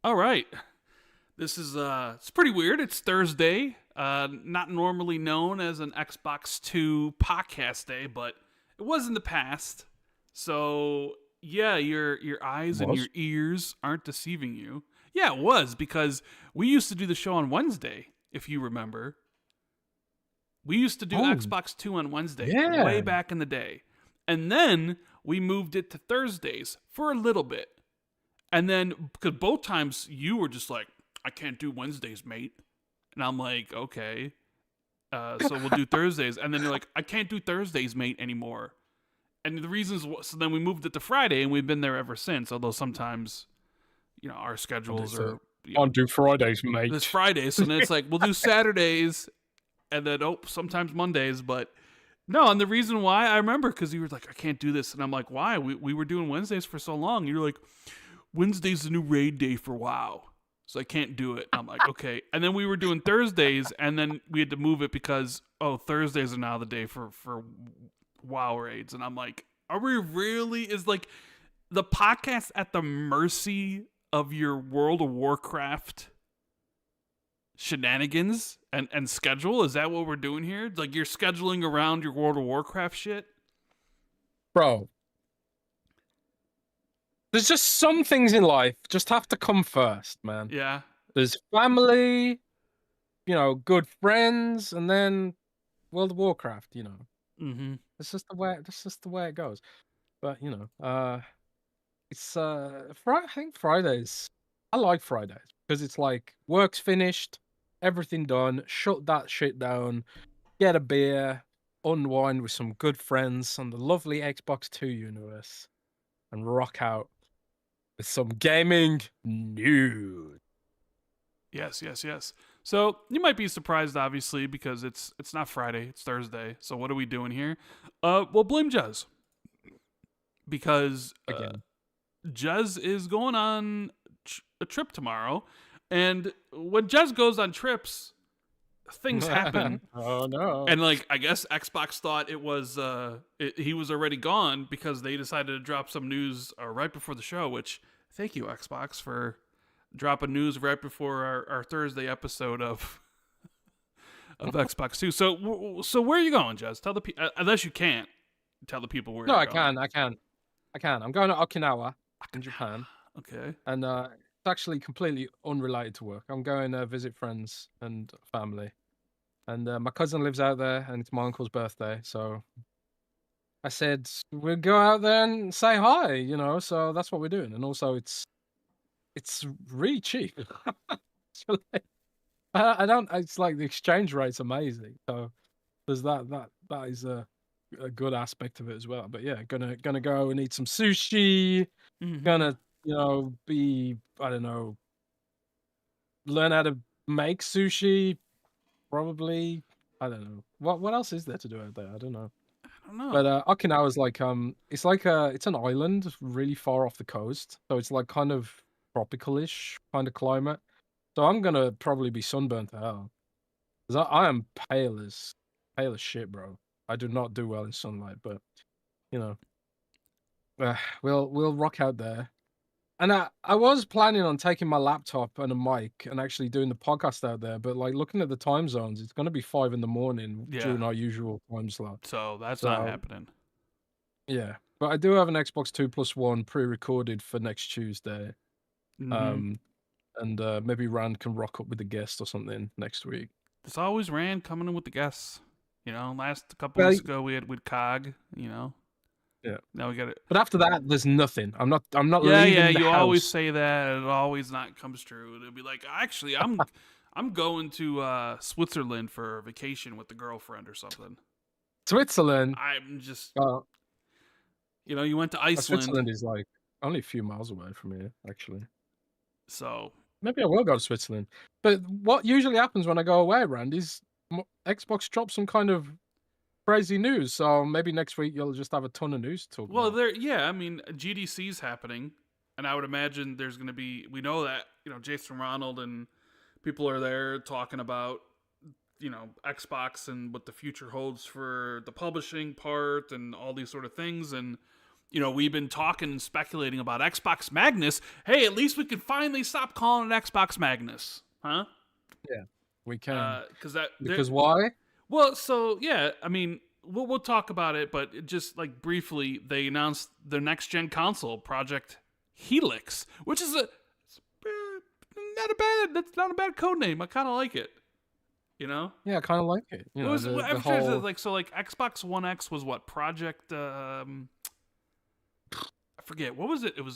All right. This is it's pretty weird. It's Thursday. Not normally known as an Xbox 2 podcast day, but it was in the past. So, yeah, your eyes and your Was? ears aren't deceiving you. Yeah, it was because we used to do the show on Wednesday, if you remember. We used to do Oh, Xbox 2 on Wednesday way yeah. back in the day. And then we moved it to Thursdays for a little bit. And then, because both times you were just like, I can't do Wednesdays, mate. And I'm like, okay. So we'll do Thursdays. And then you're like, I can't do Thursdays, mate, anymore. And the reasons, so then we moved it to Friday, and we've been there ever since. Although sometimes, our schedules are, Can't do Fridays, this mate. Friday. So then it's like, we'll do Saturdays, and then, sometimes Mondays. But no, and the reason why, I remember, because you were like, I can't do this. And I'm like, why? We were doing Wednesdays for so long. You're like, Wednesday's the new raid day for WoW. So I can't do it. I'm like, okay. And then we were doing Thursdays, and then we had to move it because, Thursdays are now the day for WoW raids. And I'm like, are we really? Is like the podcast at the mercy of your World of Warcraft shenanigans and schedule? Is that what we're doing here? Like you're scheduling around your World of Warcraft shit? Bro, there's just some things in life just have to come first, man. Yeah. There's family, good friends, and then World of Warcraft, Mm-hmm. That's just the way it goes. But, it's I think Fridays. I like Fridays because it's like work's finished, everything done, shut that shit down, get a beer, unwind with some good friends on the lovely Xbox 2 universe, and rock out with some gaming news. Yes, yes, yes. So you might be surprised, obviously, because it's not Friday, it's Thursday. So what are we doing here? Well, blame Jez because Again. Jez is going on a trip tomorrow, and when Jez goes on trips, things happen. Oh no. And I guess Xbox thought it was he was already gone because they decided to drop some news right before the show. Which thank you Xbox for dropping news right before our Thursday episode of Xbox 2. So where are you going, Jez? Tell the people, unless you can't tell the people where. No, you're I going. can. I'm going to Okinawa in Japan. Okay. And it's actually completely unrelated to work. I'm going to visit friends and family. And my cousin lives out there, and it's my uncle's birthday. So I said, we'll go out there and say hi, So that's what we're doing. And also, it's really cheap. So, I don't. It's like the exchange rate's amazing. So there's that is a good aspect of it as well. But yeah, gonna go and eat some sushi. Mm-hmm. Gonna be, I don't know, learn how to make sushi. Probably, I don't know. What else is there to do out there? I don't know. I don't know. But Okinawa's like it's an island really far off the coast, so it's like kind of tropical-ish kind of climate. So I'm gonna probably be sunburnt to hell, because I am pale as shit, bro. I do not do well in sunlight, but we'll rock out there. And I was planning on taking my laptop and a mic and actually doing the podcast out there, but like looking at the time zones, it's gonna be 5 a.m. Yeah. during our usual time slot. So that's not happening. Yeah, but I do have an Xbox 2+1 pre-recorded for next Tuesday. Mm-hmm. And maybe Rand can rock up with a guest or something next week. It's always Rand coming in with the guests. Last couple weeks ago we had with Cog. Yeah. Now we got it. But after that, there's nothing. I'm not Yeah, leaving yeah. the You house. always say that, and it always not comes true. It'll be like, actually, I'm going to Switzerland for vacation with the girlfriend or something. Switzerland. I'm just, you went to Iceland. Switzerland is like only a few miles away from here, actually. So maybe I will go to Switzerland. But what usually happens when I go away, Rand, is Xbox drops some kind of crazy news. So maybe next week you'll just have a ton of news to talk about. Well, GDC's happening, and I would imagine there's going to be. We know that Jason Ronald and people are there talking about Xbox and what the future holds for the publishing part and all these sort of things. And we've been talking and speculating about Xbox Magnus. Hey, at least we can finally stop calling it Xbox Magnus, huh? Yeah, we can. Because Because why? well, so yeah, I mean, we'll talk about it, but just like briefly, they announced their next gen console, Project Helix, which is that's not a bad code name. I kind of like it. Yeah, I kind of like it. It was The whole like Xbox One X was what Project I forget what was it. It was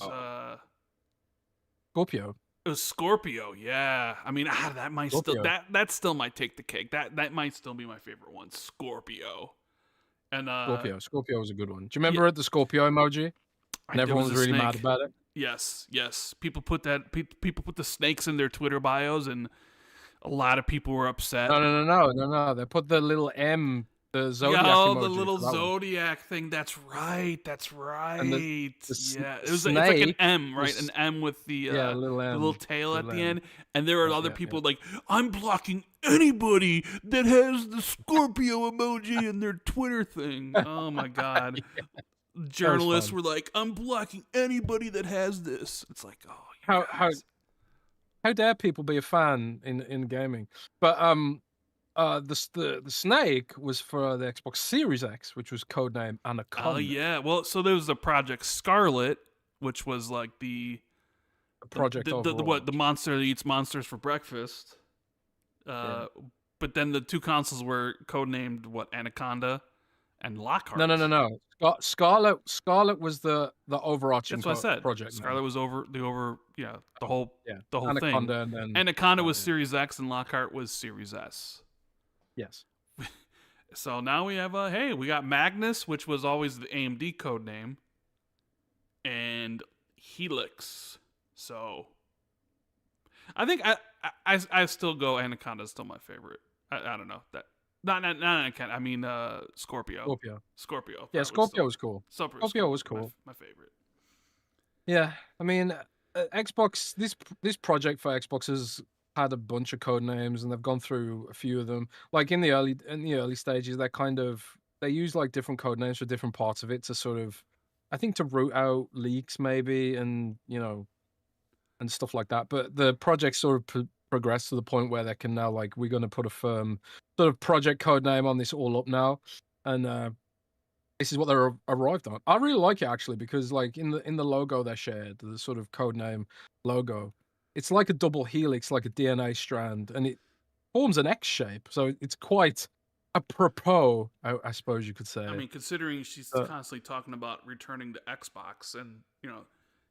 Scorpio. It was Scorpio. Yeah, I mean that might Scorpio. that still might take the cake. That might still be my favorite one, Scorpio. And Scorpio was a good one. Do you remember the Scorpio emoji? And everyone was really mad about it. Yes. People put people put the snakes in their Twitter bios, and a lot of people were upset. No. They put the little M, the zodiac emoji. The little zodiac thing. That's right. And it was like an M, right? An M with the little tail at the end. And there are other people like, I'm blocking anybody that has the Scorpio emoji in their Twitter thing. Oh my god. Journalists were like, I'm blocking anybody that has this. It's like, oh, how dare people be a fan in gaming? But the snake was for the Xbox Series X, which was codename Anaconda. Oh yeah, well, so there was the Project Scarlet, which was like the monster that eats monsters for breakfast. But then the two consoles were codenamed Anaconda and Lockhart. No. Scarlet was the overarching. That's what I said. Project. Scarlet was the whole Anaconda, thing. And then Anaconda was Series X and Lockhart was Series S. Yes. So now we have we got Magnus, which was always the AMD code name, and Helix. So I think I still go Anaconda is still my favorite. I don't know that. Not Anaconda. I mean Scorpio. Scorpio. Yeah, Scorpio was cool. Scorpio was cool. My favorite. Yeah, I mean Xbox. This project for Xbox has had a bunch of code names, and they've gone through a few of them. Like in the early stages, they use like different code names for different parts of it to sort of, I think, to root out leaks maybe, and and stuff like that. But the project sort of progressed to the point where they can now, like, we're going to put a firm sort of project code name on this all up now, and this is what they're arrived on. I really like it actually, because like in the logo they shared, the sort of code name logo, it's like a double helix, like a DNA strand, and it forms an X shape. So it's quite apropos, I suppose you could say. I mean, considering she's constantly talking about returning to Xbox, and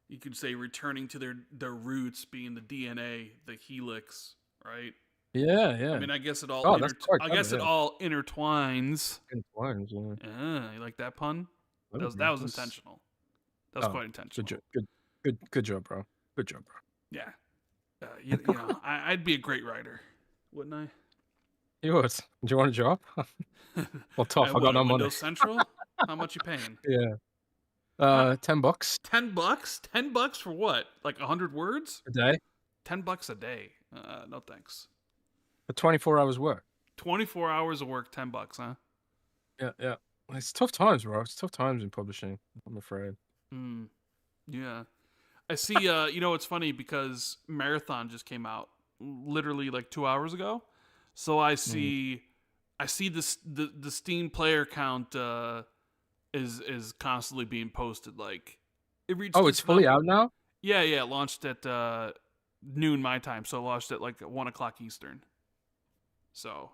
you could say returning to their roots being the DNA, the helix, right? Yeah. I mean, I guess it all. It all intertwines. Yeah. You like that pun? That was intentional. That was quite intentional. Good job, bro. Good job, bro. Yeah. I'd be a great writer, wouldn't I? You would. Do you want a job? Well, tough. I got no money. Windows Central? How much you paying? Yeah. $10. $10? $10 for what? Like 100 words? A day? $10 a day. No thanks. For 24 hours work. 24 hours of work, $10, huh? Yeah. It's tough times, bro. It's tough times in publishing, I'm afraid. Yeah. I see, it's funny because Marathon just came out literally like 2 hours ago. So I see this the Steam player count is constantly being posted. Like it reached. Oh, it's fully out now? Yeah. It launched at noon my time, so it launched at like 1:00 Eastern. So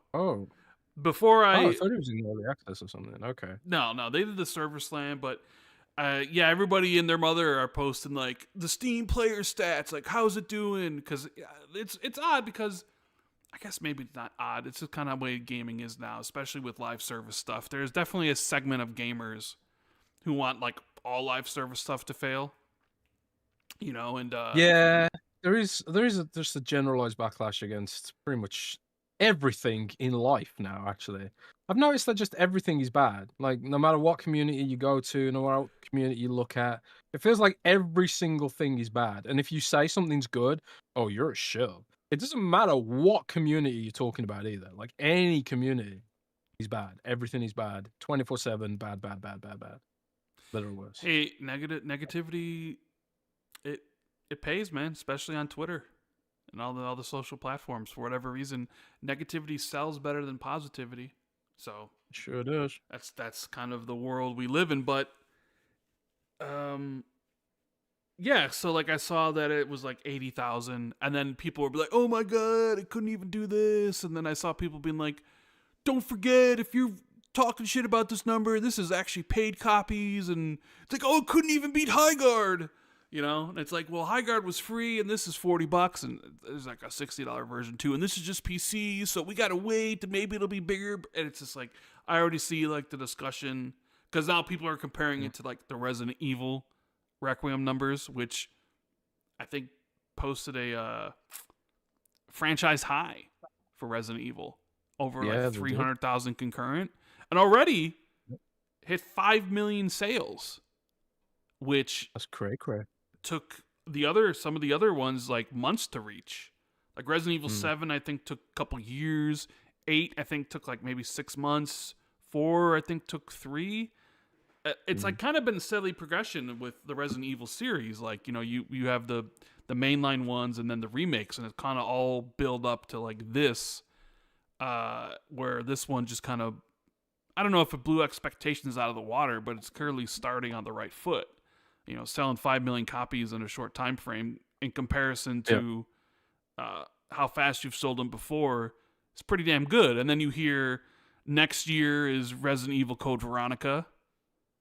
before I thought it was in early access or something. Okay. No, they did the server slam, but everybody and their mother are posting like the Steam player stats, like how's it doing? Because it's odd because I guess maybe it's not odd. It's just kind of the way gaming is now, especially with live service stuff. There's definitely a segment of gamers who want like all live service stuff to fail. And yeah, there is just a generalized backlash against pretty much everything in life now. Actually, I've noticed that just everything is bad. Like no matter what community you go to, no matter what community you look at, it feels like every single thing is bad. And if you say something's good, oh, you're a shill. It doesn't matter what community you're talking about either. Like any community is bad. Everything is bad. 24/7, bad. better or worse. Hey, negativity, it it pays, man, especially on Twitter and all the social platforms. For whatever reason, negativity sells better than positivity. So Sure does. that's kind of the world we live in. But um, yeah. So like I saw that it was like 80,000, and then people were like, "Oh my god, I couldn't even do this." And then I saw people being like, "Don't forget, if you're talking shit about this number, this is actually paid copies." And it's like, "Oh, it couldn't even beat Highguard." You know, and it's like, well, Highguard was free, and this is $40, and there's like a $60 version too, and this is just PC, so we gotta wait, and maybe it'll be bigger. And it's just like I already see like the discussion because now people are comparing it to like the Resident Evil Requiem numbers, which I think posted a franchise high for Resident Evil, over like Yeah, they did. 300,000 concurrent, and already hit 5 million sales, which That's cray cray. took some of the other ones like months to reach. Like Resident Evil 7, I think took a couple years. 8, I think took like maybe 6 months. 4, I think took 3. It's like kind of been steady progression with the Resident Evil series. Like, you know, you have the mainline ones and then the remakes, and it's kind of all build up to like this, where this one just kind of, I don't know if it blew expectations out of the water, but it's clearly starting on the right foot. You know, selling 5 million copies in a short time frame in comparison to how fast you've sold them before is pretty damn good. And then you hear next year is Resident Evil Code Veronica,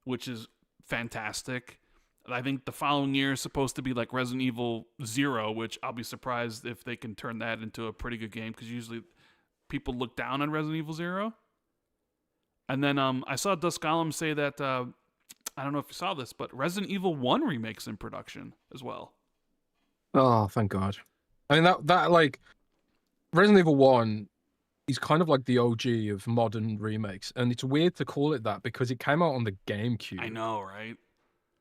which is fantastic. And I think the following year is supposed to be like Resident Evil 0, which I'll be surprised if they can turn that into a pretty good game, because usually people look down on Resident Evil 0. And then I saw Dusk Golem say that I don't know if you saw this, but Resident Evil 1 remake's in production as well. Oh, thank God. I mean, that like Resident Evil 1 is kind of like the OG of modern remakes, and it's weird to call it that because it came out on the GameCube. I know, right?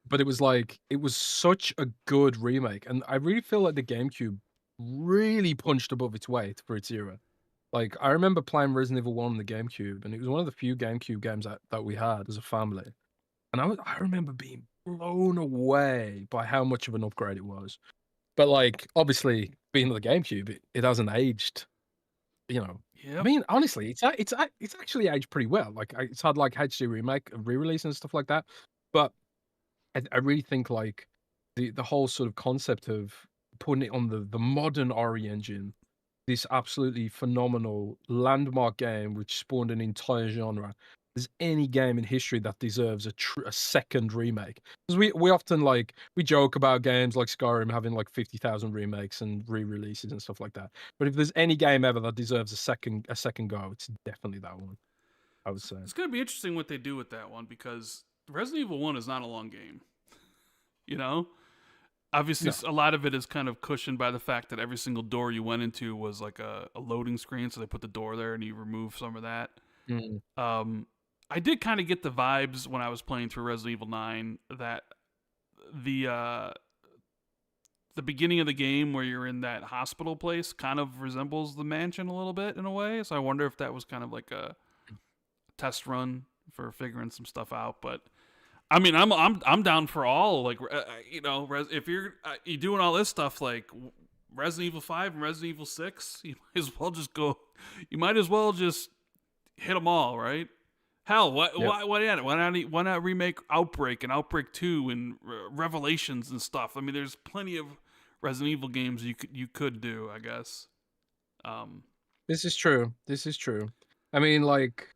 But it was such a good remake, and I really feel like the GameCube really punched above its weight for its era. Like, I remember playing Resident Evil 1 on the GameCube, and it was one of the few GameCube games that we had as a family. And I remember being blown away by how much of an upgrade it was. But like, obviously, being on the GameCube, it hasn't aged. You know, Yep. I mean, honestly, it's actually aged pretty well. Like, it's had like HD remake, re-release, and stuff like that. But I really think like the whole sort of concept of putting it on the modern Ori engine, this absolutely phenomenal landmark game which spawned an entire genre. There's any game in history that deserves a second remake. Because we often like we joke about games like Skyrim having like 50,000 remakes and re-releases and stuff like that. But if there's any game ever that deserves a second go, it's definitely that one, I would say. It's going to be interesting what they do with that one, because Resident Evil 1 is not a long game. You know? Obviously, a lot of it is kind of cushioned by the fact that every single door you went into was like a loading screen, so they put the door there and you remove some of that. I did kind of get the vibes when I was playing through Resident Evil 9 that the beginning of the game where you're in that hospital place kind of resembles the mansion a little bit in a way. So I wonder if that was kind of like a test run for figuring some stuff out. But I mean, I'm down for all, like, you know, if you're doing all this stuff like Resident Evil 5 and Resident Evil 6, you might as well just hit them all, right? Hell, why not remake Outbreak and Outbreak 2 and Revelations and stuff? I mean, there's plenty of Resident Evil games you could do, I guess. This is true. I mean, like,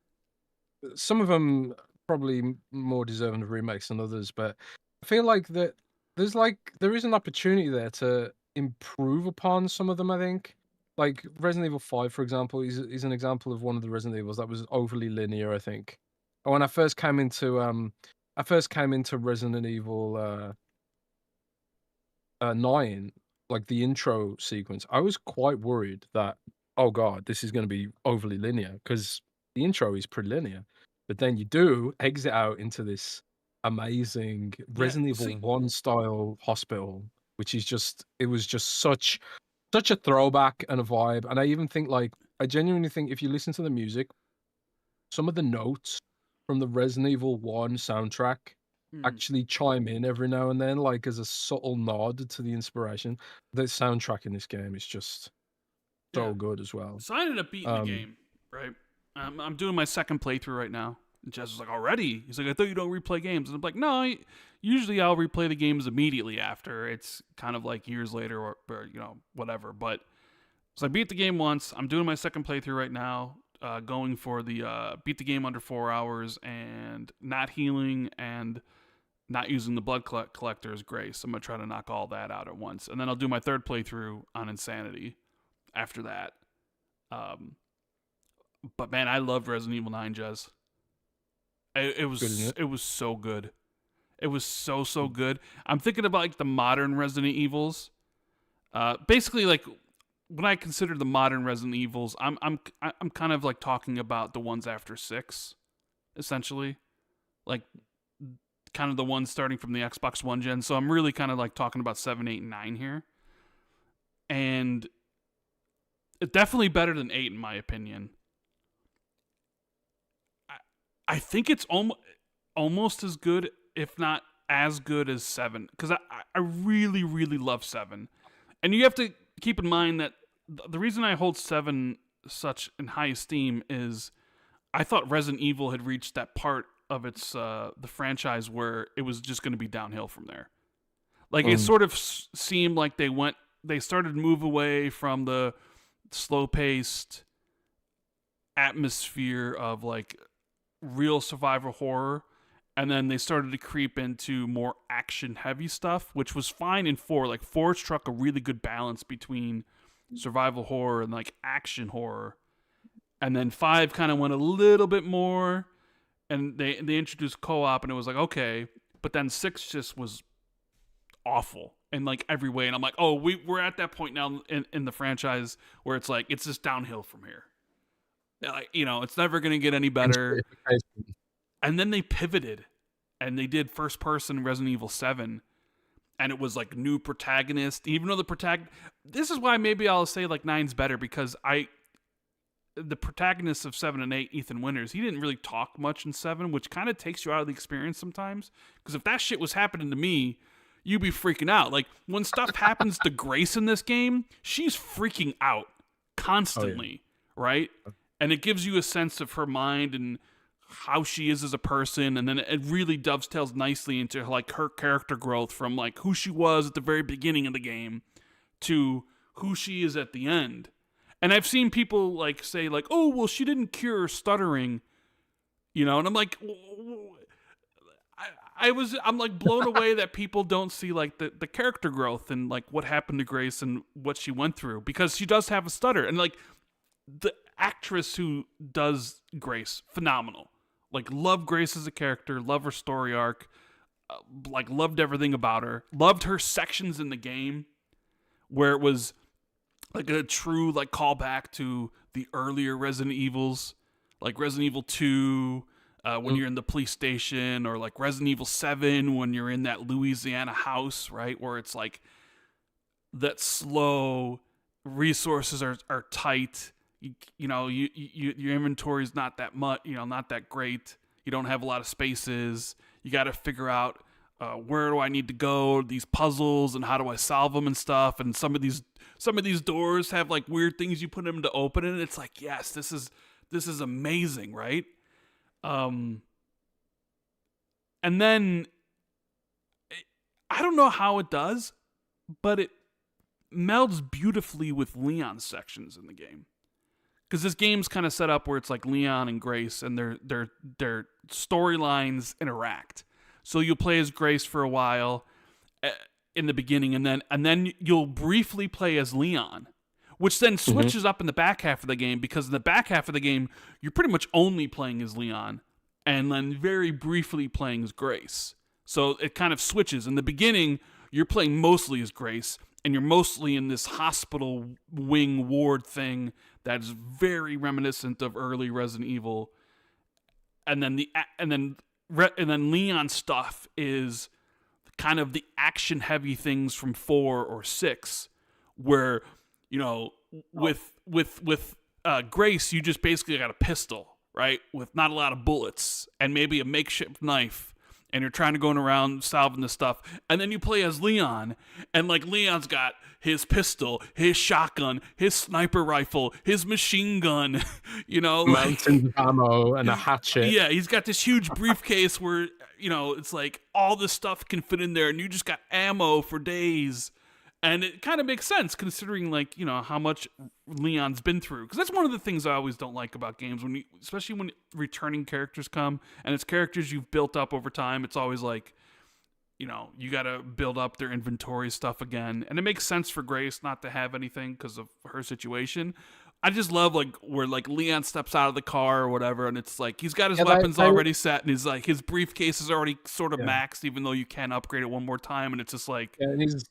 some of them probably more deserving of remakes than others, but I feel like that there is an opportunity there to improve upon some of them, I think. Like Resident Evil 5, for example, is an example of one of the Resident Evils that was overly linear, I think. And when I first came into Resident Evil 9, like the intro sequence, I was quite worried that, oh god, this is going to be overly linear, because the intro is pretty linear. But then you do exit out into this amazing Resident Evil 1 style hospital, which is it was just such a throwback and a vibe. And I genuinely think if you listen to the music, some of the notes from the Resident Evil 1 soundtrack Mm. actually chime in every now and then, like as a subtle nod to the inspiration. The soundtrack in this game is just Yeah. so good as well. So I ended up beating the Um, game, right? I'm doing my second playthrough right now. And Jess was like, already? He's like, I thought you don't replay games. And I'm like, no, usually I'll replay the games immediately after. It's kind of like years later or whatever. But so I beat the game once. I'm doing my second playthrough right now, going for the beat the game under 4 hours and not healing and not using the blood collector's grace. I'm going to try to knock all that out at once. And then I'll do my third playthrough on Insanity after that. Um, but man, I loved Resident Evil 9, Jez. It good, isn't was it? it was so good. It was so good. I'm thinking about like the modern Resident Evils. Basically, like when I consider the modern Resident Evils, I'm kind of like talking about the ones after 6, essentially, like kind of the ones starting from the Xbox One gen. So I'm really kind of like talking about 7, 8, and 9 here, and it's definitely better than 8 in my opinion. I think it's almost as good, if not as good as 7, because I really love 7, and you have to keep in mind that the reason I hold 7 such in high esteem is I thought Resident Evil had reached that part of its the franchise where it was just going to be downhill from there. Like it Um, sort of seemed like they started to move away from the slow paced atmosphere of like real survival horror, and then they started to creep into more action heavy stuff, which was fine in 4. Like 4 struck a really good balance between survival horror and like action horror, and then 5 kind of went a little bit more, and they introduced co-op, and it was like okay, but then 6 just was awful in like every way, and I'm like, oh, we're at that point now in the franchise where it's like it's just downhill from here. Like, it's never gonna get any better. And then they pivoted and they did first person Resident Evil 7, and it was like new protagonist, even though this is why maybe I'll say like 9's better, because the protagonist of 7 and 8, Ethan Winters, he didn't really talk much in 7, which kind of takes you out of the experience sometimes, because if that shit was happening to me, you'd be freaking out. Like when stuff happens to Grace in this game, she's freaking out constantly, right? And it gives you a sense of her mind and how she is as a person, and then it really dovetails nicely into like her character growth from like who she was at the very beginning of the game to who she is at the end. And I've seen people like say like, oh well, she didn't cure stuttering, and I'm like, I'm like blown away that people don't see like the character growth and like what happened to Grace and what she went through, because she does have a stutter, and like the actress who does Grace, phenomenal. Like, love Grace as a character, love her story arc, like, loved everything about her. Loved her sections in the game where it was, like, a true, like, callback to the earlier Resident Evils. Like, Resident Evil 2, when you're in the police station, or, like, Resident Evil 7 when you're in that Louisiana house, right? Where it's, like, that slow, resources are tight. Your inventory is not that much, not that great. You don't have a lot of spaces. You got to figure out where do I need to go, these puzzles, and how do I solve them and stuff. And some of these doors have like weird things you put them to open, and it's like, yes, this is amazing, right? And then I don't know how it does, but it melds beautifully with Leon's sections in the game. Because this game's kind of set up where it's like Leon and Grace, and their storylines interact. So you'll play as Grace for a while in the beginning, and then you'll briefly play as Leon, which then switches up in the back half of the game, because in the back half of the game you're pretty much only playing as Leon, and then very briefly playing as Grace. So it kind of switches. In the beginning, you're playing mostly as Grace, and you're mostly in this hospital wing ward thing that's very reminiscent of early Resident Evil. And then Leon's stuff is kind of the action heavy things from 4 or 6, where with Grace, you just basically got a pistol, right, with not a lot of bullets and maybe a makeshift knife, and you're trying to go around solving the stuff, and then you play as Leon, and like Leon's got his pistol, his shotgun, his sniper rifle, his machine gun, you know, mountains of ammo and a hatchet. yeah, he's got this huge briefcase where, you know, it's like all this stuff can fit in there, and you just got ammo for days. And it kind of makes sense considering, like, you know, how much Leon's been through. Because that's one of the things I always don't like about games, when especially when returning characters come, and it's characters you've built up over time. It's always like, you know, you got to build up their inventory stuff again. And it makes sense for Grace not to have anything because of her situation. I just love, like, where, like, Leon steps out of the car or whatever, and it's like he's got his weapons already set, and he's like, his briefcase is already sort of maxed, even though you can upgrade it one more time, and it's just like, and it's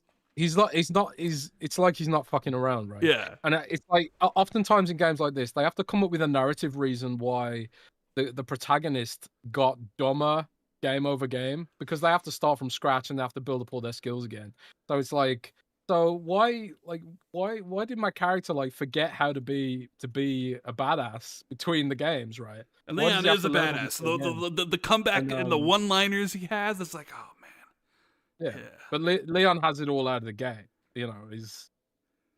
like he's not fucking around, right? yeah, And it's like oftentimes in games like this, they have to come up with a narrative reason why the protagonist got dumber game over game, because they have to start from scratch and they have to build up all their skills again. So it's like, so why did my character like forget how to be a badass between the games, right? and Leon is a badass. The comeback and the one-liners he has, it's like, oh man. Yeah. But Leon has it all out of the game. You know, he's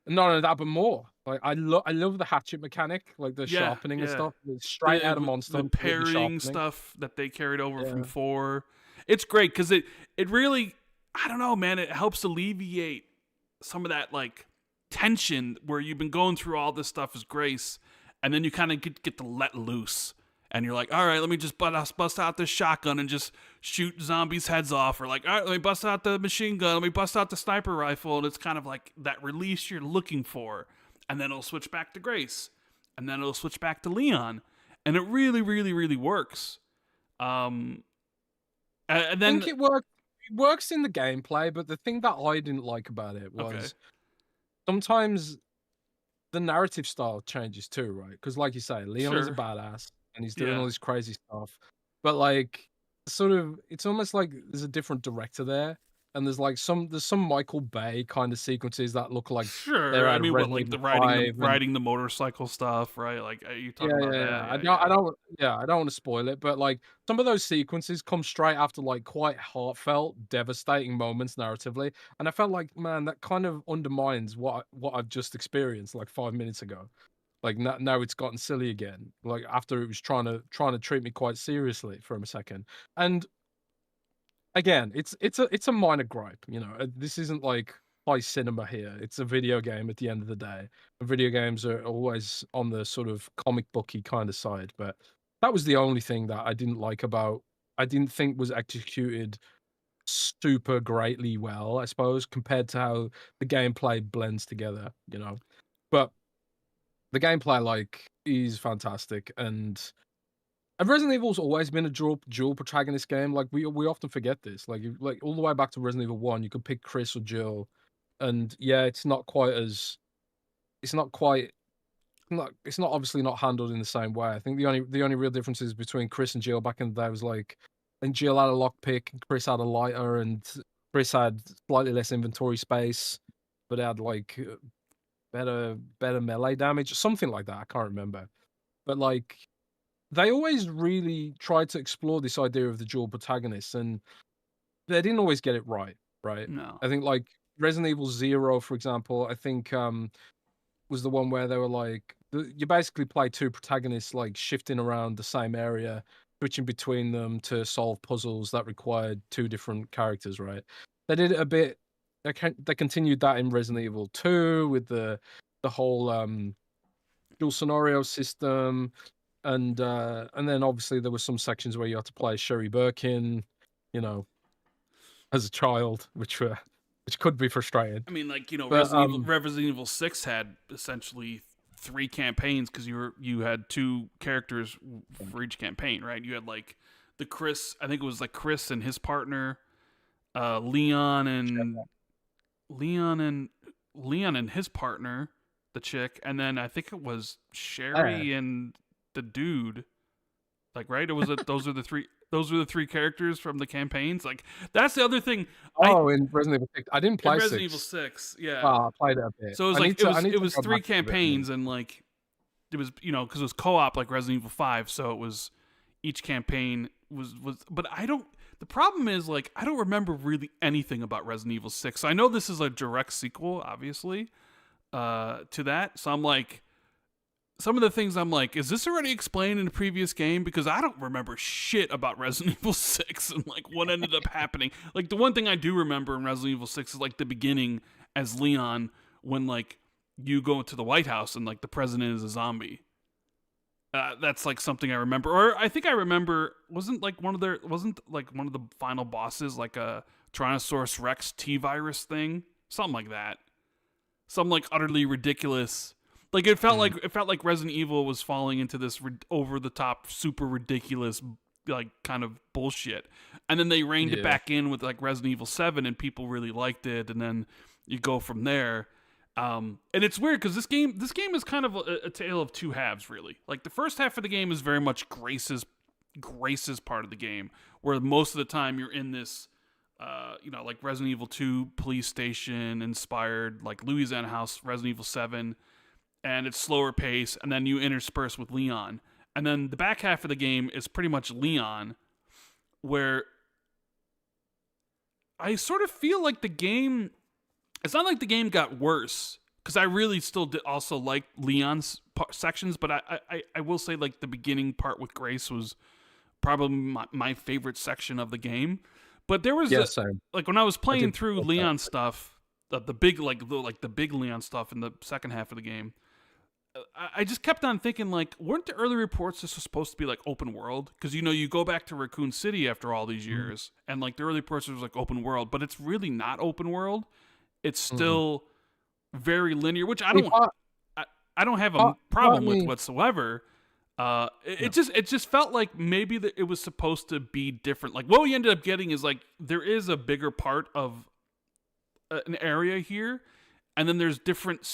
not only that, but more. Like I love the hatchet mechanic, like the sharpening and stuff. It's straight out of Monster. The parrying stuff that they carried over from 4. It's great because it really, I don't know, man. It helps alleviate some of that like tension where you've been going through all this stuff as Grace, and then you kind of get to let loose. And you're like, all right, let me just bust out this shotgun and just shoot zombies' heads off. Or like, all right, let me bust out the machine gun. Let me bust out the sniper rifle. And it's kind of like that release you're looking for. And then it'll switch back to Grace. And then it'll switch back to Leon. And it really, really, really works. And then, I think it works in the gameplay, but the thing that I didn't like about it was sometimes the narrative style changes too, right? Because like you say, Leon is a badass. And he's doing all this crazy stuff, but like, sort of, it's almost like there's a different director there, and there's some Michael Bay kind of sequences that look like they're out of what, like the riding the motorcycle stuff, right? Like you talking about that? I don't want to spoil it, but like some of those sequences come straight after like quite heartfelt, devastating moments narratively, and I felt like, man, that kind of undermines what I've just experienced like 5 minutes ago. Like now it's gotten silly again. Like after it was trying to treat me quite seriously for a second. And again, it's a minor gripe. You know, this isn't like high cinema here. It's a video game at the end of the day. And video games are always on the sort of comic booky kind of side. But that was the only thing that I didn't like about. I didn't think was executed super greatly well, I suppose, compared to how the gameplay blends together. You know, but the gameplay like is fantastic, and Resident Evil's always been a dual protagonist game. Like we often forget this. Like all the way back to Resident Evil 1, you could pick Chris or Jill, and yeah, it's not obviously not handled in the same way. I think the only real differences between Chris and Jill back in the day was like, I think Jill had a lockpick, and Chris had a lighter, and Chris had slightly less inventory space, but it had like better melee damage, something like that. I can't remember, but like they always really tried to explore this idea of the dual protagonists, and they didn't always get it right. No, I think like Resident Evil 0, for example, I think was the one where they were like, you basically play two protagonists like shifting around the same area, switching between them to solve puzzles that required two different characters, right? They did it a bit. They continued that in Resident Evil 2 with the whole dual scenario system, and then obviously there were some sections where you had to play Sherry Birkin, you know, as a child, which could be frustrating. I mean, like, you know, Resident Evil 6 had essentially 3 campaigns because you had 2 characters for each campaign, right? You had like the Chris, I think it was like Chris and his partner, Leon and his partner, the chick, and then I think it was Sherry and the dude. Like, right? It was those are the 3 characters from the campaigns. Like, that's the other thing. In Resident Evil 6, I didn't play Resident Evil 6. Yeah, I played it a bit. So it was like it was 3 campaigns, and like it was, you know, because it was co-op like Resident Evil 5, so it was each campaign was. But The problem is, like, I don't remember really anything about Resident Evil 6. I know this is a direct sequel, obviously, to that. So I'm like, some of the things I'm like, is this already explained in the previous game? Because I don't remember shit about Resident Evil 6 and like what ended up happening. Like the one thing I do remember in Resident Evil 6 is like the beginning as Leon when like you go into the White House and like the president is a zombie. That's like something I remember, or I think I remember wasn't one of the final bosses like a Tyrannosaurus Rex T virus thing, something like that, some like utterly ridiculous. Like it felt like Resident Evil was falling into this over the top, super ridiculous, like kind of bullshit, and then they reined it back in with like Resident Evil 7, and people really liked it, and then you go from there. And it's weird because this game is kind of a tale of two halves, really. Like the first half of the game is very much Grace's part of the game, where most of the time you're in this, like Resident Evil 2 police station inspired, like Louisiana House, Resident Evil 7, and it's slower pace, and then you intersperse with Leon, and then the back half of the game is pretty much Leon, where I sort of feel like the game. It's not like the game got worse, because I really still also like Leon's sections, but I will say like the beginning part with Grace was probably my favorite section of the game. But there was like when I was playing through Leon stuff, the big Leon stuff in the second half of the game, I just kept on thinking like, weren't the early reports this was supposed to be like open world? Because you go back to Raccoon City after all these years, and like the early reports was like open world, but it's really not open world. It's still very linear, which I don't have a problem with whatsoever. It just felt like maybe that it was supposed to be different. Like what we ended up getting is like there is a bigger part of an area here, and then there's different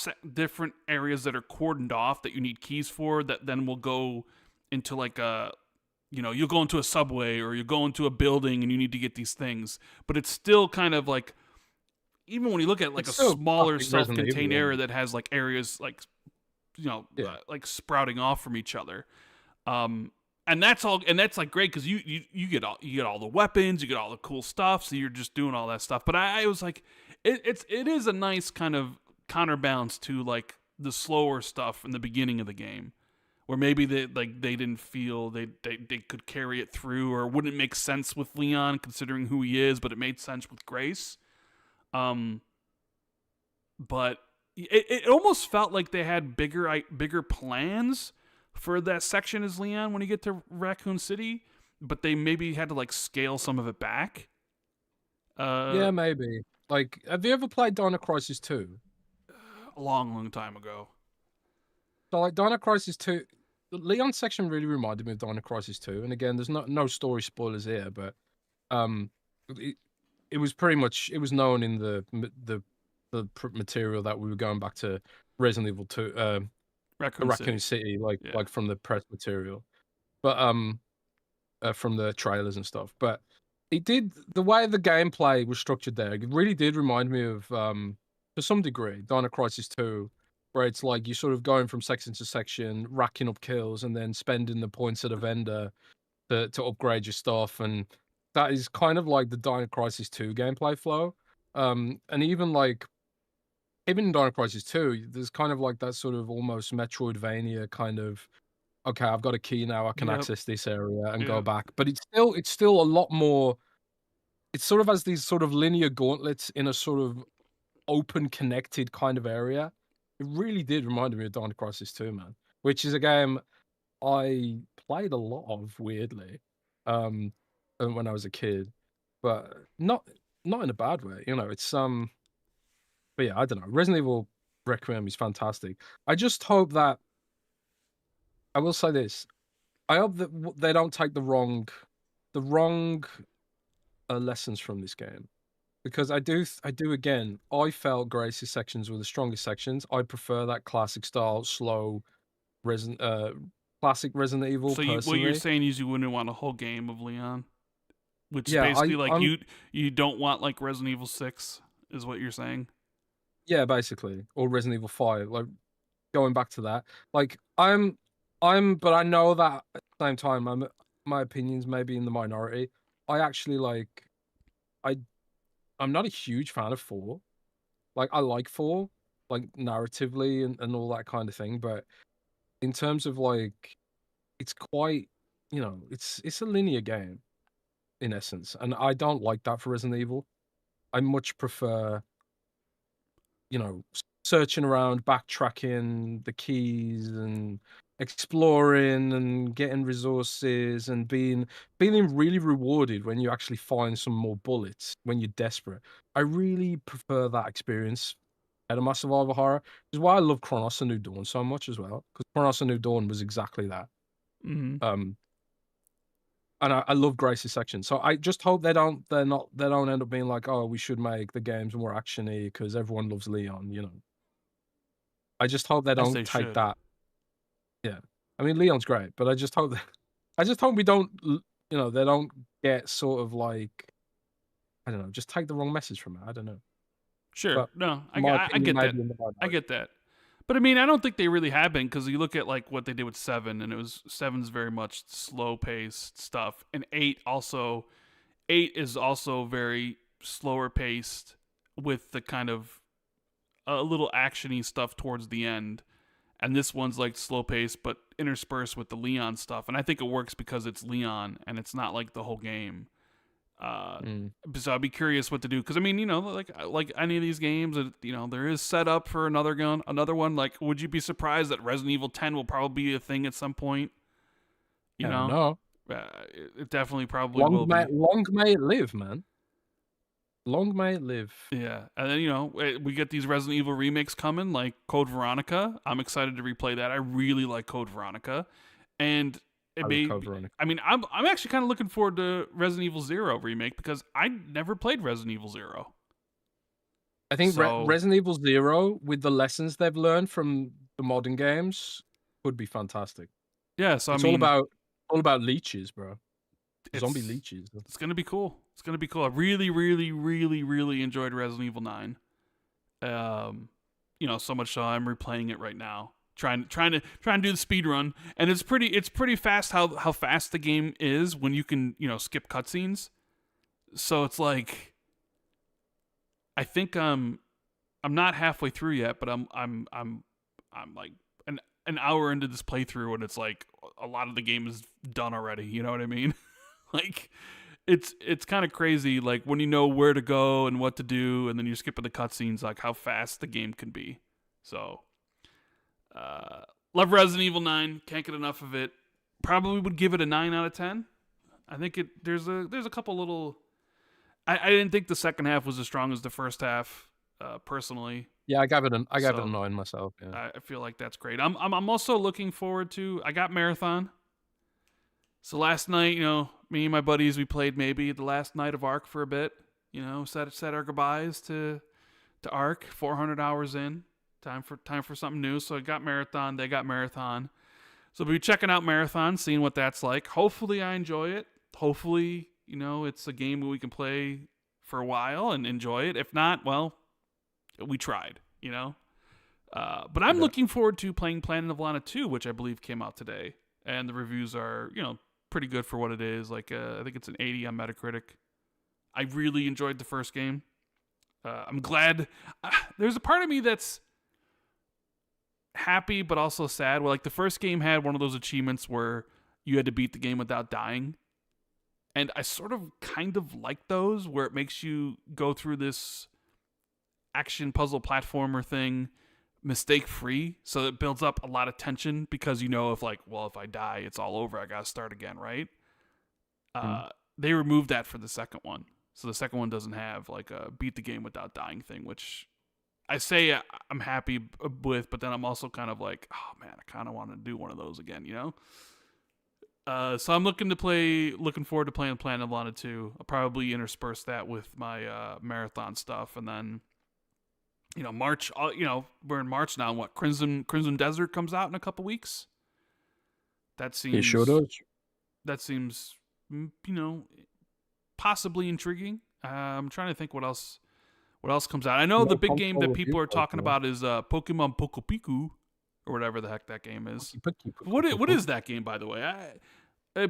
areas that are cordoned off that you need keys for. That then will go into like a, you'll go into a subway or you go into a building and you need to get these things. But it's still kind of like, even when you look at like it's a smaller self-contained area that has like areas like, like sprouting off from each other. And that's like great because you get all the weapons, you get all the cool stuff, so you're just doing all that stuff. But I was like, it is a nice kind of counterbalance to like the slower stuff in the beginning of the game, where maybe they didn't feel they could carry it through, or wouldn't make sense with Leon considering who he is, but it made sense with Grace. But it almost felt like they had bigger plans for that section as Leon when you get to Raccoon City, but they maybe had to like scale some of it back. Yeah, maybe. Like, have you ever played Dino Crisis 2? A long time ago. So like Dino Crisis 2, the Leon section really reminded me of Dino Crisis 2, and again, there's no story spoilers here, but it was pretty much, it was known in the material that we were going back to Resident Evil 2, Raccoon City, like from the press material, but from the trailers and stuff. But it did, the way the gameplay was structured there, it really did remind me of to some degree Dino Crisis 2, where it's like you're sort of going from section to section, racking up kills, and then spending the points at a vendor to upgrade your stuff. And that is kind of like the Dino Crisis 2 gameplay flow. And even in Dino Crisis 2, there's kind of like that sort of almost Metroidvania kind of, okay, I've got a key now, I can access this area and go back. But it's still a lot more, it sort of has these sort of linear gauntlets in a sort of open, connected kind of area. It really did remind me of Dino Crisis 2, man, which is a game I played a lot of, weirdly, when I was a kid, but not in a bad way. It's but yeah, I don't know. Resident Evil Requiem is fantastic. I just hope that, I will say this, I hope that they don't take the wrong lessons from this game, because I do again, I felt Grace's sections were the strongest sections. I prefer that classic style, slow classic Resident Evil. So what you're saying is you wouldn't want a whole game of Leon, which is Yeah, basically like you don't want like Resident Evil 6 is what you're saying. Yeah, basically, or Resident Evil 5, like going back to that. Like but I know that at the same time, my opinions may be in the minority. I actually like. I I'm not a huge fan of 4. Like I like 4, like narratively and all that kind of thing, but in terms of like, it's quite, it's a linear game in essence, and I don't like that for Resident Evil. I much prefer, searching around, backtracking the keys and exploring and getting resources and feeling really rewarded when you actually find some more bullets when you're desperate. I really prefer that experience out of my survival horror. Which is why I love Chronos: A New Dawn so much as well. Because Chronos: A New Dawn was exactly that. Mm-hmm. Um, and I love Grace's section. So I just hope they don't end up being like, oh, we should make the games more actiony because everyone loves Leon. I just hope they As don't they take should. that. Yeah, I mean Leon's great, but I just hope we don't, they don't get sort of like, I don't know, just take the wrong message from it. I don't know, Sure. but No, in my I opinion, get that. maybe in the right I direction. get that. But I mean, I don't think they really have been because you look at like what they did with 7, and it was 7's very much slow paced stuff, and 8 is also very slower paced with the kind of a little actiony stuff towards the end. And this one's like slow paced but interspersed with the Leon stuff, and I think it works because it's Leon and it's not like the whole game. Uh, Mm. so I'd be curious what to do because I mean, like any of these games, there is set up for another one. Like, would you be surprised that Resident Evil 10 will probably be a thing at some point? You Hell know, no. it definitely probably will be. Long may it live, man. Long may it live. Yeah, and then we get these Resident Evil remakes coming, like Code Veronica. I'm excited to replay that. I really like Code Veronica, and it I would may. cover on it. I mean, I'm actually kind of looking forward to Resident Evil Zero remake because I never played Resident Evil Zero. I think So Resident Evil Zero, with the lessons they've learned from the modern games, would be fantastic. yeah, so I It's all mean, about leeches, bro. Zombie it's leeches. it's gonna be cool. It's gonna be cool. I really, really, really, really enjoyed Resident Evil 9. So much so I'm replaying it right now, trying to do the speed run, and it's pretty fast how fast the game is when you can skip cutscenes. So it's like I think I'm not halfway through yet, but I'm like an hour into this playthrough, and it's like a lot of the game is done already. You know what I mean? Like it's kind of crazy, like when you know where to go and what to do, and then you're skipping the cutscenes, like how fast the game can be. So, love Resident Evil 9. Can't get enough of it. Probably would give it a 9 out of 10. I think there's a couple little. I didn't think the second half was as strong as the first half, personally. Yeah, I gave it a 9 myself. Yeah. I feel like that's great. I'm also looking forward to. I got Marathon. So last night, me and my buddies, we played maybe the last night of Ark for a bit. Said our goodbyes to Ark. 400 hours in. Time for something new. So I got Marathon. They got Marathon. So we'll be checking out Marathon, seeing what that's like. Hopefully I enjoy it. Hopefully, it's a game we can play for a while and enjoy it. If not, well, we tried, But I'm looking forward to playing Planet of Lana 2, which I believe came out today. And the reviews are, pretty good for what it is. Like, I think it's an 80 on Metacritic. I really enjoyed the first game. I'm glad. There's a part of me that's happy but also sad. Well, like the first game had one of those achievements where you had to beat the game without dying. And I sort of kind of like those where it makes you go through this action puzzle platformer thing mistake free, so it builds up a lot of tension because if I die it's all over, I gotta start again, right? They removed that for the second one, so the second one doesn't have like a beat the game without dying thing, which I say I'm happy with, but then I'm also kind of like, oh man, I kind of want to do one of those again, so I'm looking forward to playing Planet of Lana 2. I'll probably intersperse that with my Marathon stuff, and then March, we're in March now. What, Crimson Desert comes out in a couple weeks? That seems. It sure does. That seems, possibly intriguing. I'm trying to think what else comes out. I know the big game that people are talking about is Pokemon Poco Piku, or whatever the heck that game is. What is that game, by the way?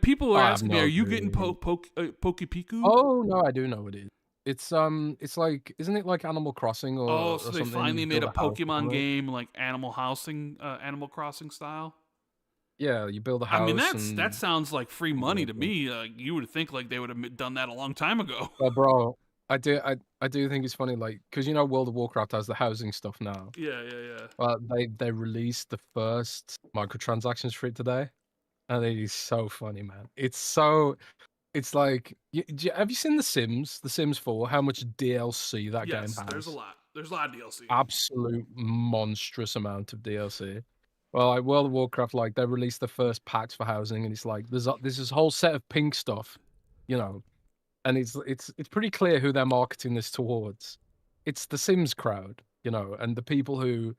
People are I have asking me, no "Are you getting clue. Pokepiku?" Oh no, I do know what it is. It's like, isn't it like Animal Crossing Oh, or so they something? You finally made build a a house or Pokemon something. game like Animal Crossing style. Yeah, you build a I mean, house that and sounds like free money to whatever. me. You would think like they would have done that a long time ago. Well, bro, I do think it's funny, like, because World of Warcraft has the housing stuff now. Yeah, yeah, yeah. Well, they released the first microtransactions for it today, and it is so funny, man. It's like, have you seen The Sims? The Sims 4, how much DLC that game Yes, there's a has? lot. There's a lot of DLC. Absolute monstrous amount of DLC. Well, like World of Warcraft, like they released the first packs for housing, and it's like there's this whole set of pink stuff, you know, and it's pretty clear who they're marketing this towards. It's the Sims crowd, and the people who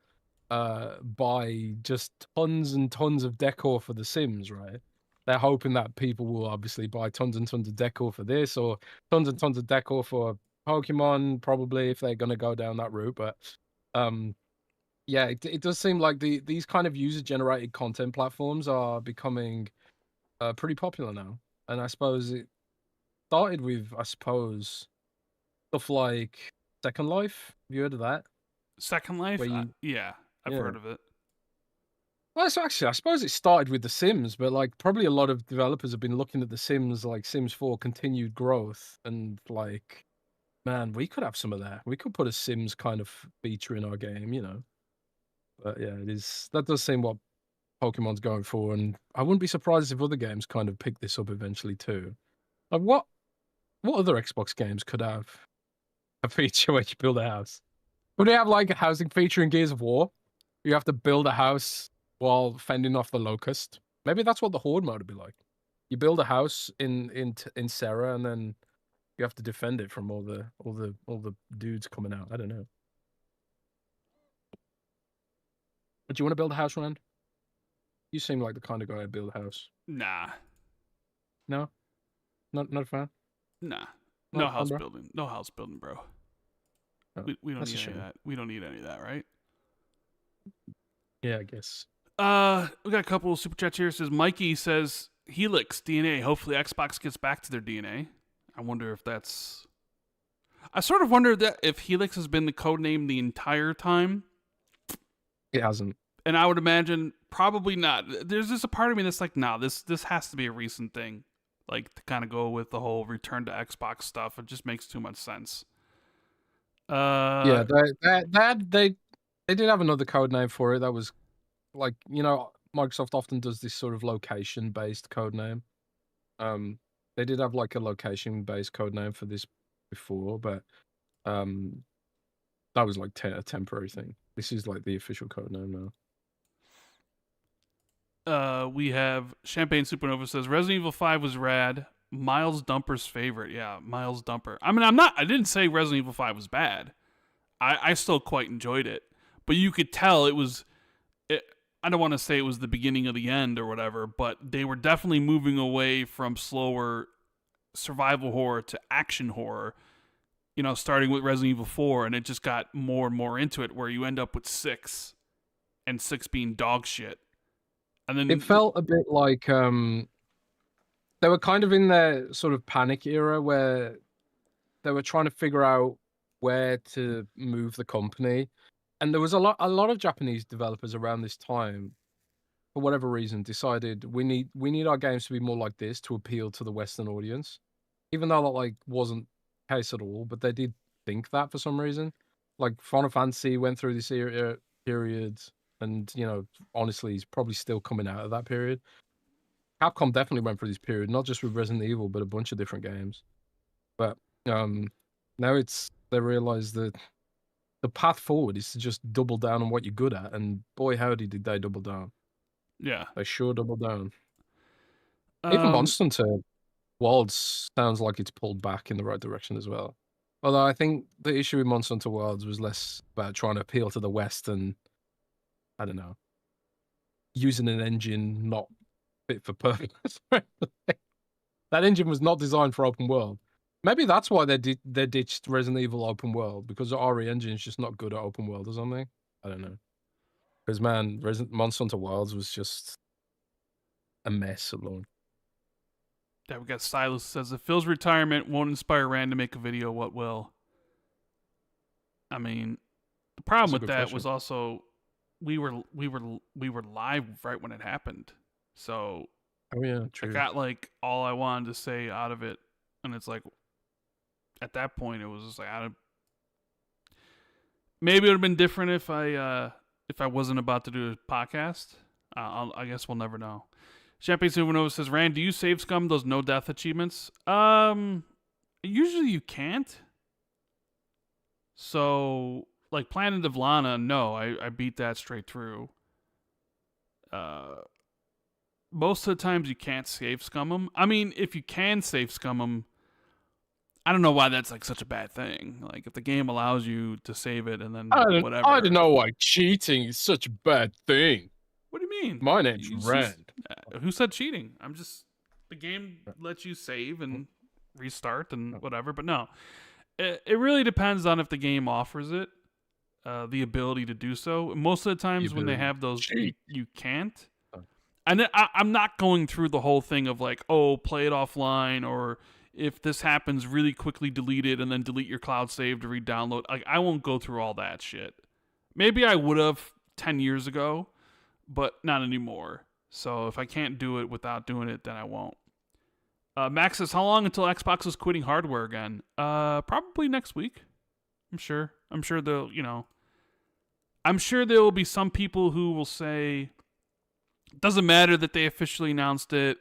buy just tons and tons of decor for the Sims, right? They're hoping that people will obviously buy tons and tons of decor for this, or tons and tons of decor for Pokemon, probably if they're gonna go down that route. But um yeah, it does seem like these kind of user generated content platforms are becoming pretty popular now. And I suppose it started with, stuff like Second Life. Have you heard of that? Second Where Life? you Yeah, I've Yeah. heard of it. Well, so actually, I suppose it started with The Sims, but like probably a lot of developers have been looking at The Sims, like Sims 4 continued growth, and like, man, we could have some of that. We could put a Sims kind of feature in our game. But yeah, that does seem what Pokemon's going for, and I wouldn't be surprised if other games kind of pick this up eventually too. Like what other Xbox games could have a feature where you build a house? Would they have like a housing feature in Gears of War? You have to build a house while fending off the locust. Maybe that's what the horde mode would be like. You build a house in Serra, and then you have to defend it from all the dudes coming out. I don't know. But do you want to build a house, Rand? You seem like the kind of guy to build a house. Nah, No, not a fan. nah. Not No a fan, house bro. building. No house building, bro. Oh, We don't that's a need any of shame. that. We don't need any of that, right? Yeah, I guess. We got a couple of super chats here. It says Mikey says Helix DNA. Hopefully Xbox gets back to their DNA. I wonder if that's. I sort of wonder that if Helix has been the code name the entire time, It hasn't. and I would imagine probably not. There's just a part of me that's like, nah, this has to be a recent thing, like to kind of go with the whole return to Xbox stuff. It just makes too much sense. Yeah, they did have another code name for it. That was like, Microsoft often does this sort of location based code name. They did have like a location based code name for this before, but um, that was like a temporary thing. This is like the official code name now. We have Champagne Supernova says Resident Evil 5 was rad. Miles Dumper's favorite. Yeah, Miles Dumper. I mean, I didn't say Resident Evil 5 was bad. I still quite enjoyed it. But you could tell it was. I don't want to say it was the beginning of the end or whatever, but they were definitely moving away from slower survival horror to action horror. Starting with Resident Evil 4, and it just got more and more into it, where you end up with 6, and 6 being dog shit. And It then felt a bit like they were kind of in their sort of panic era where they were trying to figure out where to move the company. And there was a lot of Japanese developers around this time, for whatever reason, decided we need our games to be more like this to appeal to the Western audience. Even though that like wasn't the case at all, but they did think that for some reason. Like Final Fantasy went through this period, and honestly, he's probably still coming out of that period. Capcom definitely went through this period, not just with Resident Evil, but a bunch of different games. But now they realize that the path forward is to just double down on what you're good at, and boy howdy did they double down. yeah. They sure doubled down. Even Monster Hunter Wilds sounds like it's pulled back in the right direction as well. Although I think the issue with Monster Hunter Wilds was less about trying to appeal to the West and, I don't know, using an engine not fit for purpose. That engine was not designed for open world. Maybe that's why they ditched Resident Evil open world, because the RE engine is just not good at open world or something. I don't know. Because man, Monster Hunter Wilds was just a mess alone. we got Silas says, if Phil's retirement won't inspire Rand to make a video, what will? I mean, the problem with that question. was also we were live right when it happened. So Oh yeah, true. I got like all I wanted to say out of it, and it's like at that point it was just like maybe it would have been different if I wasn't about to do a podcast. I guess we'll never know. Champagne Supernova says, Rand, do you save scum those no death achievements? Usually you can't. So, like Planet of Lana, no, I beat that straight through. Most of the times you can't save scum them. I mean, if you can save scum them, I don't know why that's like such a bad thing. Like if the game allows you to save it and then whatever. I don't know why cheating is such a bad thing. What do you mean? My name's Rand. Who said cheating? The game lets you save and restart and whatever, but no. It really depends on if the game offers it, the ability to do so. Most of the times when they have those, you can't. And I'm not going through the whole thing of like, oh, play it offline, or if this happens, really quickly delete it and then delete your cloud save to re-download. Like, I won't go through all that shit. Maybe I would have 10 years ago, but not anymore. So if I can't do it without doing it, then I won't. Max says, how long until Xbox is quitting hardware again? Probably next week. I'm sure they'll, I'm sure there will be some people who will say, it doesn't matter that they officially announced it.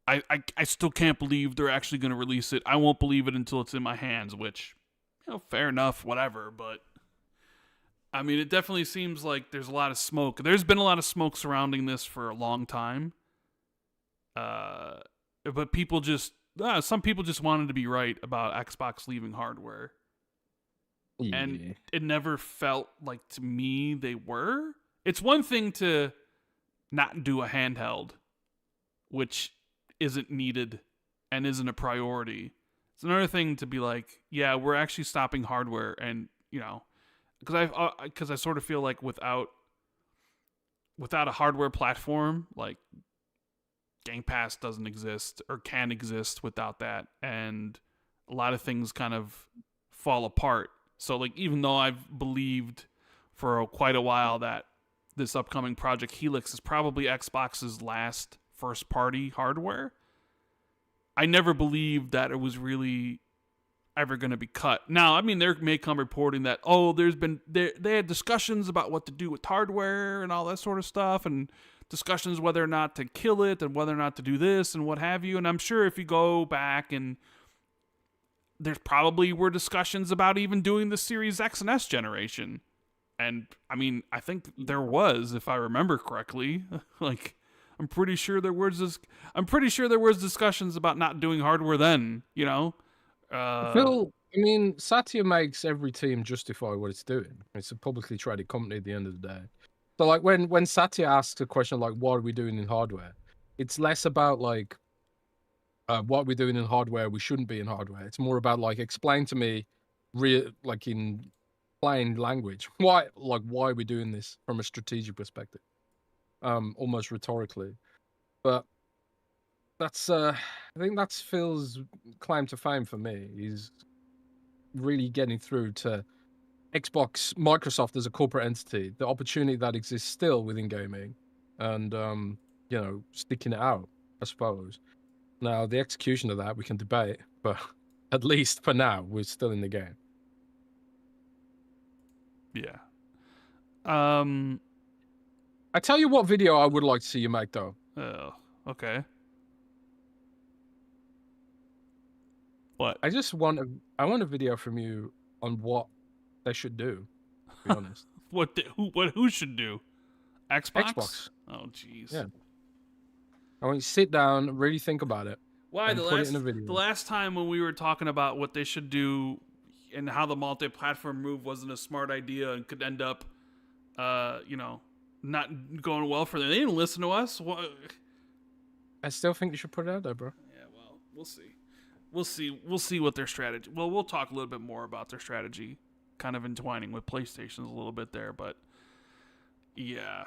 I still can't believe they're actually going to release it. I won't believe it until it's in my hands, which, fair enough, whatever, but I mean, it definitely seems like there's a lot of smoke. There's been a lot of smoke surrounding this for a long time. But people some people just wanted to be right about Xbox leaving hardware. Yeah. And it never felt like to me they were. It's one thing to not do a handheld, which isn't needed and isn't a priority. It's another thing to be like, yeah, we're actually stopping hardware, and because I sort of feel like without a hardware platform, like Game Pass doesn't exist or can exist without that, and a lot of things kind of fall apart. So like, even though I've believed for quite a while that this upcoming Project Helix is probably Xbox's last first party hardware, I never believed that it was really ever going to be cut. Now, I mean, there may come reporting that, they had discussions about what to do with hardware and all that sort of stuff, and discussions whether or not to kill it and whether or not to do this and what have you. And I'm sure if you go back, and there's probably were discussions about even doing the Series X and S generation. And I mean, I think there was, if I remember correctly, like I'm pretty sure there was discussions about not doing hardware then, Phil, I mean, Satya makes every team justify what it's doing. It's a publicly traded company at the end of the day. So like when Satya asks a question like, what are we doing in hardware? It's less about like what we're doing in hardware we shouldn't be in hardware. It's more about like, explain to me like in plain language why are we doing this from a strategic perspective, almost rhetorically. But that's I think that's Phil's claim to fame for me. He's really getting through to Xbox, Microsoft as a corporate entity, the opportunity that exists still within gaming, and sticking it out, I suppose. Now the execution of that we can debate, but at least for now we're still in the game. Yeah. I tell you what video I would like to see you make, though. Oh, okay. What? I want a video from you on what they should do, to be honest. Who should do? Xbox. Oh, jeez. Yeah. I want you to sit down, really think about it. Why the last time when we were talking about what they should do and how the multi-platform move wasn't a smart idea and could end up, not going well for them. They didn't listen to us. What? I still think you should put it out there, bro. Yeah, well, we'll see. We'll see what their strategy. Well, we'll talk a little bit more about their strategy, kind of entwining with PlayStation's a little bit there, but yeah.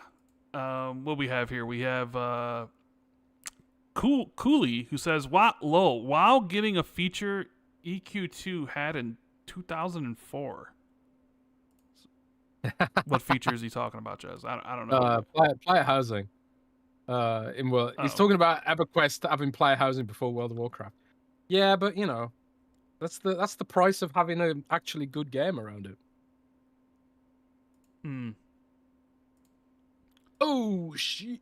What we have here, we have Cooley, who says, "Wow, getting a feature EQ2 had in 2004." What feature is he talking about, Jez? I don't know. Player housing. He's talking about EverQuest having player housing before World of Warcraft. Yeah, but you know, that's the price of having an actually good game around it. Hmm. Oh shit!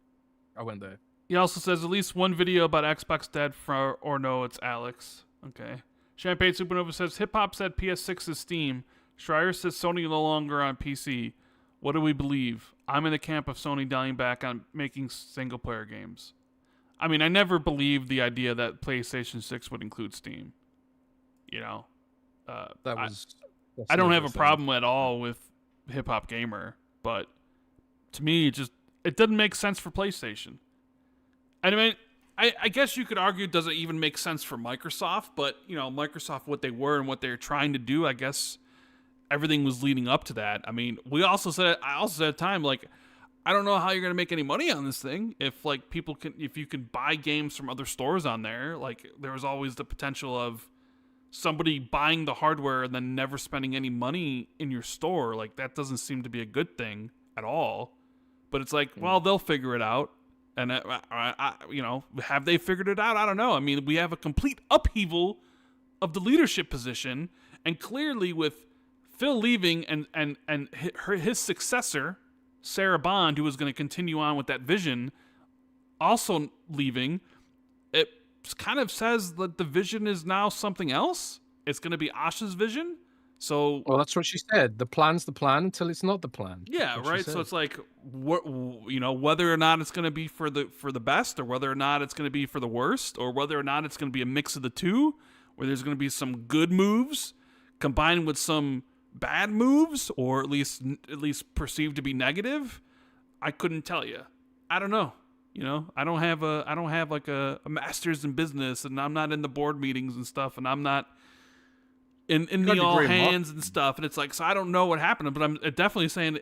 I went there. He also says at least one video about Xbox dead or no, it's Alex. Okay. Champagne Supernova says hip hop said PS6 is Steam. Schreier says Sony no longer on PC. What do we believe? I'm in the camp of Sony dialing back on making single player games. I mean, I never believed the idea that PlayStation 6 would include Steam. You know, I don't have a problem at all with Hip Hop Gamer, but to me, it doesn't make sense for PlayStation. I mean, I guess you could argue it doesn't even make sense for Microsoft, but you know, Microsoft, what they were and what they're trying to do, I guess everything was leading up to that. I mean, I also said at the time, like, I don't know how you're gonna make any money on this thing if like if you can buy games from other stores on there. Like, there was always the potential of somebody buying the hardware and then never spending any money in your store. Like, that doesn't seem to be a good thing at all. But it's like, well, they'll figure it out. And, you know, have they figured it out? I don't know. I mean, we have a complete upheaval of the leadership position. And clearly with Phil leaving and his successor, Sarah Bond, who was going to continue on with that vision, also leaving, it kind of says that the vision is now something else. It's going to be Asha's vision. So, well, that's what she said. The plan's the plan until it's not the plan. Yeah, right. So it's like, you know, whether or not it's going to be for the best, or whether or not it's going to be for the worst, or whether or not it's going to be a mix of the two, where there's going to be some good moves combined with some bad moves, or at least perceived to be negative. I couldn't tell you. I don't know. You know, I don't have like a master's in business, and I'm not in the board meetings and stuff, and I'm not in the all hands and stuff, and it's like, so I don't know what happened, but I'm definitely saying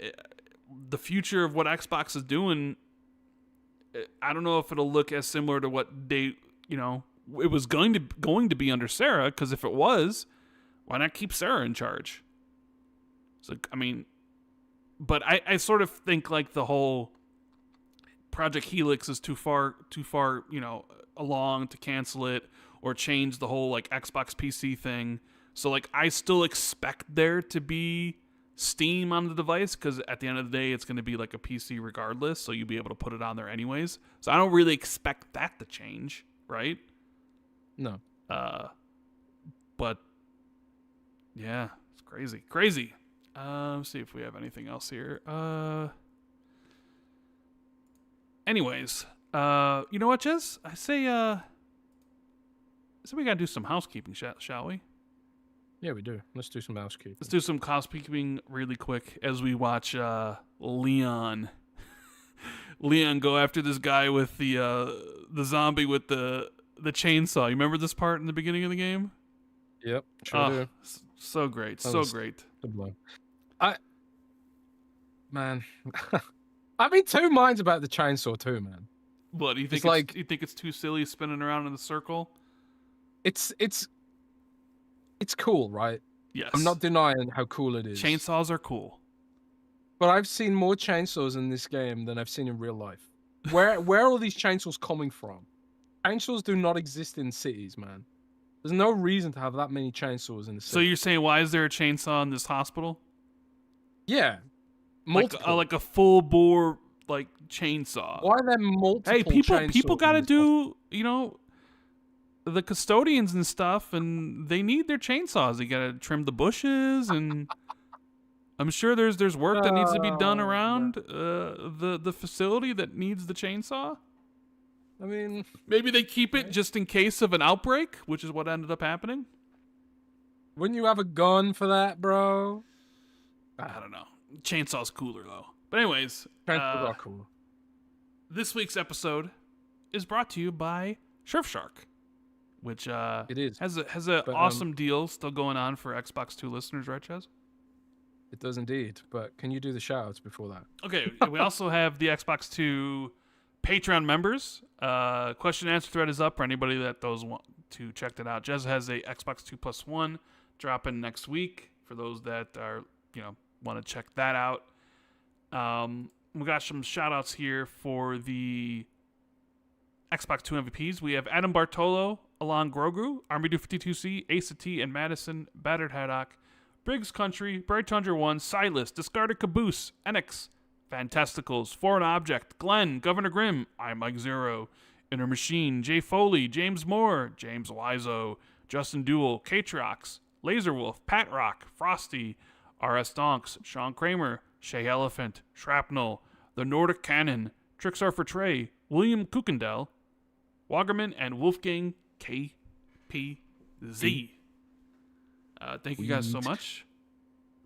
the future of what Xbox is doing, I don't know if it'll look as similar to what they, you know, it was going to be under Sarah, because if it was, why not keep Sarah in charge? So, I mean, but I sort of think like the whole Project Helix is too far, you know, along to cancel it or change the whole like Xbox PC thing. So, like, I still expect there to be Steam on the device, because at the end of the day, it's going to be like a PC regardless, so you'll be able to put it on there anyways. So I don't really expect that to change, right? No. But, yeah, it's crazy. Let's see if we have anything else here. Anyways, you know what, Jez? I say we got to do some housekeeping, shall we? Yeah, we do. Let's do some housekeeping. Let's do some housekeeping really quick as we watch Leon go after this guy with the zombie with the chainsaw. You remember this part in the beginning of the game? Yep, sure do. So great, great. Man, I'm in two minds about the chainsaw too, man. What, you think you think it's too silly spinning around in the circle? It's cool, right? Yes. I'm not denying how cool it is. Chainsaws are cool. But I've seen more chainsaws in this game than I've seen in real life. Where are all these chainsaws coming from? Chainsaws do not exist in cities, man. There's no reason to have that many chainsaws in the city. So you're saying, why is there a chainsaw in this hospital? Yeah. Multiple. Like a full bore like chainsaw. Why are there multiple Hey, people got to do, you know, the custodians and stuff, and they need their chainsaws. They gotta trim the bushes, and I'm sure there's work that needs to be done around the facility that needs the chainsaw. I mean, maybe they keep it just in case of an outbreak, which is what ended up happening. Wouldn't you have a gun for that, bro? I don't know. Chainsaw's cooler though. But anyways, chainsaws are cool. This week's episode is brought to you by Surfshark, which it is has a awesome deal still going on for Xbox 2 listeners, right, Chaz? It does indeed. But can you do the shout-outs before that? Okay, we also have the Xbox 2 Patreon members, question and answer thread is up for anybody that those want to check that out. Jez has a Xbox 2+1 dropping next week for those that are, want to check that out. We got some shout outs here for the Xbox 2 MVPs. We have Adam Bartolo, Alon Grogu, Army 52C, Asa T, and Madison, Battered Haddock, Briggs Country, Bright Tundra 1, Silas, Discarded Caboose, Enix, Fantasticals, Foreign Object, Glenn, Governor Grimm, I'm Mike Zero, Inner Machine, Jay Foley, James Moore, James Wizo, Justin Duell, Katrox, Laserwolf, Pat Rock, Frosty, RS Donks, Sean Kramer, Shay Elephant, Shrapnel, The Nordic Cannon, Trixar for Trey, William Kukendell, Wagerman, and Wolfgang KPZ. Thank you guys so much.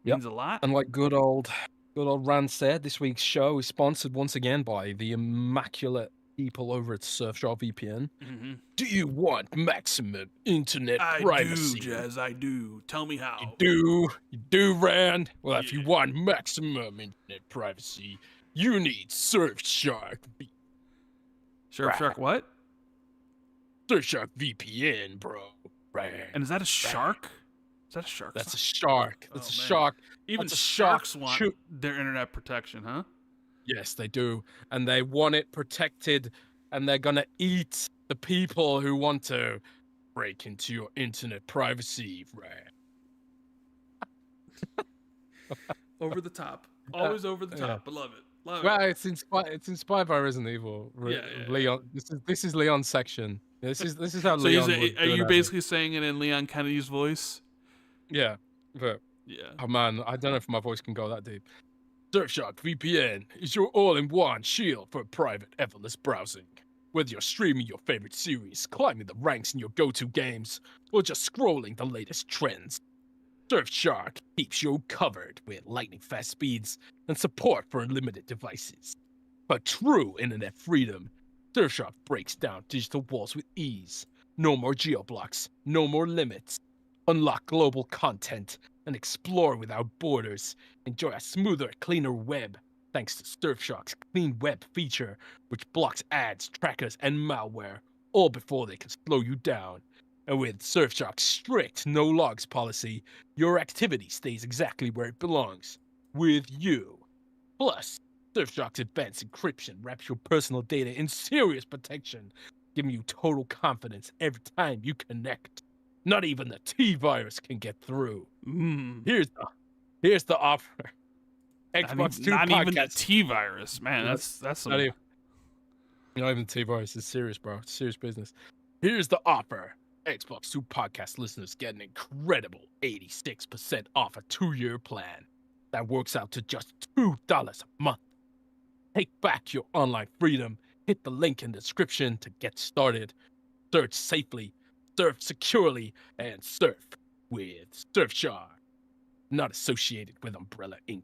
Means a lot. And like good old Rand said, this week's show is sponsored once again by the immaculate people over at Surfshark VPN. Mm-hmm. Do you want maximum internet privacy? I do, Jez, I do. Tell me how. You do, Rand? Well, if you want maximum internet privacy, you need Surfshark. Surfshark what? Surfshark VPN, bro. Rand. And is that a shark? Is that a shark? That's a shark. That's a shark. Even That's sharks want their internet protection, huh? Yes, they do. And they want it protected, and they're gonna eat the people who want to break into your internet privacy, Rand. Over the top. Always over the top. I love it. Love well, it. It's inspired by Resident Evil. Leon. This is Leon's section. This is how so Leon. Are you basically saying it in Leon Kennedy's voice? Yeah. But, oh man, I don't know if my voice can go that deep. Surfshark VPN is your all-in-one shield for private, effortless browsing. Whether you're streaming your favorite series, climbing the ranks in your go-to games, or just scrolling the latest trends, Surfshark keeps you covered with lightning-fast speeds and support for unlimited devices. For true internet freedom, Surfshark breaks down digital walls with ease. No more geo-blocks, no more limits. Unlock global content and explore without borders. Enjoy a smoother, cleaner web thanks to Surfshark's Clean Web feature, which blocks ads, trackers, and malware, all before they can slow you down. And with Surfshark's strict no logs policy, your activity stays exactly where it belongs, with you. Plus, Surfshark's advanced encryption wraps your personal data in serious protection, giving you total confidence every time you connect. Not even the T-virus can get through. Here's the offer. Xbox 2 not podcast. Even the T-virus, man. That's some... not even the T-virus. It's serious, bro. It's serious business. Here's the offer. Xbox 2 podcast listeners get an incredible 86% off a 2-year plan. That works out to just $2 a month. Take back your online freedom. Hit the link in the description to get started. Search safely, surf securely, and surf with Surfshark. Not associated with Umbrella Inc.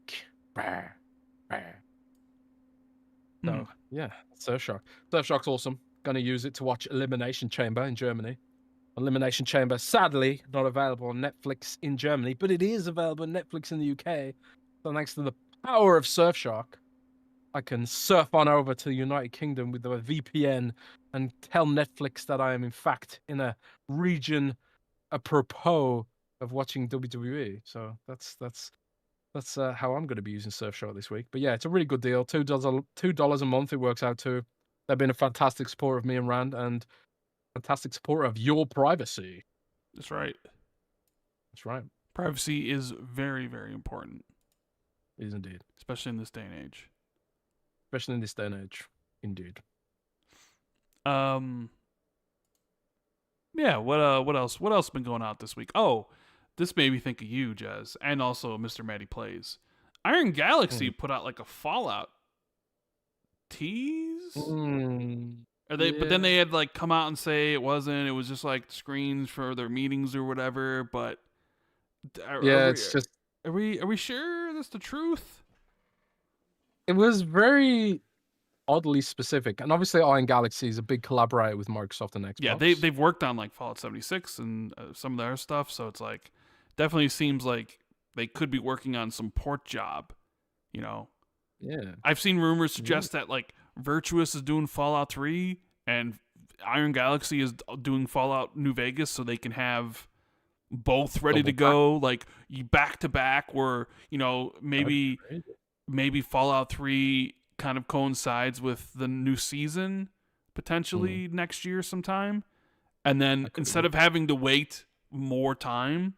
So, yeah, Surfshark. Surfshark's awesome. Gonna use it to watch Elimination Chamber in Germany. Elimination Chamber, sadly, not available on Netflix in Germany, but it is available on Netflix in the UK. So thanks to the power of Surfshark, I can surf on over to the United Kingdom with a VPN and tell Netflix that I am, in fact, in a region apropos of watching WWE. So that's how I'm going to be using Surfshark this week. But yeah, it's a really good deal. $2 a month it works out to. They've been a fantastic supporter of me and Rand, and fantastic supporter of your privacy. That's right. That's right. Privacy is very, very important. It is indeed. Especially in this day and age. Especially in this day and age. Indeed. Yeah, what else? What else has been going out this week? Oh, this made me think of you, Jez, and also Mr. Matty Plays. Iron Galaxy put out like a Fallout tease? Are they? Yeah. But then they had like come out and say it wasn't. It was just like screens for their meetings or whatever. But are we sure that's the truth? It was very oddly specific, and obviously Iron Galaxy is a big collaborator with Microsoft and Xbox. Yeah, they've worked on like Fallout 76 and some of their stuff. So it's like definitely seems like they could be working on some port job. You know. Yeah. I've seen rumors suggest that like Virtuous is doing Fallout 3, and Iron Galaxy is doing Fallout New Vegas, so they can have both ready to Double back. go, like back to back, where That'd be maybe Fallout 3 kind of coincides with the new season potentially next year sometime, and then That could instead be. of having to wait more time,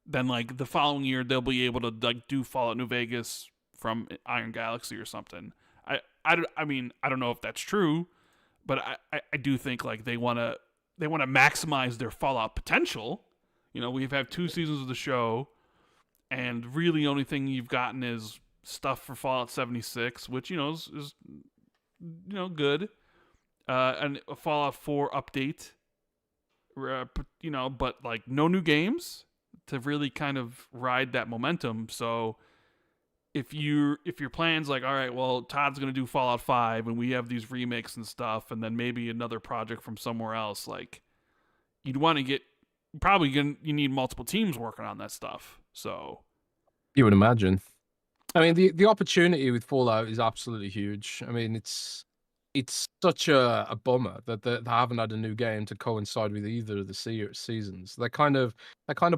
then like the following year they'll be able to like do Fallout New Vegas from Iron Galaxy or something. I mean, I don't know if that's true, but I do think like they want to maximize their Fallout potential. We've had 2 seasons of the show, and really the only thing you've gotten is stuff for Fallout 76, which is good, and a Fallout 4 update, but like no new games to really kind of ride that momentum. So if your plan's like, all right, well, Todd's gonna do Fallout 5, and we have these remakes and stuff, and then maybe another project from somewhere else, like you'd want to get you need multiple teams working on that stuff. So You would imagine. I mean, the opportunity with Fallout is absolutely huge. I mean, it's such a bummer that they haven't had a new game to coincide with either of the seasons. They kind of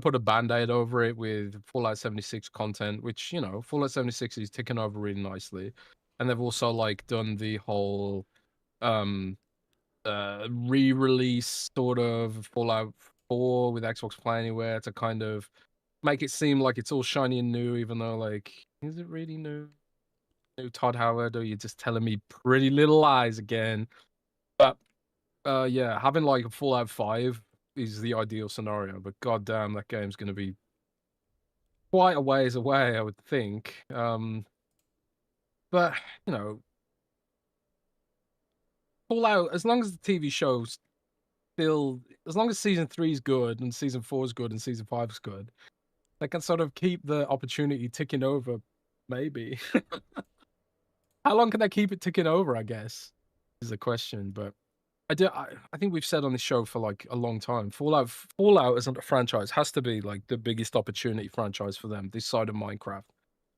put a band-aid over it with Fallout 76 content, which Fallout 76 is ticking over really nicely, and they've also like done the whole um re-release sort of Fallout 4 with Xbox Play Anywhere to kind of make it seem like it's all shiny and new, even though like, is it really new? New Todd Howard, or you're just telling me pretty little lies again? But yeah, having like a Fallout 5 is the ideal scenario, but goddamn, that game's gonna be quite a ways away, I would think. But you know, Fallout, as long as the TV show's still, as long as season 3 is good and season 4 is good and season 5 is good, they can sort of keep the opportunity ticking over, maybe. How long can they keep it ticking over, I guess, is the question. But I think we've said on this show for like a long time, Fallout as a franchise has to be like the biggest opportunity franchise for them this side of Minecraft.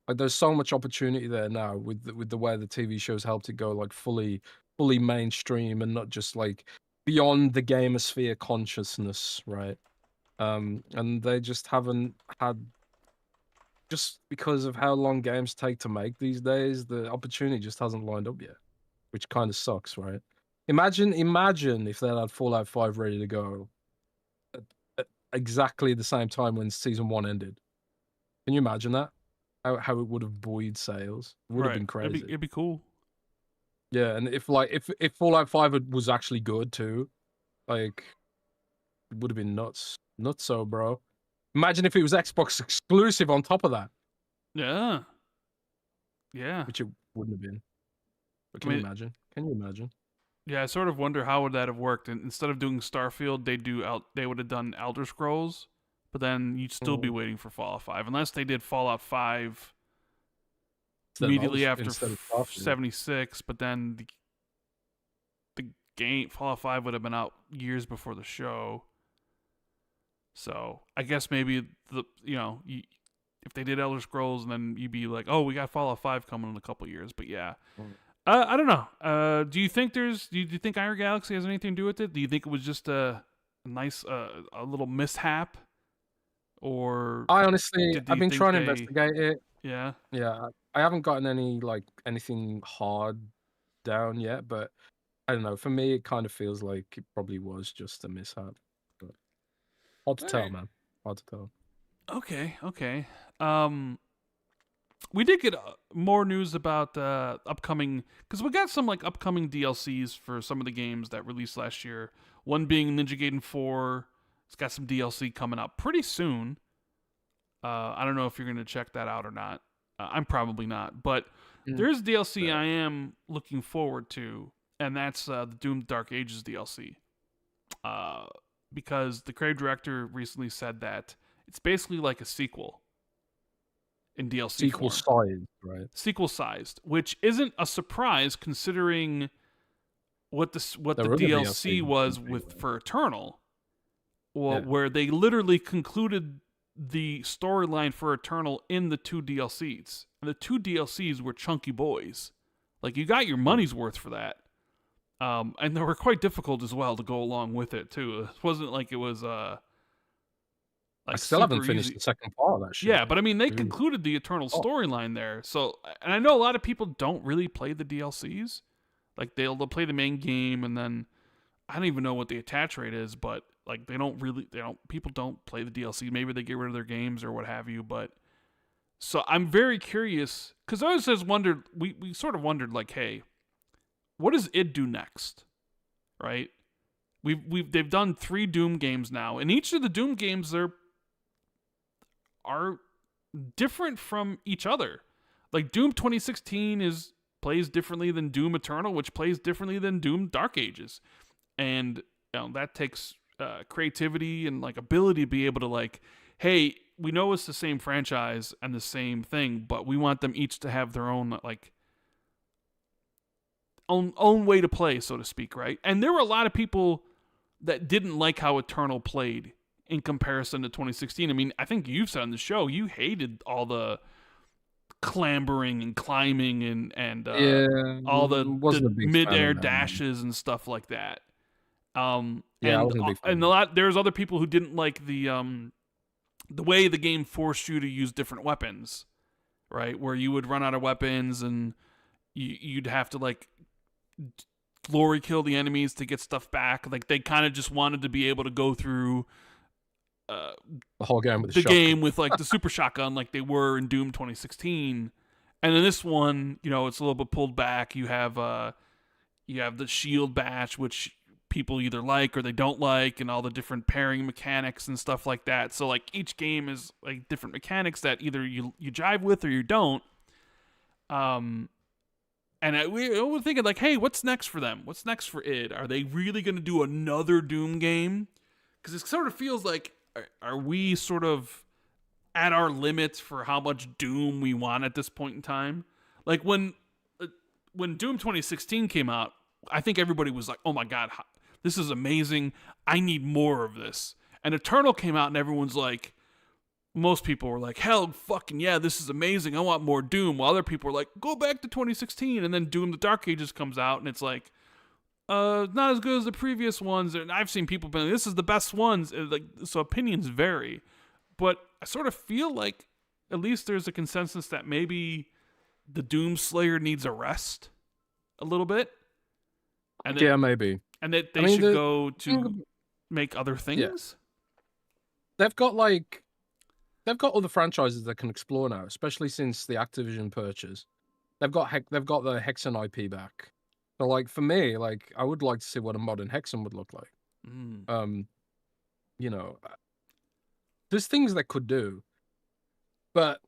Like there's so much opportunity there now with the way the TV shows helped it go like fully mainstream and not just like beyond the gamosphere consciousness, right? And they just haven't had, just because of how long games take to make these days, the opportunity just hasn't lined up yet, which kind of sucks, right? Imagine if they had Fallout 5 ready to go at exactly the same time when season 1 ended. Can you imagine that? How it would have buoyed sales? It would have been crazy. It'd be cool. Yeah, and if Fallout 5 was actually good too, like it would have been nuts. So, bro. Imagine if it was Xbox exclusive on top of that. Yeah. Yeah. Which it wouldn't have been. But can you imagine? Can you imagine? Yeah, I sort of wonder how would that have worked. And instead of doing Starfield, they would have done Elder Scrolls, but then you'd still be waiting for Fallout 5 unless they did Fallout 5 immediately after 76, but then the game Fallout 5 would have been out years before the show. So I guess maybe if they did Elder Scrolls, and then you'd be like, oh, we got Fallout 5 coming in a couple years. But yeah, I don't know. Do you think do you think Iron Galaxy has anything to do with it? Do you think it was just a nice a little mishap, or I honestly, I've been trying to investigate it. Yeah. I haven't gotten anything hard down yet, but I don't know. For me, it kind of feels like it probably was just a mishap. But hard to tell, man. Hard to tell. Okay. We did get more news about upcoming, because we got some like upcoming DLCs for some of the games that released last year. One being Ninja Gaiden 4. It's got some DLC coming up pretty soon. I don't know if you're going to check that out or not. I'm probably not, but there's DLC I am looking forward to, and that's the Doom Dark Ages DLC. Because the creative director recently said that it's basically like a sequel in DLC sequel form. Sized, right? Sequel sized, which isn't a surprise considering what the DLC was for Eternal, where they literally concluded the storyline for Eternal in the 2 DLCs. And the 2 DLCs were chunky boys. Like, you got your money's worth for that. And they were quite difficult as well to go along with it too. It wasn't like it was I like still haven't super finished easy. the second part of that shit. Yeah, but I mean, they Ooh. concluded the Eternal Oh, storyline there. So, and I know a lot of people don't really play the DLCs. Like, they'll play the main game, and then I don't even know what the attach rate is, but like people don't play the DLC. Maybe they get rid of their games or what have you. But so I'm very curious because I always just wondered. We sort of wondered like, hey, what does id do next? Right? They've done 3 Doom games now, and each of the Doom games are different from each other. Like, Doom 2016 plays differently than Doom Eternal, which plays differently than Doom Dark Ages, and that takes creativity and like ability to be able to like, hey, we know it's the same franchise and the same thing, but we want them each to have their own like own way to play, so to speak, right? And there were a lot of people that didn't like how Eternal played in comparison to 2016. I mean, I think you've said on the show you hated all the clambering and climbing and yeah, all the wasn't a big fan mid-air of that, man. dashes and stuff like that. Yeah, I And wasn't a big fan. there's other people who didn't like the way the game forced you to use different weapons, right? Where you would run out of weapons and you'd have to like glory kill the enemies to get stuff back. Like, they kind of just wanted to be able to go through The whole game with the shotgun. game with like the super shotgun like they were in Doom 2016. And in this one, it's a little bit pulled back. You have the shield bash, which people either like or they don't like, and all the different pairing mechanics and stuff like that. So like each game is like different mechanics that either you jive with or you don't. And we were thinking like, hey, what's next for them? What's next for id? Are they really going to do another Doom game? Because it sort of feels like, are we sort of at our limits for how much Doom we want at this point in time? Like when Doom 2016 came out, I think everybody was like, oh my God, this is amazing. I need more of this. And Eternal came out and everyone's like, most people were like, hell fucking yeah, this is amazing. I want more Doom. While other people were like, go back to 2016. And then Doom the Dark Ages comes out and it's like, not as good as the previous ones. And I've seen people be like, this is the best ones. Like, so opinions vary. But I sort of feel like at least there's a consensus that maybe the Doom Slayer needs a rest a little bit. And Yeah, maybe. And that they should go to make other things. Yeah. They've got other franchises that can explore now, especially since the Activision purchase. They've got the Hexen IP back. So like for me, like I would like to see what a modern Hexen would look like. There's things they could do, but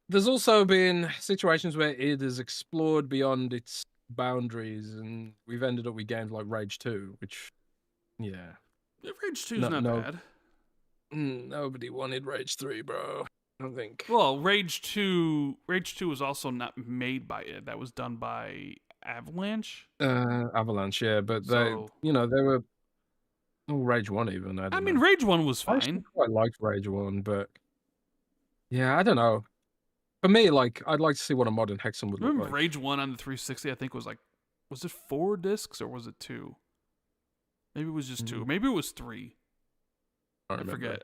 there's also been situations where it has explored beyond its boundaries, and we've ended up with games like Rage 2, which, yeah, Rage 2 is not bad. Nobody wanted Rage 3, bro. I don't think. Well, Rage 2 was also not made by id. That was done by Avalanche. Avalanche, yeah, but they were. Oh, Rage 1 even. I mean, Rage 1 was fine. I actually quite liked Rage 1, but yeah, I don't know. For me, like, I'd like to see what a modern Hexen would look like. Rage 1 on the 360, I think was it 4 discs or was it 2? Maybe it was just 2. Maybe it was 3. I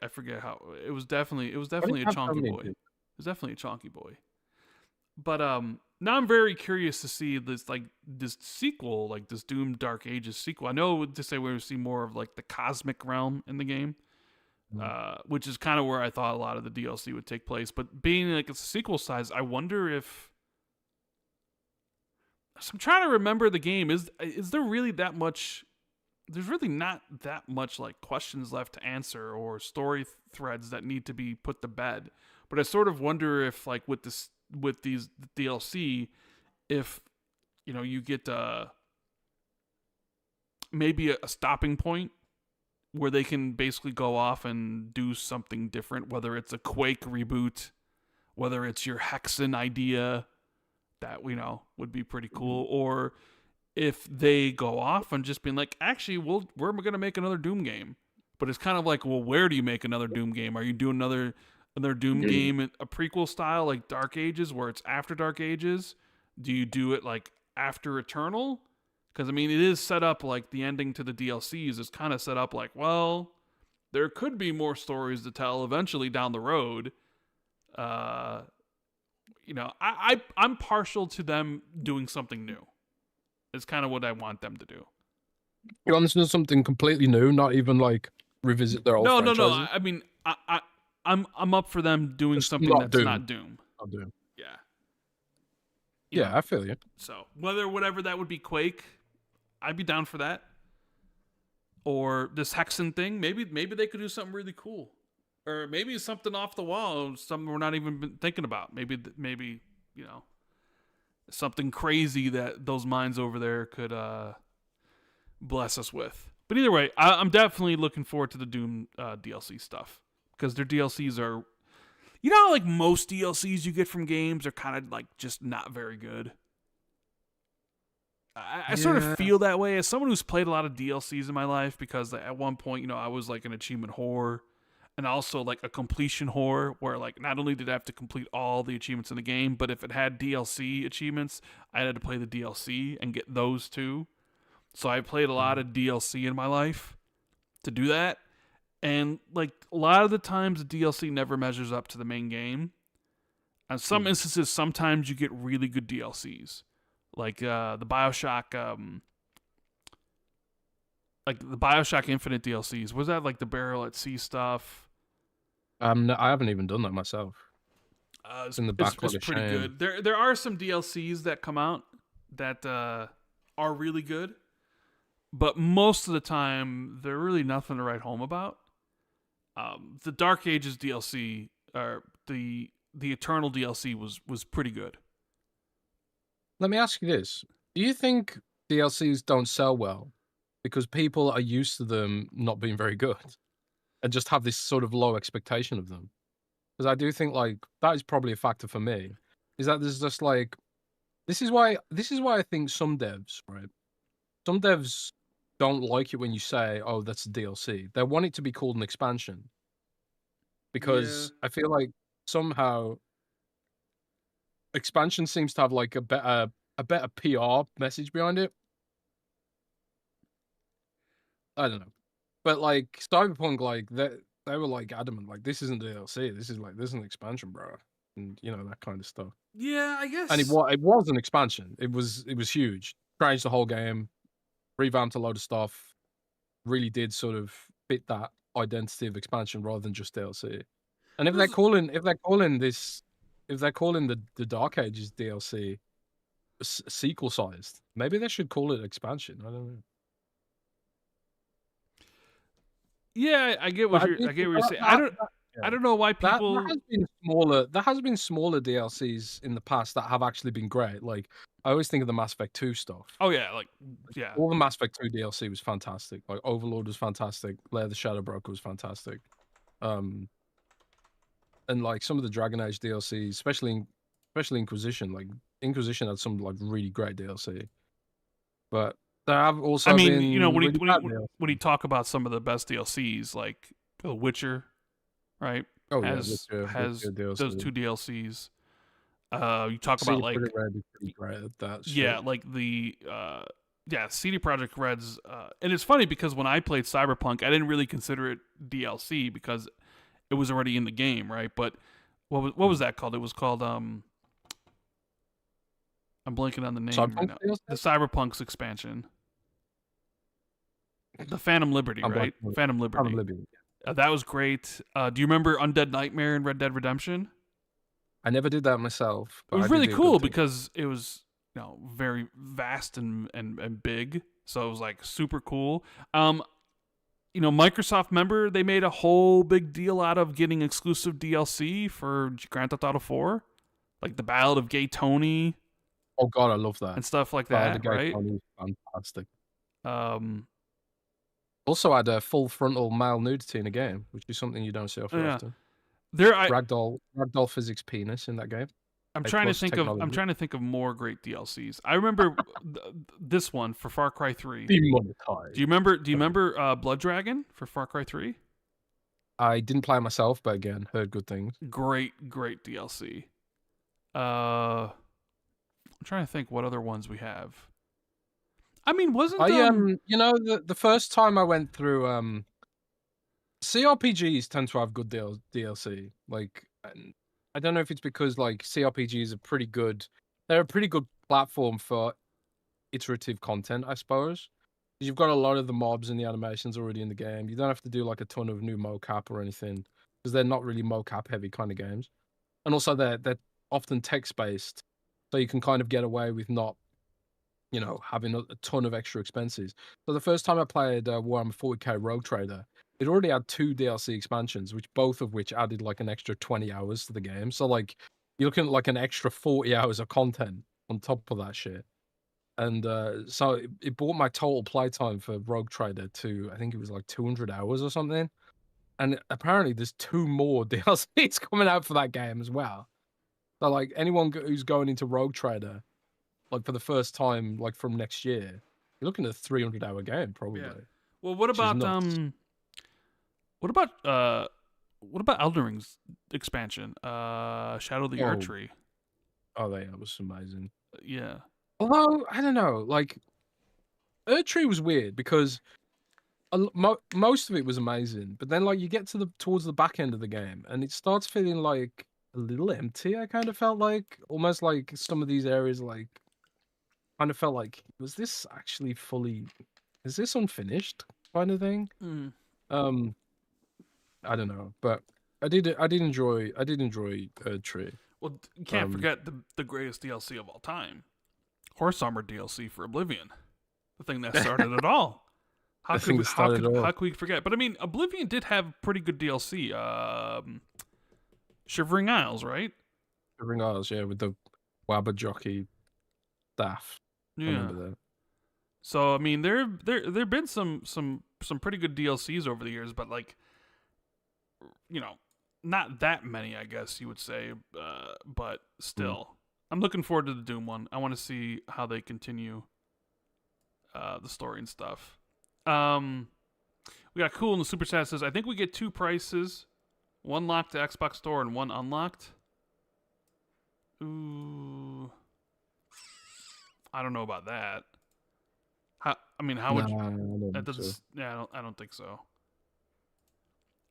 forget how. It was definitely a chonky boy. It was definitely a chonky boy. But now I'm very curious to see this sequel, like this Doom Dark Ages sequel. I know to say we're going to see more of like the cosmic realm in the game, which is kind of where I thought a lot of the DLC would take place. But being like it's a sequel size, I wonder if. So I'm trying to remember the game. Is there really that much? There's really not that much like questions left to answer or story threads that need to be put to bed. But I sort of wonder if like with these DLC, if you get maybe a stopping point where they can basically go off and do something different, whether it's a Quake reboot, whether it's your Hexen idea that would be pretty cool, or if they go off and just being like, actually, we're going to make another Doom game. But it's kind of like, well, where do you make another Doom game? Are you doing another Doom game, a prequel style like Dark Ages, where it's after Dark Ages? Do you do it like after Eternal? Because I mean, it is set up like the ending to the DLCs is kind of set up like, well, there could be more stories to tell eventually down the road. You know, I'm partial to them doing something new. It's kind of what I want them to do. You want to do something completely new, not even like revisit their old franchises? No. I mean, I'm up for them doing Just something not that's Doom. not Doom. Not Doom. Yeah. Yeah, I feel you. So whatever that would be, Quake, I'd be down for that. Or this Hexen thing, maybe they could do something really cool, or maybe something off the wall, something we're not even thinking about. Maybe you know, something crazy that those minds over there could bless us with. But either way, I'm definitely looking forward to the Doom DLC stuff, because their DLCs are, you know, like most DLCs you get from games are kind of like just not very good. I sort of feel that way as someone who's played a lot of DLCs in my life, because at one point, you know, I was like an achievement whore and also like a completion whore, where like not only did I have to complete all the achievements in the game, but if it had DLC achievements, I had to play the DLC and get those too. So I played a lot of DLC in my life to do that. And like a lot of the times the DLC never measures up to the main game. In some instances, sometimes you get really good DLCs. Like the Bioshock, Infinite DLCs. Was that like the Barrel at Sea stuff? No, I haven't even done that myself. It's in the backlog. It's pretty good. There are some DLCs that come out that are really good, but most of the time they're really nothing to write home about. The Dark Ages DLC, or the Eternal DLC, was pretty good. Let me ask you this. Do you think DLCs don't sell well because people are used to them not being very good and just have this sort of low expectation of them? Because I do think like that is probably a factor for me. Is that there's just like this is why I think some devs, right? Some devs don't like it when you say, "Oh, that's a DLC." They want it to be called an expansion. Because I feel like somehow expansion seems to have like a better PR message behind it. I don't know, but like Cyberpunk, like they were like adamant, like this isn't DLC, this is an expansion, bro, and you know that kind of stuff. Yeah, I guess. And it was an expansion. It was huge. Changed the whole game, revamped a load of stuff. Really did sort of fit that identity of expansion rather than just DLC. And if they're calling the Dark Ages DLC sequel sized, maybe they should call it expansion. I don't know. Yeah, I get what you're saying. I don't know why people. There has been smaller DLCs in the past that have actually been great. Like I always think of the Mass Effect 2 stuff. Oh yeah, all the Mass Effect 2 DLC was fantastic. Like Overlord was fantastic. Lair of the Shadow Broker was fantastic. And like some of the Dragon Age DLCs, especially Inquisition. Like Inquisition had some like really great DLC. But there have also been, you know, when really you talk about some of the best DLCs, like The Witcher, right? Oh has Witcher those two DLCs. You talk about like pretty great at that. Yeah, shit. like the CD Projekt Red's, and it's funny because when I played Cyberpunk, I didn't really consider it DLC because it was already in the game, right? But what was that called? It was called I'm blanking on the name right now. The Cyberpunk's expansion. The Phantom Liberty, right? Phantom Liberty. That was great. Do you remember Undead Nightmare in Red Dead Redemption? I never did that myself. It was really cool because it was, you know, very vast and big. So it was like super cool. You know, Microsoft, member, they made a whole big deal out of getting exclusive DLC for Grand Theft Auto 4, like the Ballad of Gay Tony. Oh god, I love that and stuff like that. Right? Tony was fantastic. Also had a full frontal male nudity in a game, which is something you don't see often. Ragdoll physics penis in that game. I'm trying to think of more great DLCs. I remember this one for Far Cry 3. Demonetized. Do you remember Blood Dragon for Far Cry 3? I didn't play it myself, but again, heard good things. Great DLC. I'm trying to think what other ones we have. I mean, wasn't I you know, the first time I went through CRPGs tend to have good DLC. Like, and I don't know if it's because like CRPGs are pretty good. They're a pretty good platform for iterative content, I suppose. You've got a lot of the mobs and the animations already in the game. You don't have to do like a ton of new mocap or anything because they're not really mocap heavy kind of games. And also they're often text based, so you can kind of get away with not, you know, having a ton of extra expenses. So the first time I played Warhammer 40k Rogue Trader, it already had 2 DLC expansions, which both of which added like an extra 20 hours to the game. So like you're looking at like an extra 40 hours of content on top of that shit. And so it brought my total playtime for Rogue Trader to, I think it was like 200 hours or something. And apparently there's 2 more DLCs coming out for that game as well. So like anyone who's going into Rogue Trader, like for the first time, like from next year, you're looking at a 300-hour game probably. Yeah. Well, what Which is about nuts. what about uh what about Elden Ring's expansion? Shadow of the Oh, Erdtree. that was amazing. Yeah. Although I don't know, like Erdtree was weird because most of it was amazing, but then like you get to the towards the back end of the game and it starts feeling like a little empty. I kind of felt like almost like some of these areas like kind of felt like, was this actually fully, is this unfinished kind of thing? Mm. Um, I don't know, but I did enjoy Tree. Well, you can't forget the greatest DLC of all time, Horse Armor DLC for Oblivion, the thing that started it all. I think it started all. How could we forget? But I mean, Oblivion did have pretty good DLC. Shivering Isles, right? Shivering Isles, yeah, with the Wabba jockey staff. I Yeah. remember that. So I mean, there've been some pretty good DLCs over the years, but like, you know, not that many, I guess you would say. But still, I'm looking forward to the Doom one. I want to see how they continue the story and stuff. We got Cool in the super chat says, I think we get 2 prices, one locked to Xbox Store and one unlocked. Ooh, I don't know about that. How would you, that doesn't? So. Yeah, I don't think so.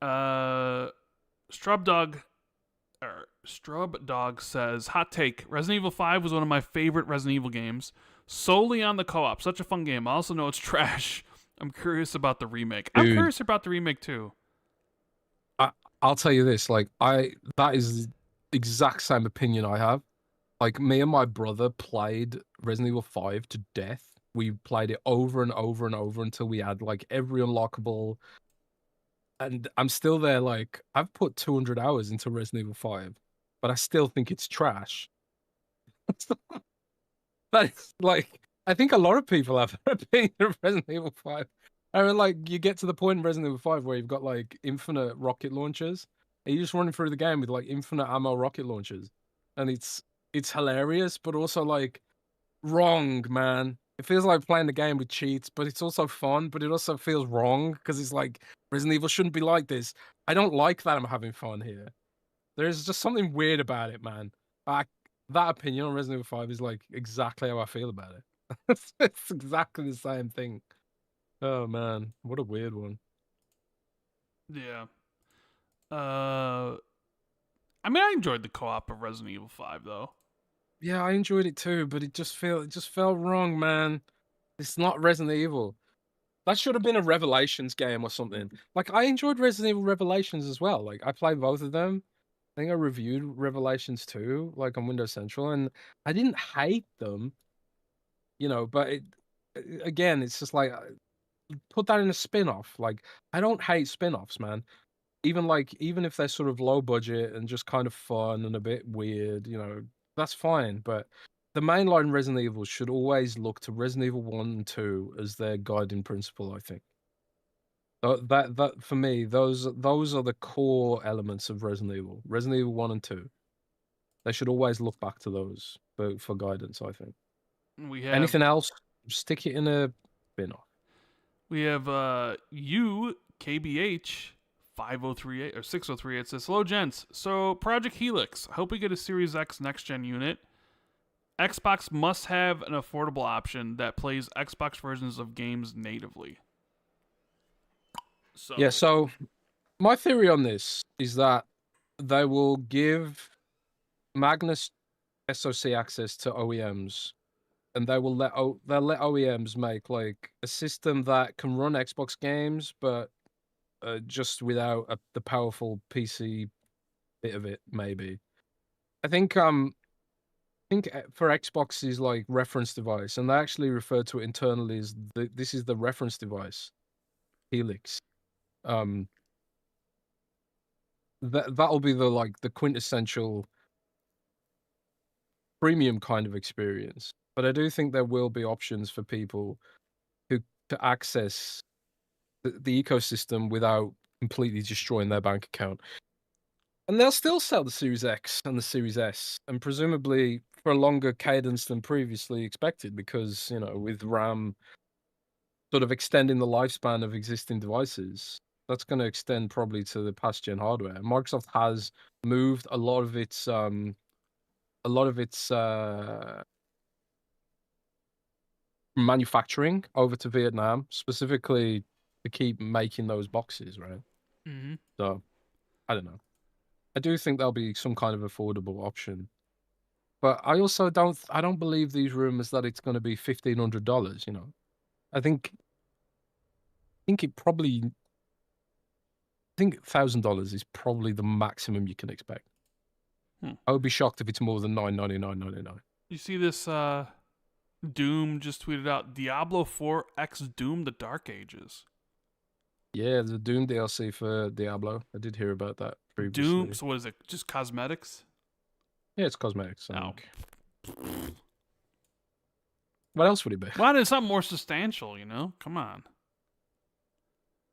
Strub Dog says, hot take: Resident Evil 5 was one of my favorite Resident Evil games, solely on the co-op. Such a fun game. I also know it's trash. I'm curious about the remake. Dude, I'm curious about the remake too. I'll tell you this, like that is the exact same opinion I have. Like me and my brother played Resident Evil 5 to death. We played it over and over and over until we had like every unlockable. And I'm still there, like I've put 200 hours into Resident Evil 5, but I still think it's trash. That's like, I think a lot of people have an opinion of Resident Evil 5. I mean, like, you get to the point in Resident Evil 5 where you've got, like, infinite rocket launchers, and you're just running through the game with, like, infinite ammo rocket launchers. And it's hilarious, but also, like, wrong, man. It feels like playing the game with cheats, but it's also fun, but it also feels wrong, because it's like, Resident Evil shouldn't be like this. I don't like that I'm having fun here. There's just something weird about it, man. That opinion on Resident Evil 5 is like exactly how I feel about it. It's exactly the same thing. Oh man, what a weird one. Yeah. I mean, I enjoyed the co-op of Resident Evil 5 though. Yeah, I enjoyed it too, but it just felt wrong, man. It's not Resident Evil. That should have been a Revelations game or something. Like I enjoyed Resident Evil Revelations as well. Like I played both of them. I think I reviewed Revelations 2, like on Windows Central, and I didn't hate them, you know, but again, it's just like, put that in a spin-off. Like, I don't hate spin-offs, man. Even if they're sort of low budget and just kind of fun and a bit weird, you know, that's fine. But the mainline Resident Evil should always look to Resident Evil 1 and 2 as their guiding principle, I think. That for me, those are the core elements of Resident Evil. Resident Evil 1 and 2. They should always look back to those for guidance, I think. We have anything else, stick it in a spin-off. We have KBH 5038 or 6038 says, hello gents. So Project Helix. I hope we get a Series X next gen unit. Xbox must have an affordable option that plays Xbox versions of games natively. So Yeah, so my theory on this is that they will give Magnus SoC access to OEMs, and they'll let OEMs make like a system that can run Xbox games, but just without the powerful PC bit of it. Maybe I think for Xbox's like reference device, and they actually refer to it internally as this is the reference device, Helix. Um, that'll be the quintessential premium kind of experience. But I do think there will be options for people who to access the ecosystem without completely destroying their bank account. And they'll still sell the Series X and the Series S, and presumably for a longer cadence than previously expected, because with RAM sort of extending the lifespan of existing devices, that's going to extend probably to the past gen hardware. Microsoft has moved a lot of its manufacturing over to Vietnam, specifically to keep making those boxes, right? mm-hmm. So I don't know. I do think there'll be some kind of affordable option, but I also don't believe these rumors that it's going to be $1,500. I think it probably I think $1,000 is probably the maximum you can expect. I would be shocked if it's more than $999.99. You see this Doom just tweeted out Diablo 4 X Doom the Dark Ages. Yeah, the Doom DLC for Diablo. I did hear about that previously. Doom, so what is it? Just cosmetics? Yeah, it's cosmetics. Oh. What else would it be? Why not something more substantial, Come on.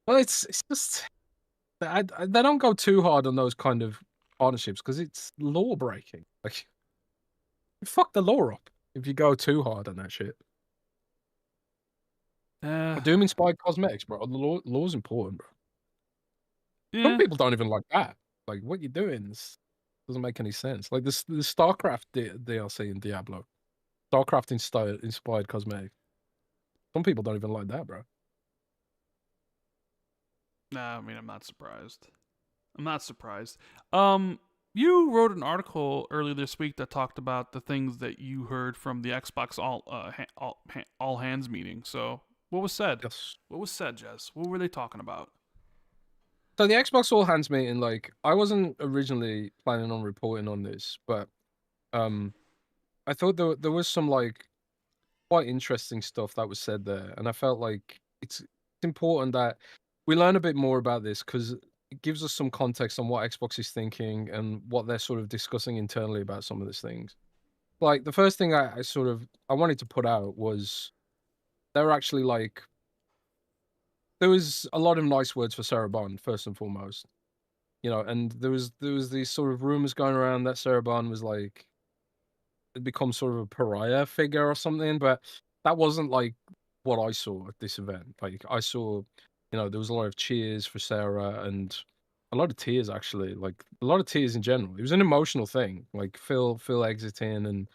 Well, it's just they don't go too hard on those kind of partnerships because it's law breaking. Like, you fuck the law up if you go too hard on that shit. Doom inspired cosmetics, bro. The law's important, bro. Yeah. Some people don't even like that. Like, what you doing? This doesn't make any sense. Like the StarCraft DLC in Diablo, StarCraft inspired cosmetics. Some people don't even like that, bro. Nah, I mean, I'm not surprised. You wrote an article earlier this week that talked about the things that you heard from the Xbox all hands meeting. So, what was said? Yes. What was said, Jez? What were they talking about? So the Xbox all hands meeting, like, I wasn't originally planning on reporting on this, but I thought there was some like quite interesting stuff that was said there, and I felt like it's important that we learn a bit more about this because it gives us some context on what Xbox is thinking and what they're sort of discussing internally about some of these things. Like the first thing I wanted to put out was they were actually like there was a lot of nice words for Sarah Bond first and foremost, and there was these sort of rumors going around that Sarah Bond was like had become sort of a pariah figure or something, but that wasn't like what I saw at this event. Like I saw, there was a lot of cheers for Sarah and a lot of tears actually, like a lot of tears in general. It was an emotional thing, like Phil exiting and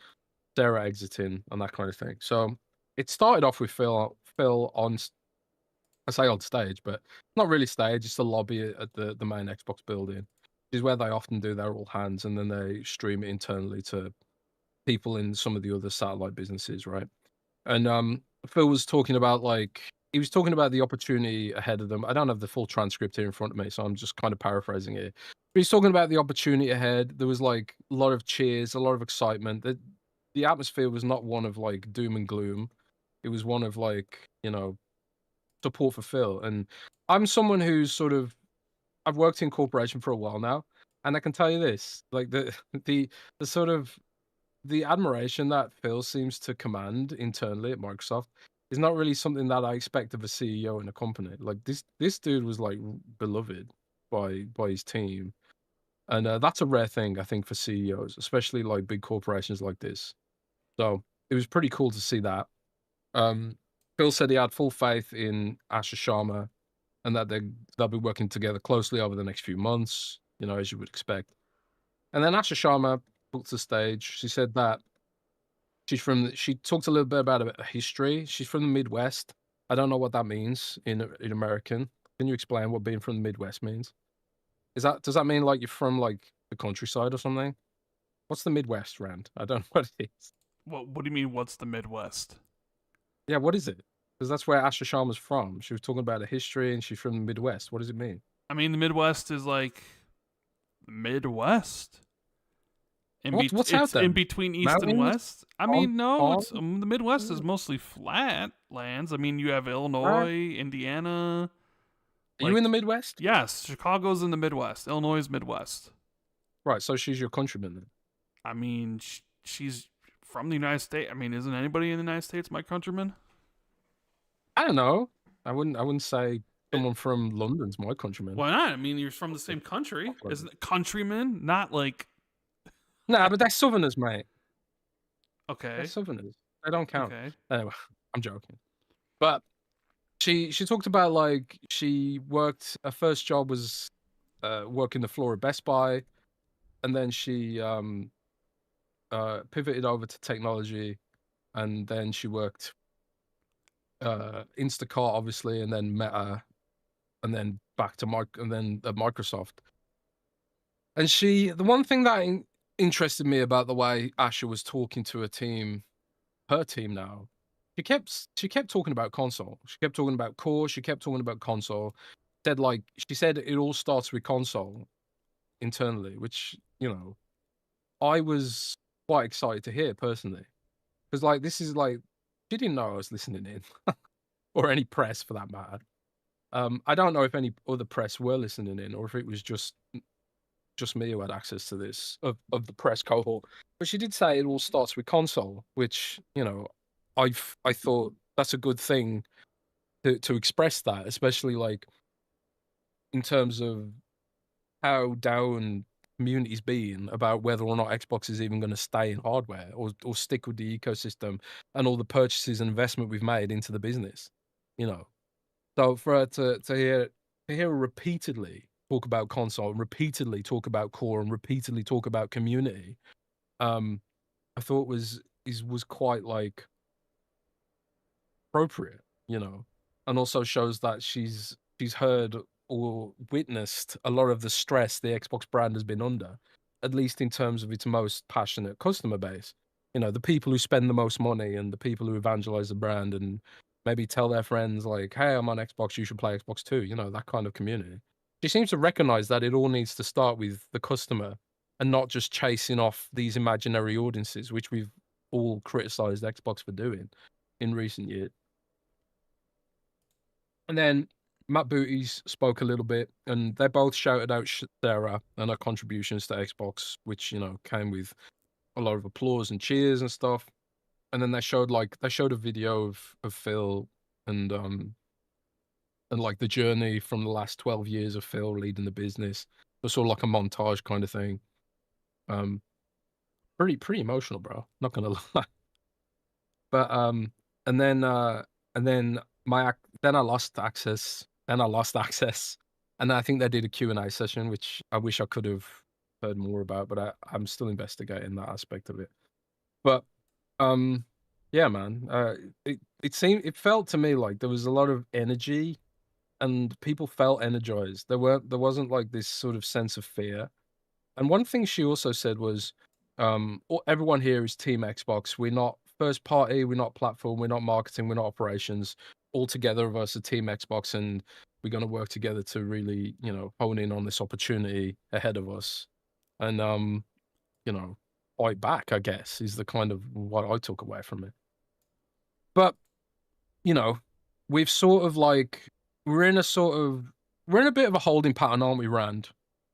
Sarah exiting and that kind of thing. So it started off with Phil on I say on stage, but not really stage. It's the lobby at the main Xbox building, which is where they often do their all hands, and then they stream it internally to people in some of the other satellite businesses, right? And Phil was talking about he was talking about the opportunity ahead of them. I don't have the full transcript here in front of me, so I'm just kind of paraphrasing it. But he's talking about the opportunity ahead. There was like a lot of cheers, a lot of excitement. The atmosphere was not one of like doom and gloom. It was one of like, support for Phil. And I'm someone who's I've worked in corporation for a while now, and I can tell you this, like the sort of the admiration that Phil seems to command internally at Microsoft is not really something that I expect of a CEO in a company. Like this dude was like beloved by his team, and that's a rare thing I think for CEOs, especially like big corporations like this. So it was pretty cool to see that. Phil said he had full faith in Asher Sharma and that they'll be working together closely over the next few months, as you would expect. And then Asher Sharma took to the stage. She said that She talked a little bit about her history. She's from the Midwest. I don't know what that means in American. Can you explain what being from the Midwest means? Does that mean like you're from like the countryside or something? What's the Midwest, Rand? I don't know what it is. What do you mean? What's the Midwest? Yeah, what is it? Because that's where Asha Sharma's from. She was talking about her history and she's from the Midwest. What does it mean? I mean, the Midwest is like the Midwest. What's out It's there? in between East and Mountains? West. I mean, no, Palm? it's the Midwest is mostly flat lands. I mean, you have Are Illinois, Indiana. you in the Like, Midwest? yes, Chicago's in the Midwest. Illinois is Midwest. Right, so she's your countryman then. I mean, she's from the United States. I mean, isn't anybody in the United States my countryman? I don't know. I wouldn't say It, someone from London's my countryman. why not? I mean, you're from the same country. Isn't it countryman? Not like Nah, but they're Southerners, mate. They're okay, Southerners. They don't count. okay. Anyway, I'm joking. But she talked about like she worked. Her first job was working the floor at Best Buy, and then she pivoted over to technology, and then she worked Instacart, obviously, and then Meta, and then back to Microsoft. And the one thing that interested me about the way Asha was talking to her team now, she kept talking about console. She kept talking about core. She kept talking about console. She said it all starts with console internally, which I was quite excited to hear personally, because like this is like she didn't know I was listening in, or any press for that matter. I don't know if any other press were listening in, or if it was just me who had access to this of the press cohort. But she did say it all starts with console, which I thought that's a good thing to express that, especially like in terms of how down community's been about whether or not Xbox is even going to stay in hardware or stick with the ecosystem and all the purchases and investment we've made into the business. So for her to hear her repeatedly talk about console and repeatedly talk about core and repeatedly talk about community, I thought was quite like appropriate, and also shows that she's heard or witnessed a lot of the stress the Xbox brand has been under, at least in terms of its most passionate customer base. The people who spend the most money and the people who evangelize the brand and maybe tell their friends like, "Hey, I'm on Xbox, you should play Xbox too." That kind of community. She seems to recognize that it all needs to start with the customer and not just chasing off these imaginary audiences, which we've all criticized Xbox for doing in recent years. And then Matt Booties spoke a little bit, and they both shouted out Sarah and her contributions to Xbox, which came with a lot of applause and cheers and stuff. And then they showed a video of Phil and like the journey from the last 12 years of Phil leading the business. It was sort of like a montage kind of thing. Pretty emotional, bro. Not gonna lie. But and then then I lost access. Then I lost access, and I think they did a Q&A session, which I wish I could have heard more about, but I'm still investigating that aspect of it. But yeah, man, it felt to me like there was a lot of energy, and people felt energized. There wasn't like this sort of sense of fear. And one thing she also said was, everyone here is Team Xbox. We're not first party, we're not platform, we're not marketing, we're not operations. All together of us are Team Xbox, and we're going to work together to really, hone in on this opportunity ahead of us. And, fight back, I guess, is the kind of what I took away from it. But, we've sort of like, we're in a bit of a holding pattern, aren't we, Rand?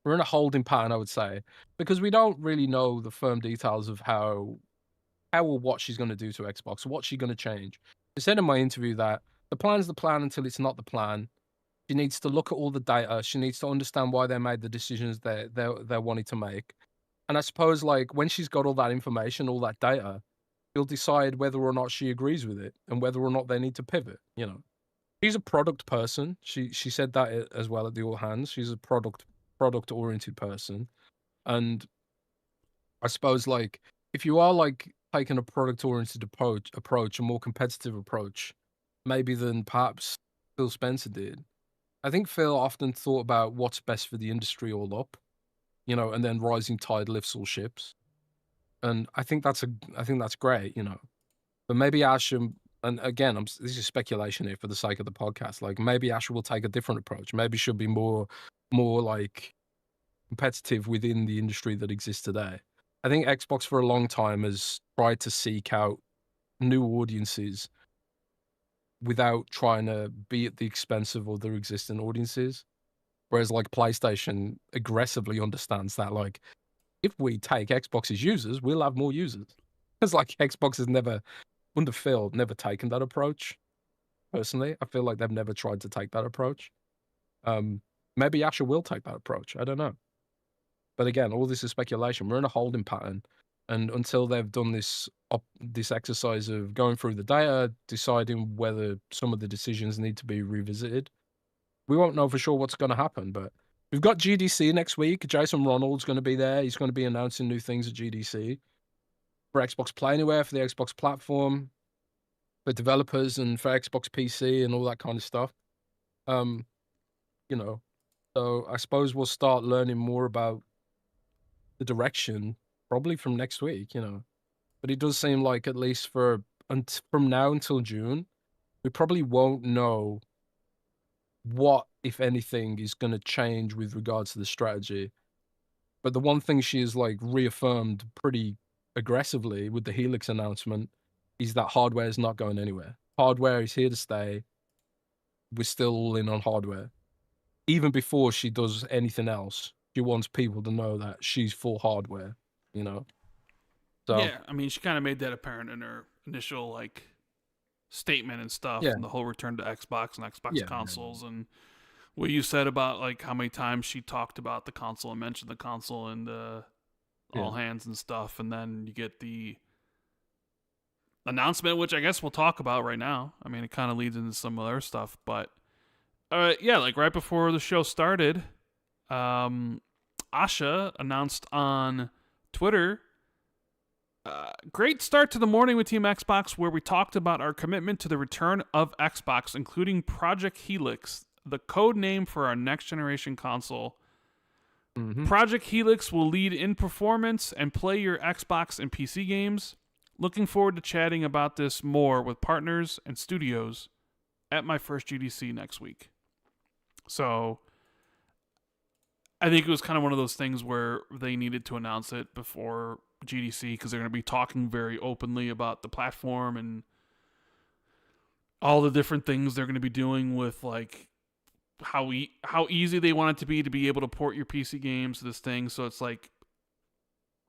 We're in a holding pattern, I would say, because we don't really know the firm details of how or what she's going to do to Xbox, what she's going to change. I said in my interview that the plan's the plan until it's not the plan. She needs to look at all the data. She needs to understand why they made the decisions they're wanting to make. And I suppose like when she's got all that information, all that data, she'll decide whether or not she agrees with it and whether or not they need to pivot. She's a product person. She said that as well at the All Hands. She's a product oriented person, and I suppose like if you are like taken a product-oriented approach, a more competitive approach, maybe than perhaps Phil Spencer did. I think Phil often thought about what's best for the industry all up, and then rising tide lifts all ships. And I think that's great. But maybe Ash and again, this is speculation here for the sake of the podcast. Like maybe Ash will take a different approach. Maybe she'll be more like competitive within the industry that exists today. I think Xbox for a long time has tried to seek out new audiences without trying to be at the expense of other existing audiences. Whereas like PlayStation aggressively understands that like if we take Xbox's users, we'll have more users. It's like Xbox has never, under Phil, never taken that approach. Personally, I feel like they've never tried to take that approach. Maybe Asher will take that approach. I don't know. But again, all this is speculation. We're in a holding pattern, and until they've done this exercise of going through the data, deciding whether some of the decisions need to be revisited, we won't know for sure what's going to happen. But we've got GDC next week. Jason Ronald's going to be there. He's going to be announcing new things at GDC for Xbox Play Anywhere, for the Xbox platform, for developers, and for Xbox PC and all that kind of stuff. So I suppose we'll start learning more about the direction probably from next week. But it does seem like at least from now until June, we probably won't know what, if anything, is going to change with regards to the strategy. But the one thing she has like reaffirmed pretty aggressively with the Helix announcement is that hardware is not going anywhere. Hardware is here to stay. We're still all in on hardware. Even before she does anything else, she wants people to know that she's full hardware, So Yeah, I mean, she kind of made that apparent in her initial like statement and stuff, yeah, and the whole return to Xbox and Xbox yeah, consoles, and what you said about like how many times she talked about the console and mentioned the console and all hands and stuff, and then you get the announcement, which I guess we'll talk about right now. I mean, it kind of leads into some other stuff, but yeah, like right before the show started, Asha announced on Twitter, great start to the morning with Team Xbox, where we talked about our commitment to the return of Xbox, including Project Helix, the code name for our next generation console. Mm-hmm. Project Helix will lead in performance and play your Xbox and PC games. Looking forward to chatting about this more with partners and studios at my first GDC next week. So I think it was kind of one of those things where they needed to announce it before GDC because they're going to be talking very openly about the platform and all the different things they're going to be doing with like how easy they want it to be able to port your PC games to this thing. So it's like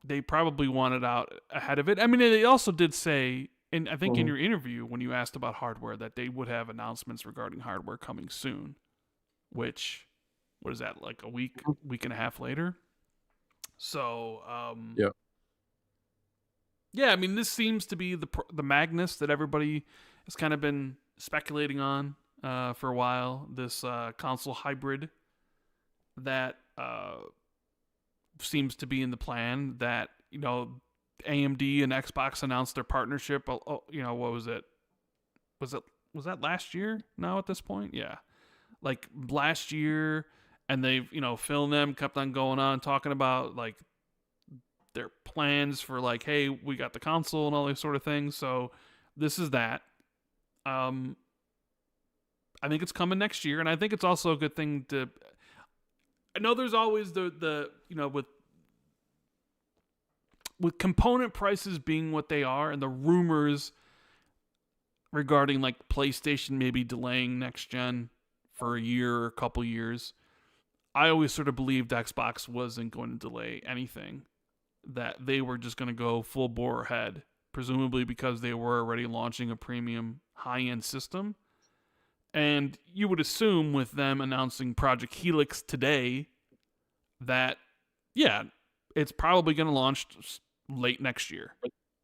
they probably wanted out ahead of it. I mean, they also did say, and I think in your interview when you asked about hardware, that they would have announcements regarding hardware coming soon, which, what is that, like a week and a half later? So, yeah, I mean, this seems to be the Magnus that everybody has kind of been speculating on for a while. This console hybrid that seems to be in the plan. That AMD and Xbox announced their partnership. What was it? Was that last year? Now at this point, yeah, like last year, and they've Phil and them kept on going on talking about like their plans for like, hey, we got the console and all these sort of things. So this is that. I think it's coming next year, and I think it's also a good thing to. I know there's always the with component prices being what they are, and the rumors regarding like PlayStation maybe delaying next gen for a year or a couple years. I always sort of believed Xbox wasn't going to delay anything, that they were just going to go full bore ahead, presumably because they were already launching a premium high-end system. And you would assume with them announcing Project Helix today that, yeah, it's probably going to launch late next year,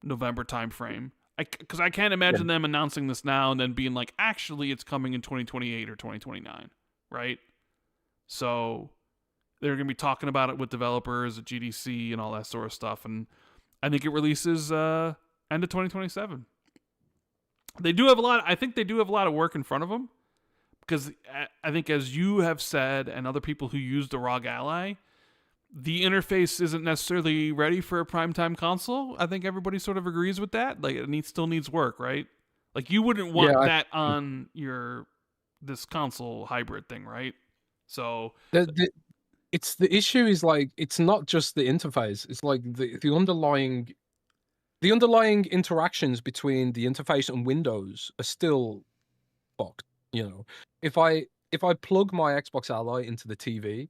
November timeframe. Because I can't imagine them announcing this now and then being like, actually, it's coming in 2028 or 2029, right? So they're going to be talking about it with developers at GDC and all that sort of stuff. And I think it releases end End of 2027. They do have a lot. I think they do have a lot of work in front of them, because I think, as you have said, and other people who use the ROG Ally, the interface isn't necessarily ready for a primetime console. I think everybody sort of agrees with that. Like, it still needs work, right? Like, you wouldn't want that on this console hybrid thing, right? So the issue is, like, it's not just the interface. It's like the underlying interactions between the interface and Windows are still fucked. You know, if I plug my Xbox Ally into the TV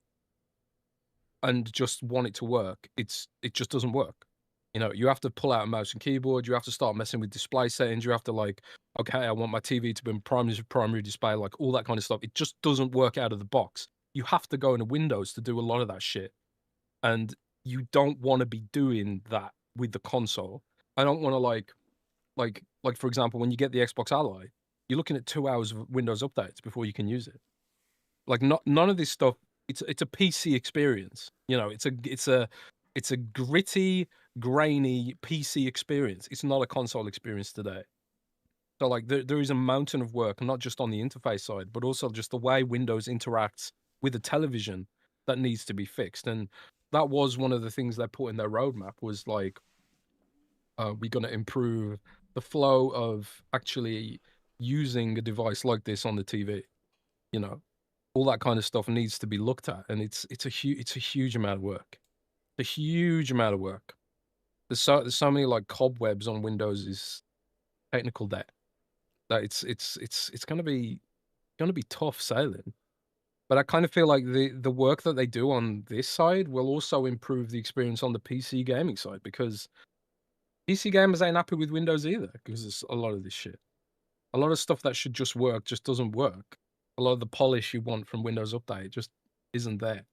and just want it to work, it just doesn't work. You know, you have to pull out a mouse and keyboard. You have to start messing with display settings. You have to, like, okay, I want my TV to be primary display, like all that kind of stuff. It just doesn't work out of the box. You have to go into Windows to do a lot of that shit, and you don't want to be doing that with the console. I don't want to like for example, when you get the Xbox Ally, you're looking at 2 hours of Windows updates before you can use it. Like, none of this stuff. It's a PC experience. You know, it's a gritty, grainy PC experience. It's not a console experience today. So, like, there is a mountain of work, not just on the interface side, but also just the way Windows interacts with the television that needs to be fixed. And that was one of the things they put in their roadmap, was like, we're going to improve the flow of actually using a device like this on the TV. You know, all that kind of stuff needs to be looked at, and it's a huge amount of work. A huge amount of work. There's so many, like, cobwebs on Windows' technical debt that it's gonna be tough sailing. But I kind of feel like the work that they do on this side will also improve the experience on the PC gaming side, because PC gamers ain't happy with Windows either, because it's a lot of this shit. A lot of stuff that should just work just doesn't work. A lot of the polish you want from Windows Update just isn't there.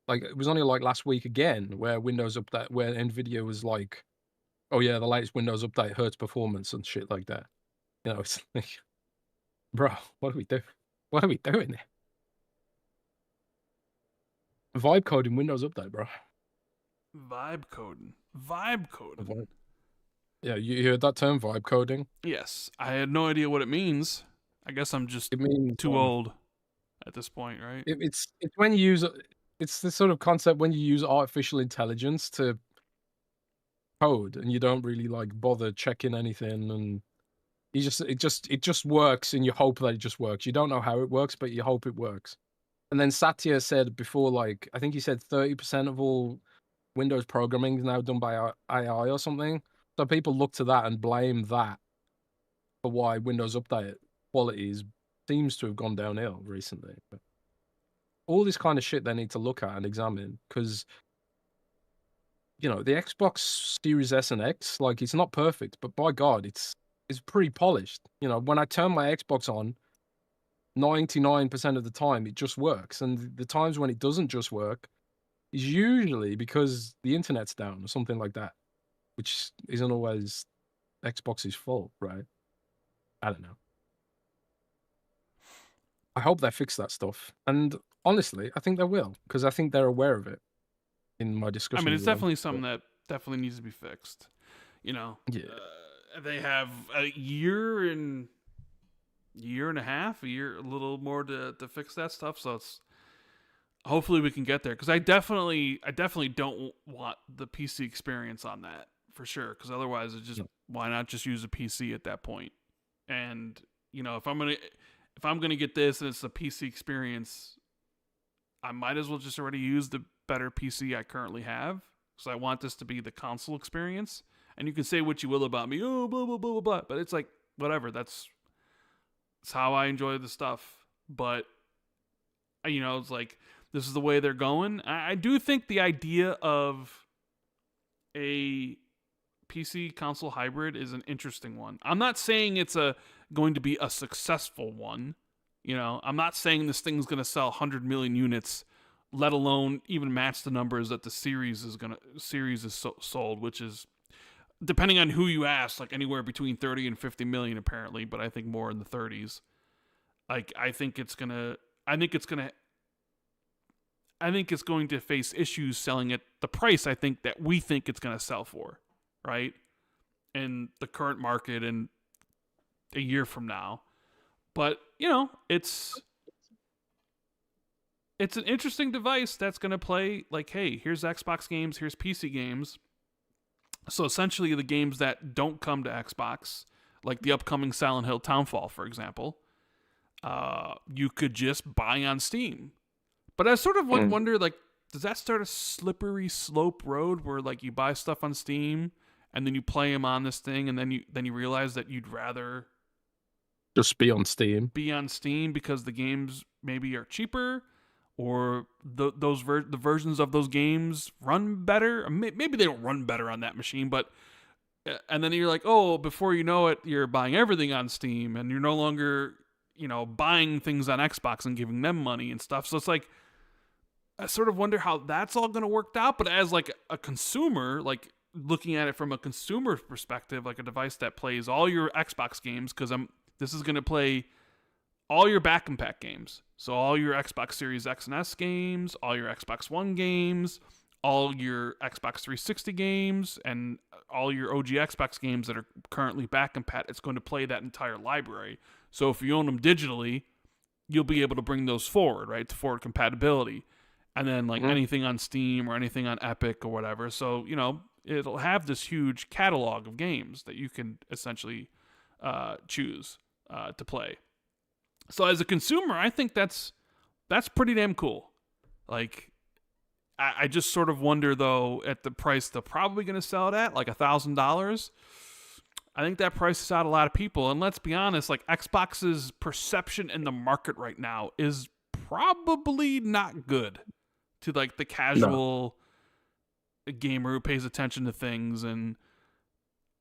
Like, it was only like last week again where Windows Update, where Nvidia was like, "Oh yeah, the latest Windows Update hurts performance," and shit like that. You know, it's like, bro, what are we doing? What are we doing there? Vibe coding Windows Update, bro. Vibe coding. Vibe coding. Yeah, you heard that term, vibe coding? Yes. I had no idea what it means. I guess I'm just too old at this point, right? It's when you use, it's the sort of concept when you use artificial intelligence to code, and you don't really, like, bother checking anything, and it just works, and you hope that it just works. You don't know how it works, but you hope it works. And then Satya said before, like, I think he said 30% of all Windows programming is now done by AI or something. So people look to that and blame that for why Windows Update quality seems to have gone downhill recently. But all this kind of shit they need to look at and examine, because, you know, the Xbox Series S and X, like, it's not perfect, but by God, it's pretty polished. You know, when I turn my Xbox on, 99% of the time it just works, and the times when it doesn't just work is usually because the internet's down or something like that, which isn't always Xbox's fault, right? I don't know. I hope they fix that stuff, and honestly, I think they will, because I think they're aware of it in my discussion. I mean, it's definitely something that definitely needs to be fixed. You know, yeah. They have a year and a half, a little more to fix that stuff. So it's, hopefully we can get there, because I definitely don't want the PC experience on that, for sure. Because otherwise, it's just, why not just use a PC at that point? And, you know, if I'm gonna get this and it's a PC experience, I might as well just already use the better PC I currently have, because I want this to be the console experience. And you can say what you will about me, oh, blah blah blah blah blah, but it's like, whatever. That's how I enjoy the stuff. But, you know, it's like, this is the way they're going. I do think the idea of a PC console hybrid is an interesting one. I'm not saying it's going to be a successful one. You know, I'm not saying this thing's going to sell 100 million units, let alone even match the numbers that the series is sold, which is, depending on who you ask, like anywhere between 30 and 50 million apparently, but I think more in the 30s. Like, I think it's going to face issues selling at the price I think that we think it's going to sell for, right? in the current market in a year from now. But, it's an interesting device that's going to play like, hey, here's Xbox games, here's PC games. So essentially the games that don't come to Xbox, like the upcoming Silent Hill Townfall, for example, you could just buy on Steam. But I sort of wonder, like, does that start a slippery slope road where, like, you buy stuff on Steam and then you play them on this thing, and then you realize that you'd rather just be on Steam because the games maybe are cheaper, or the versions of those games run better. Maybe they don't run better on that machine, but and then you're like, oh, before you know it, you're buying everything on Steam, and you're no longer, buying things on Xbox and giving them money and stuff. So it's like, I sort of wonder how that's all going to work out. But as like a consumer, like looking at it from a consumer perspective, like a device that plays all your Xbox games, because this is going to play all your back and pack games. So all your Xbox Series X and S games, all your Xbox One games, all your Xbox 360 games, and all your OG Xbox games that are currently back and pat. It's going to play that entire library. So if you own them digitally, you'll be able to bring those forward, right, to forward compatibility. And then like anything on Steam or anything on Epic or whatever. So, it'll have this huge catalog of games that you can essentially choose to play. So as a consumer, I think that's pretty damn cool. Like, I just sort of wonder, though, at the price they're probably going to sell it at, like $1,000. I think that prices out a lot of people. And let's be honest, like, Xbox's perception in the market right now is probably not good to, like, the casual gamer who pays attention to things. And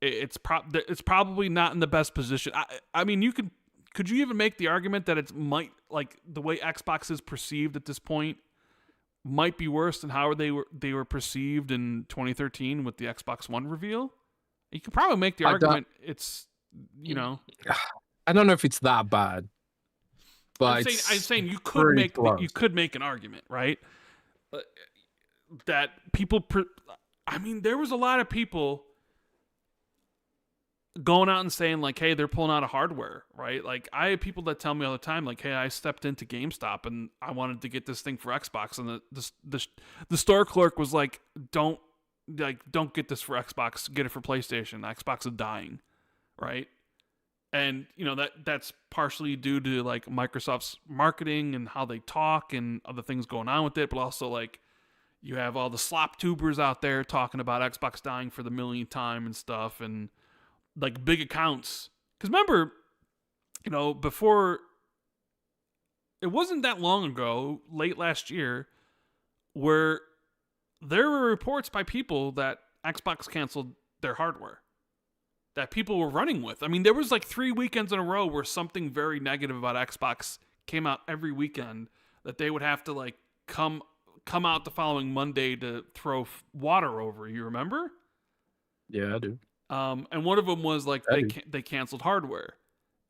it's probably not in the best position. I mean, could you even make the argument that it's like the way Xbox is perceived at this point might be worse than how they were perceived in 2013 with the Xbox One reveal? You could probably make the argument it's, I don't know if it's that bad, but I'm saying you could make an argument, right? That people, there was a lot of people going out and saying like, hey, they're pulling out of hardware, right? Like, I have people that tell me all the time, like, hey, I stepped into GameStop and I wanted to get this thing for Xbox, and the store clerk was like, don't get this for Xbox, get it for PlayStation. Xbox is dying, right? And that's partially due to like Microsoft's marketing and how they talk and other things going on with it, but also like you have all the slop tubers out there talking about Xbox dying for the millionth time and stuff, and like big accounts. Because remember, before, it wasn't that long ago, late last year, where there were reports by people that Xbox canceled their hardware that people were running with. I mean, there was like 3 weekends in a row where something very negative about Xbox came out every weekend, that they would have to like come out the following Monday to throw water over. You remember? Yeah, I do. And one of them was like they canceled hardware,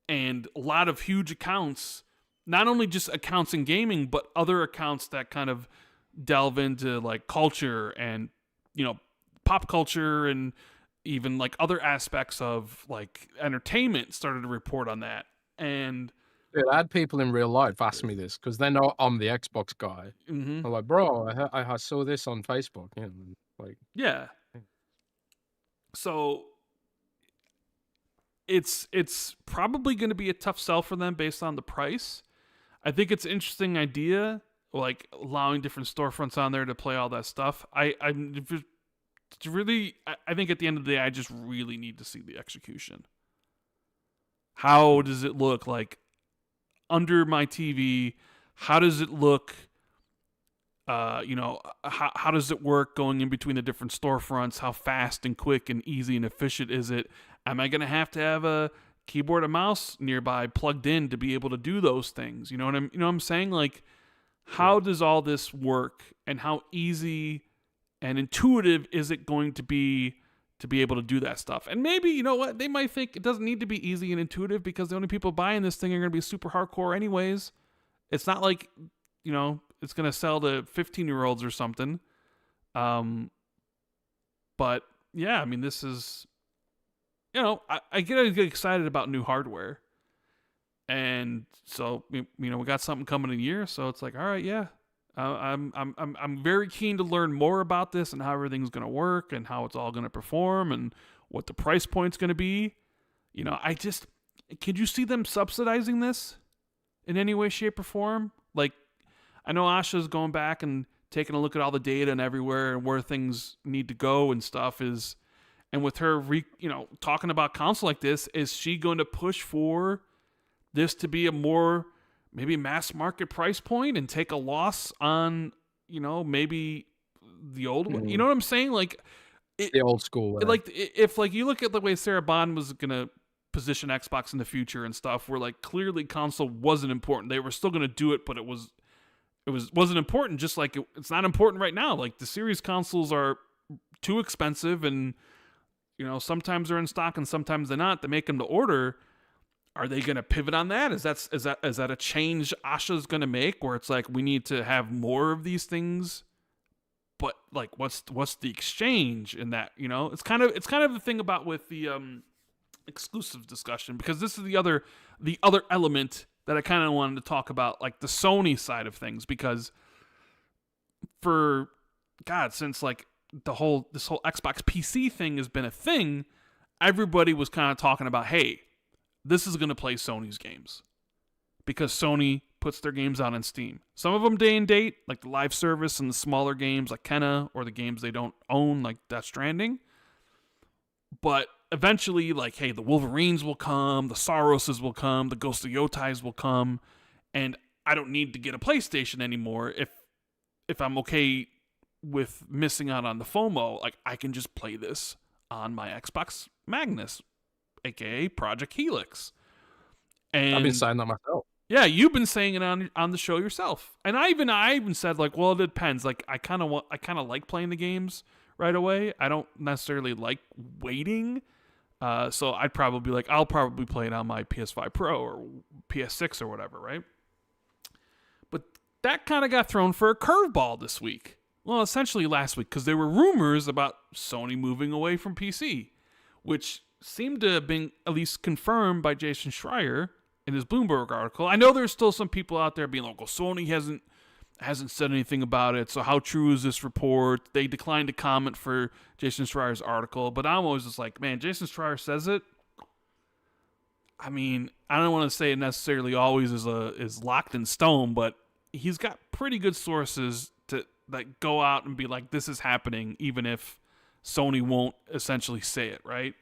and a lot of huge accounts, not only just accounts in gaming, but other accounts that kind of delve into like culture and pop culture and even like other aspects of like entertainment started to report on that. And I had people in real life ask me this because they know I'm the Xbox guy. I'm like, bro, I saw this on Facebook. Yeah. So it's probably going to be a tough sell for them based on the price. I think it's an interesting idea, like allowing different storefronts on there to play all that stuff. I think at the end of the day, I just really need to see the execution. How does it look like under my TV? How does it look? How does it work going in between the different storefronts? How fast and quick and easy and efficient is it? Am I going to have a keyboard and mouse nearby plugged in to be able to do those things? You know what I'm saying? Like, how does all this work, and how easy and intuitive is it going to be able to do that stuff? And maybe, they might think it doesn't need to be easy and intuitive because the only people buying this thing are going to be super hardcore anyways. It's not like, it's going to sell to 15-year-olds or something. But yeah, I mean, this is I get excited about new hardware, and so we got something coming in a year, so it's like, all right, yeah, I'm very keen to learn more about this and how everything's gonna work and how it's all gonna perform and what the price point's gonna be. I just could you see them subsidizing this in any way, shape, or form? Like, I know Asha's going back and taking a look at all the data and everywhere and where things need to go and stuff is, and with her, talking about console like this, is she going to push for this to be a more maybe mass market price point and take a loss on, maybe the old one? You know what I'm saying? Like, the old school way. Like, if like you look at the way Sarah Bond was gonna position Xbox in the future and stuff, where like clearly console wasn't important. They were still gonna do it, but it wasn't important. Just like it's not important right now. Like the series consoles are too expensive, and sometimes they're in stock and sometimes they're not. They make them to order. Are they going to pivot on that? Is that a change Asha's going to make, where it's like we need to have more of these things? But like, what's the exchange in that? It's kind of the thing about with the exclusive discussion, because this is the other element that I kind of wanted to talk about, like the Sony side of things, because for God, since like this whole Xbox PC thing has been a thing, everybody was kind of talking about, hey, this is going to play Sony's games because Sony puts their games out on Steam. Some of them day and date, like the live service, and the smaller games like Kenna, or the games they don't own, like Death Stranding. But eventually, like, hey, the Wolverines will come, the Saroses will come, the Ghost of Yotais will come, and I don't need to get a PlayStation anymore if I'm okay with missing out on the FOMO. Like, I can just play this on my Xbox Magnus, aka Project Helix. And I've been saying that myself. Yeah, you've been saying it on the show yourself. And I even said, like, well, it depends. Like, I kind of like playing the games right away. I don't necessarily like waiting. So I'd probably be like, I'll probably play it on my PS5 Pro or PS6 or whatever, right? But that kind of got thrown for a curveball this week. Well, essentially last week, because there were rumors about Sony moving away from PC, which seemed to have been at least confirmed by Jason Schreier in his Bloomberg article. I know there's still some people out there being like, well, Sony hasn't said anything about it, so how true is this report? They declined to comment for Jason Schreier's article, but I'm always just like, man, Jason Schreier says it. I mean, I don't want to say it necessarily always is locked in stone, but he's got pretty good sources to like go out and be like, this is happening, even if Sony won't essentially say it, right?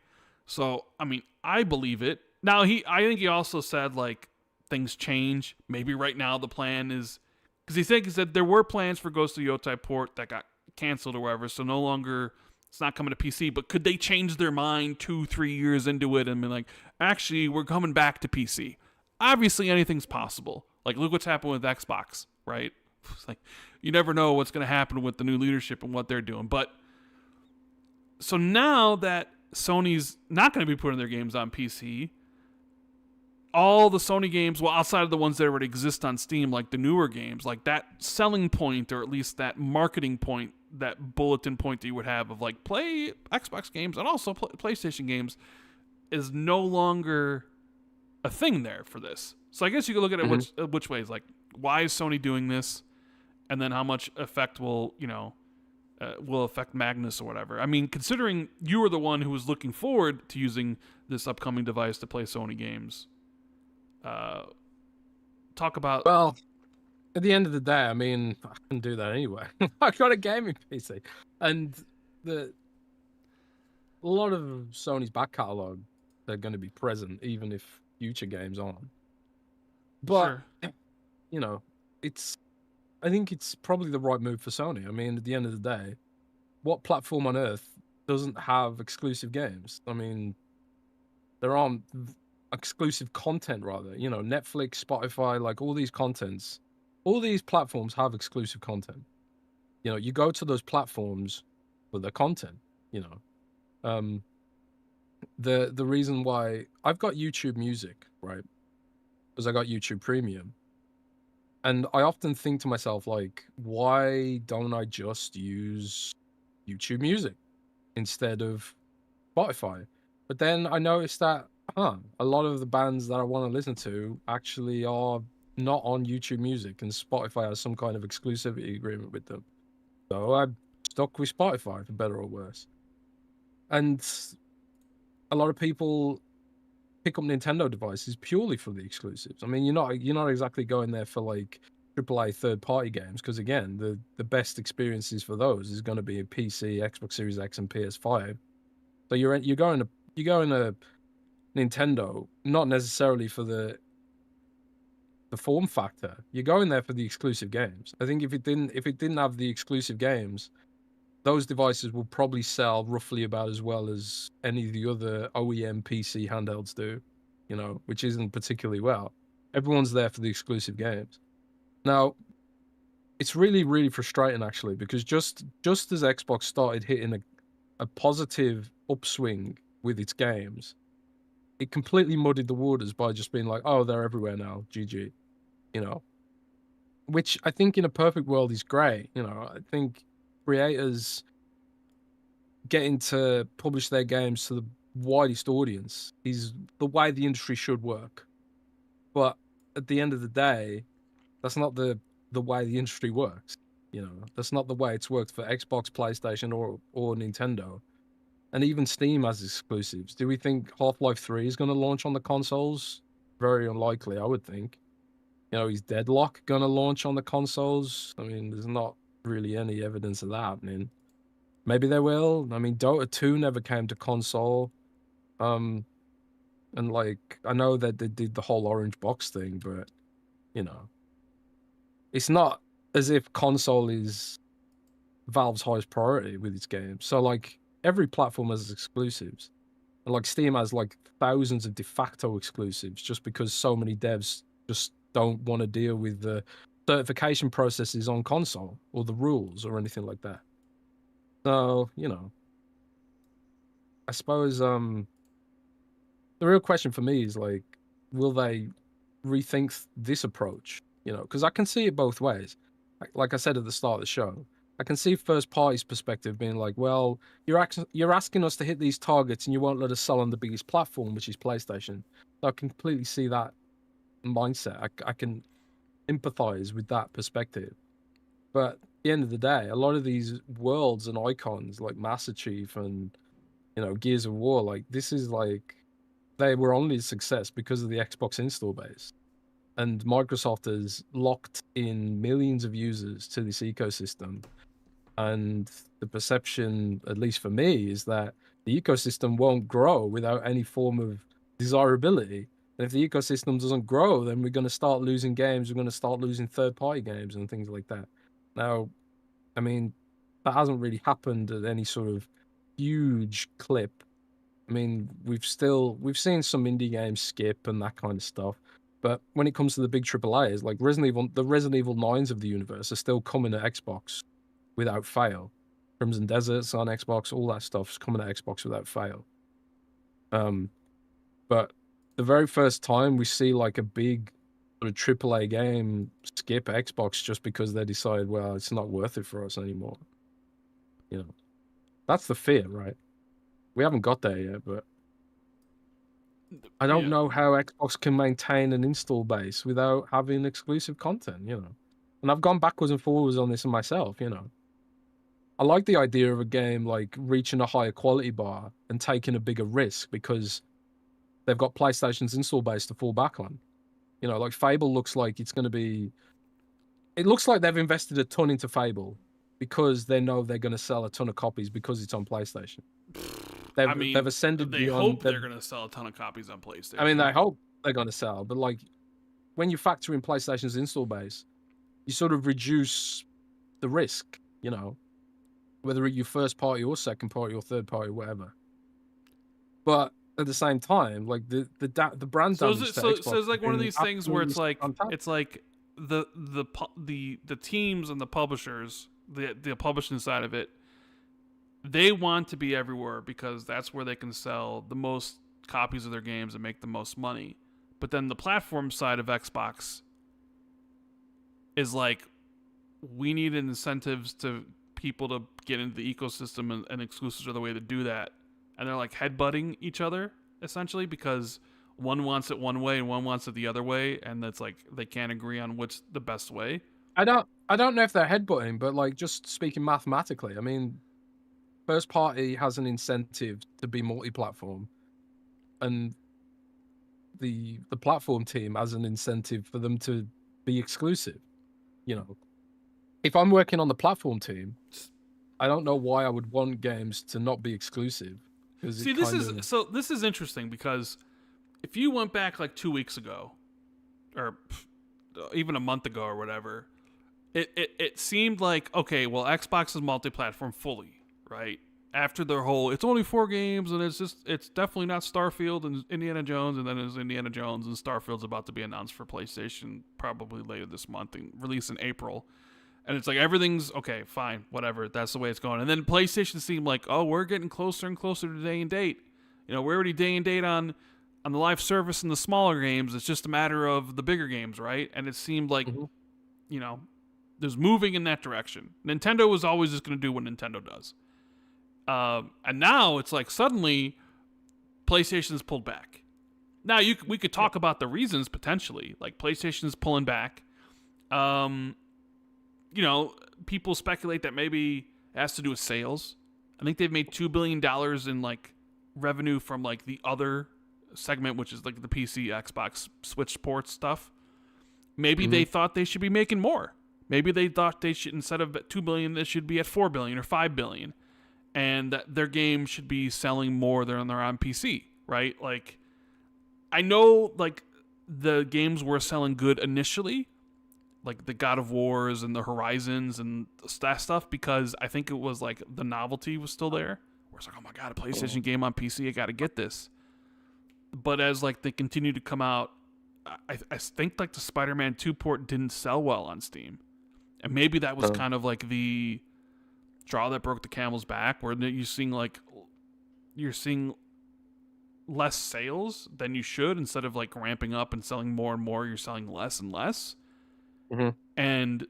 So, I mean, I believe it. Now, I think he also said, like, things change. Maybe right now the plan is, because he said there were plans for Ghost of Yotai port that got canceled or whatever, so no longer, it's not coming to PC, but could they change their mind 2-3 years into it and be like, actually, we're coming back to PC? Obviously, anything's possible. Like, look what's happened with Xbox, right? It's like, you never know what's going to happen with the new leadership and what they're doing. But, so now that Sony's not going to be putting their games on PC, all the Sony games, well, outside of the ones that already exist on Steam, like the newer games, like that selling point, or at least that marketing point, that bulletin point that you would have of like, play Xbox games and also PlayStation games, is no longer a thing there for this. So I guess you could look at it which ways, like, why is Sony doing this, and then how much effect will affect Magnus or whatever. I mean, considering you were the one who was looking forward to using this upcoming device to play Sony games, talk about... Well, at the end of the day, I mean, I can do that anyway. I got a gaming PC, and a lot of Sony's back catalogue, they're going to be present even if future games aren't. But Sure. I think it's probably the right move for Sony. I mean, at the end of the day, what platform on earth doesn't have exclusive games? I mean, there aren't exclusive content, rather. Netflix, Spotify, like all these contents, all these platforms have exclusive content. You go to those platforms for the content. The reason why I've got YouTube Music, right? Because I got YouTube Premium. And I often think to myself, like, why don't I just use YouTube Music instead of Spotify? But then I noticed that, a lot of the bands that I want to listen to actually are not on YouTube Music, and Spotify has some kind of exclusivity agreement with them. So I'm stuck with Spotify, for better or worse. And a lot of people pick up Nintendo devices purely for the exclusives. I mean, you're not exactly going there for like AAA third party games, because again, the best experiences for those is going to be a PC, Xbox Series X, and PS5. So you're going to Nintendo not necessarily for the form factor. You're going there for the exclusive games. I think if it didn't have the exclusive games, those devices will probably sell roughly about as well as any of the other OEM PC handhelds do, which isn't particularly well. Everyone's there for the exclusive games. Now, it's really, really frustrating actually, because just as Xbox started hitting a positive upswing with its games, it completely muddied the waters by just being like, oh, they're everywhere now, GG, you know, which I think in a perfect world is great. I think creators getting to publish their games to the widest audience is the way the industry should work. But at the end of the day, that's not the way the industry works. That's not the way it's worked for Xbox, PlayStation, or Nintendo. And even Steam has exclusives. Do we think Half-Life 3 is going to launch on the consoles? Very unlikely, I would think. Is Deadlock going to launch on the consoles? I mean, there's not really any evidence of that happening. Maybe they will. I mean, Dota 2 never came to console. Um, and like, I know that they did the whole orange box thing, but, you know, it's not as if console is Valve's highest priority with its games. So, like, every platform has exclusives. And, like, Steam has, like, thousands of de facto exclusives just because so many devs just don't want to deal with the certification processes on console or the rules or anything like that. So, I suppose the real question for me is like, will they rethink this approach? Because I can see it both ways. Like I said at the start of the show, I can see first party's perspective being like, well, you're asking us to hit these targets and you won't let us sell on the biggest platform, which is PlayStation. So I can completely see that mindset. I can empathize with that perspective. But at the end of the day, a lot of these worlds and icons like Master Chief and Gears of War, like this is like they were only a success because of the Xbox install base. And Microsoft has locked in millions of users to this ecosystem. And the perception, at least for me, is that the ecosystem won't grow without any form of desirability. And if the ecosystem doesn't grow, then we're going to start losing games. We're going to start losing third-party games and things like that. Now, I mean, that hasn't really happened at any sort of huge clip. I mean, we've seen some indie games skip and that kind of stuff. But when it comes to the big AAAs, like the Resident Evil 9s of the universe are still coming to Xbox without fail. Crimson Desert's on Xbox, all that stuff's coming to Xbox without fail. But the very first time we see like a big sort of AAA game skip Xbox just because they decide, well, it's not worth it for us anymore. That's the fear, right? We haven't got there yet, but I don't Yeah. know how Xbox can maintain an install base without having exclusive content, And I've gone backwards and forwards on this myself, I like the idea of a game like reaching a higher quality bar and taking a bigger risk because they've got PlayStation's install base to fall back on. Like Fable looks like it's going to be. It looks like they've invested a ton into Fable because they know they're going to sell a ton of copies because it's on PlayStation. I They've mean, ascended they beyond. hope they're going to sell a ton of copies on PlayStation. I mean, I hope they're going to sell, but like when you factor in PlayStation's install base, you sort of reduce the risk, whether you're first party or second party or third party, whatever. But at the same time, like the brand damage to Xbox so it's like one of these things where it's like fantastic. the teams and the publishers, the publishing side of it, they want to be everywhere because that's where they can sell the most copies of their games and make the most money. But then the platform side of Xbox is like, we need incentives to people to get into the ecosystem, and exclusives are the way to do that. and they're like headbutting each other essentially because one wants it one way and one wants it the other way, and that's like they can't agree on what's the best way. I don't know if they're headbutting, but like just speaking mathematically, I mean, first party has an incentive to be multi-platform, and the platform team has an incentive for them to be exclusive. You know, if I'm working on the platform team, I don't know why I would want games to not be exclusive. See, this is interesting because if you went back like 2 weeks ago, or even a month ago or whatever, it seemed like, okay, well, Xbox is multi-platform fully, right? After their whole, it's only 4 games, and it's definitely not Starfield and Indiana Jones, and then it's Indiana Jones, and Starfield's about to be announced for PlayStation probably later this month and release in April. And it's like everything's okay, fine, whatever. That's the way it's going. And then PlayStation seemed like, oh, we're getting closer and closer to day and date. You know, we're already day and date on the live service and the smaller games. It's just a matter of the bigger games, right? And it seemed like, you know, there's moving in that direction. Nintendo was always just going to do what Nintendo does. And now it's like suddenly PlayStation's pulled back. Now we could talk about the reasons potentially. Like PlayStation's pulling back. You know, people speculate that maybe it has to do with sales. I think they've made $2 billion in like revenue from like the other segment, which is like the PC, Xbox, Switch ports stuff. Maybe they thought they should be making more. Maybe they thought they should, instead of $2 billion, they should be at $4 billion or $5 billion, and that their game should be selling more than they're on PC, right? Like, I know like the games were selling good initially, like the God of Wars and the Horizons and that stuff, because I think it was like the novelty was still there. Where it's like, oh my god, a PlayStation game on PC, I got to get this. But as like they continue to come out, I think like the Spider-Man 2 port didn't sell well on Steam. And maybe that was kind of like the straw that broke the camel's back, where you're seeing less sales than you should. Instead of like ramping up and selling more and more, you're selling less and less. And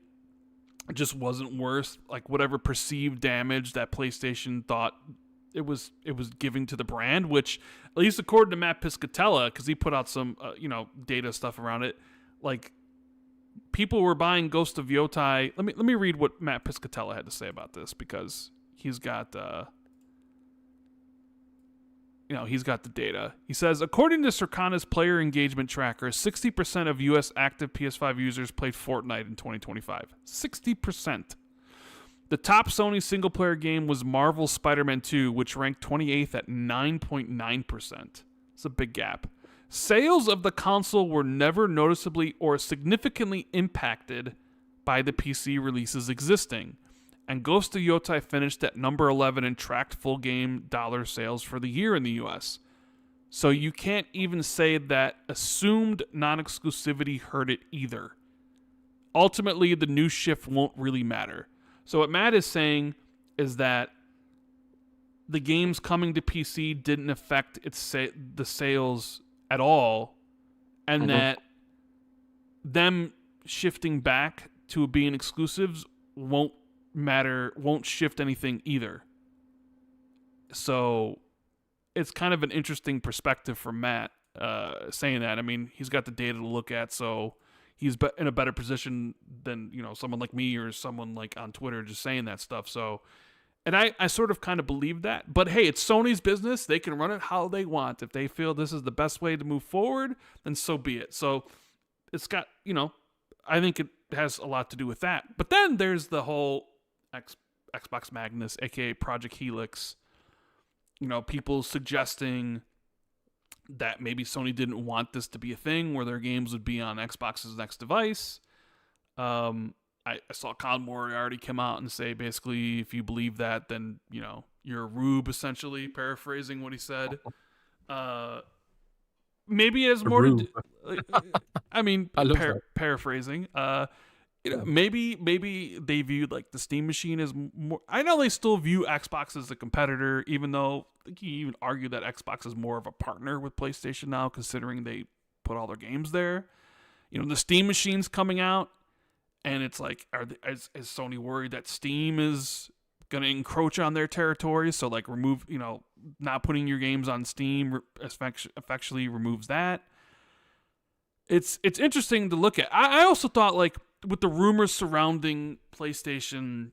it just wasn't worth like whatever perceived damage that PlayStation thought it was giving to the brand, which at least according to Matt Piscatella, because he put out some data stuff around it, like people were buying Ghost of Yotai. Let me read what Matt Piscatella had to say about this, because he's got he's got the data. He says, according to Circana's player engagement tracker, 60% of U.S. active PS5 users played Fortnite in 2025. 60%. The top Sony single-player game was Marvel's Spider-Man 2, which ranked 28th at 9.9%. It's a big gap. Sales of the console were never noticeably or significantly impacted by the PC releases existing, and Ghost of Yotai finished at number 11 and tracked full game dollar sales for the year in the US. So you can't even say that assumed non-exclusivity hurt it either. Ultimately, the new shift won't really matter. So what Matt is saying is that the games coming to PC didn't affect the sales at all, and that them shifting back to being exclusives won't shift anything either. So it's kind of an interesting perspective from Matt saying that. I mean, he's got the data to look at, so he's in a better position than someone like me or someone like on Twitter just saying that stuff. So, and I sort of kind of believe that. But hey, it's Sony's business. They can run it how they want. If they feel this is the best way to move forward, then so be it. So it's got, I think it has a lot to do with that. But then there's the whole Xbox Magnus, aka Project Helix. People suggesting that maybe Sony didn't want this to be a thing where their games would be on Xbox's next device. I saw Colin Moriarty come out and say, basically, if you believe that, then, you're a rube, essentially, paraphrasing what he said. Maybe it has more to do... I mean, paraphrasing. Maybe they viewed, like, the Steam machine as more... I know they still view Xbox as a competitor, even though I think you even argue that Xbox is more of a partner with PlayStation now, considering they put all their games there. The Steam machine's coming out, and it's like, is Sony worried that Steam is going to encroach on their territory? So, like, remove, not putting your games on Steam effectually removes that. It's interesting to look at. I also thought, like, with the rumors surrounding PlayStation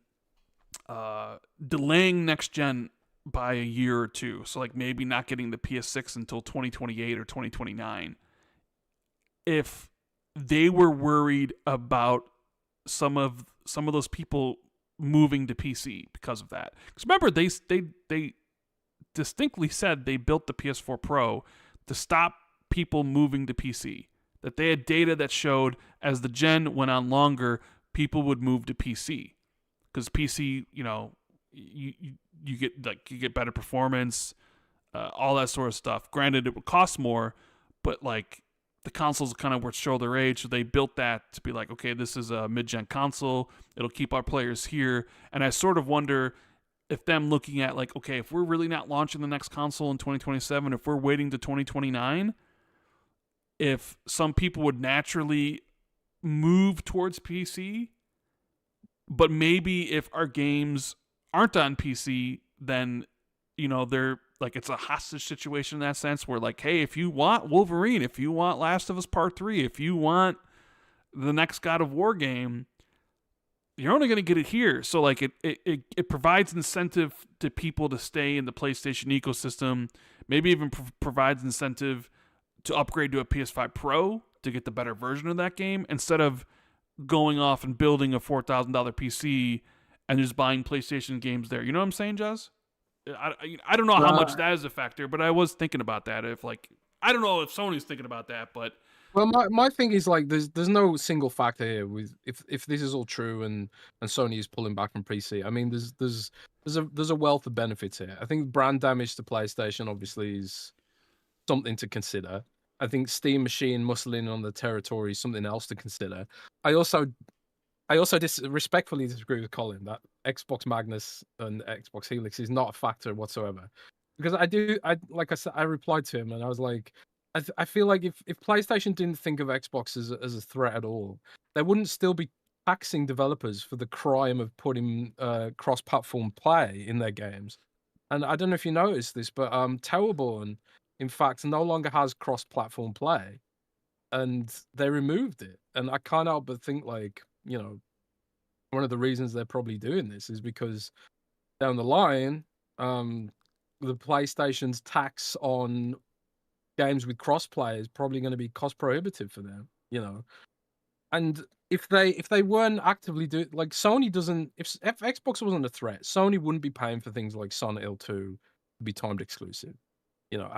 delaying next gen by a year or two, so like maybe not getting the PS6 until 2028 or 2029, if they were worried about some of those people moving to PC because of that. Because remember, they distinctly said they built the PS4 Pro to stop people moving to PC. That they had data that showed as the gen went on longer, people would move to PC. Because PC, you know, you get better performance, all that sort of stuff. Granted, it would cost more, but like the consoles kind of would show their age, so they built that to be like, okay, this is a mid-gen console. It'll keep our players here. And I sort of wonder if them looking at like, okay, if we're really not launching the next console in 2027, if we're waiting to 2029, if some people would naturally move towards PC, but maybe if our games aren't on PC, then, you know, they're like, it's a hostage situation in that sense where like, hey, if you want Wolverine, if you want Last of Us Part 3, if you want the next God of War game, you're only going to get it here. So like it provides incentive to people to stay in the PlayStation ecosystem, maybe even provides incentive to upgrade to a PS5 Pro to get the better version of that game instead of going off and building a $4,000 PC and just buying PlayStation games there. You know what I'm saying, Jez? I don't know how much that is a factor, but I was thinking about that. If like, I don't know if Sony's thinking about that, but well, my thing is like there's no single factor here with if this is all true and Sony is pulling back from PC. I mean, there's a wealth of benefits here. I think brand damage to PlayStation obviously is something to consider. I think Steam Machine muscling on the territory is something else to consider. I also respectfully disagree with Colin that Xbox Magnus and Xbox Helix is not a factor whatsoever. Because like I said, I replied to him and I was like, I feel like if PlayStation didn't think of Xbox as a threat at all, they wouldn't still be taxing developers for the crime of putting cross-platform play in their games. And I don't know if you noticed this, but Towerborn, in fact, no longer has cross-platform play, and they removed it. And I can't help but think, like, you know, one of the reasons they're probably doing this is because down the line, the PlayStation's tax on games with crossplay is probably going to be cost prohibitive for them, you know. And if they weren't actively doing, like, Sony doesn't, if Xbox wasn't a threat, Sony wouldn't be paying for things like Silent Hill 2 to be timed exclusive, you know,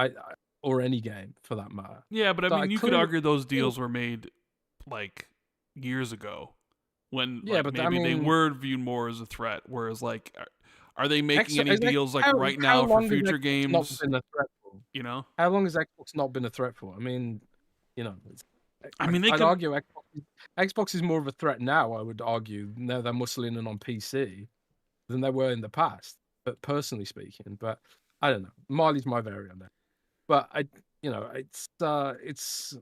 or any game for that matter. yeah, but I So mean, you could argue those deals were made like years ago when yeah, like but maybe I they mean, were viewed more as a threat. Whereas like, are they making any is deals like how right how now for long has future Xbox not games? been a threat for? You know, How long has Xbox not been a threat for? I mean, you know, I mean, they I'd can. argue Xbox is more of a threat now. I would argue now they're muscling in on PC than they were in the past. But personally speaking, but I don't know. Marley's my vary on that. But you know, it's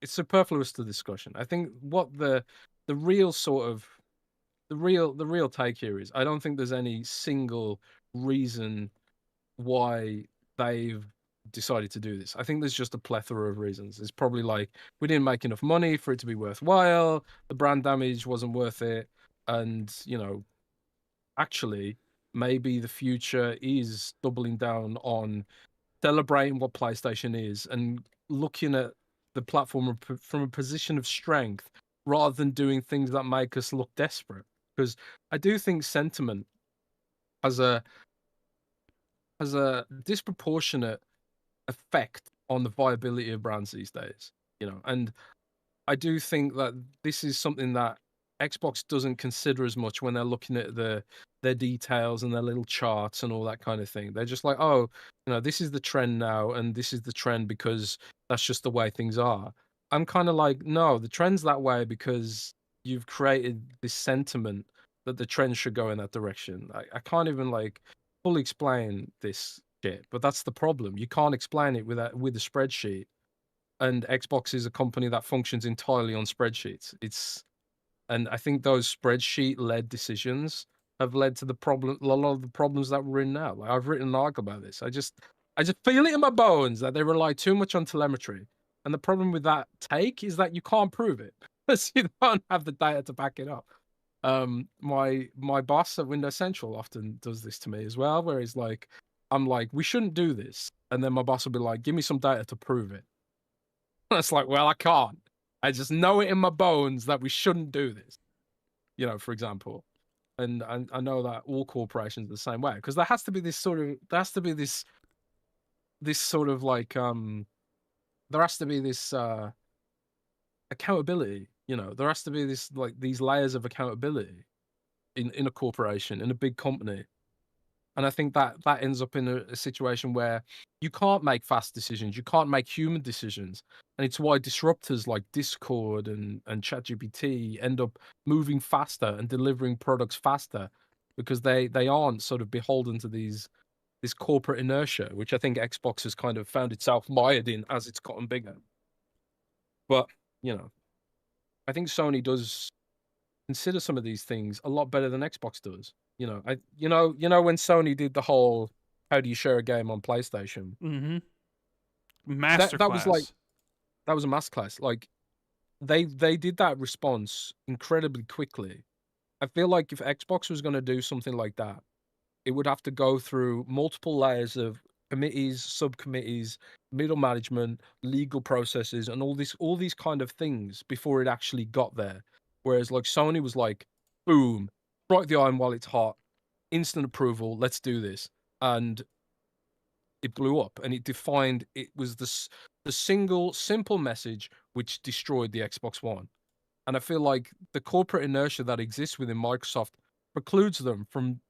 superfluous to discussion. I think what the real sort of the real take here is I don't think there's any single reason why they've decided to do this. I think there's just a plethora of reasons. It's probably like we didn't make enough money for it to be worthwhile, the brand damage wasn't worth it, and you know, actually maybe the future is doubling down on celebrating what PlayStation is and looking at the platform from a position of strength rather than doing things that make us look desperate. Because I do think sentiment has a disproportionate effect on the viability of brands these days, you know. And I do think that this is something that Xbox doesn't consider as much when they're looking at their details and their little charts and all that kind of thing. They're just like, oh, you know, this is the trend now, and this is the trend because that's just the way things are. I'm kind of like, no, the trend's that way because you've created this sentiment that the trend should go in that direction. I can't even like fully explain this shit, but that's the problem. You can't explain it with a spreadsheet, and Xbox is a company that functions entirely on spreadsheets. And I think those spreadsheet led decisions have led to a lot of the problems that we're in now. Like, I've written an article about this. I just feel it in my bones that they rely too much on telemetry. And the problem with that take is that you can't prove it because you don't have the data to back it up. My boss at Windows Central often does this to me as well, where he's like, I'm like, we shouldn't do this. And then my boss will be like, give me some data to prove it. And it's like, well, I can't. I just know it in my bones that we shouldn't do this. For example. And I know that all corporations are the same way, because there has to be this sort of like there has to be this accountability. There has to be this, like, these layers of accountability in a corporation, in a big company. And I think that ends up in a situation where you can't make fast decisions, you can't make human decisions, and it's why disruptors like Discord and ChatGPT end up moving faster and delivering products faster, because they aren't sort of beholden to this corporate inertia, which I think Xbox has kind of found itself mired in as it's gotten bigger. But I think Sony does consider some of these things a lot better than Xbox does. When Sony did the whole "how do you share a game on PlayStation?" Mm-hmm. Masterclass. That was like, that was a masterclass. Like, they did that response incredibly quickly. I feel like if Xbox was going to do something like that, it would have to go through multiple layers of committees, subcommittees, middle management, legal processes, and all these kind of things before it actually got there. Whereas like Sony was like, boom, strike the iron while it's hot, instant approval, let's do this. And it blew up, and it was the single simple message which destroyed the Xbox One. And I feel like the corporate inertia that exists within Microsoft precludes them from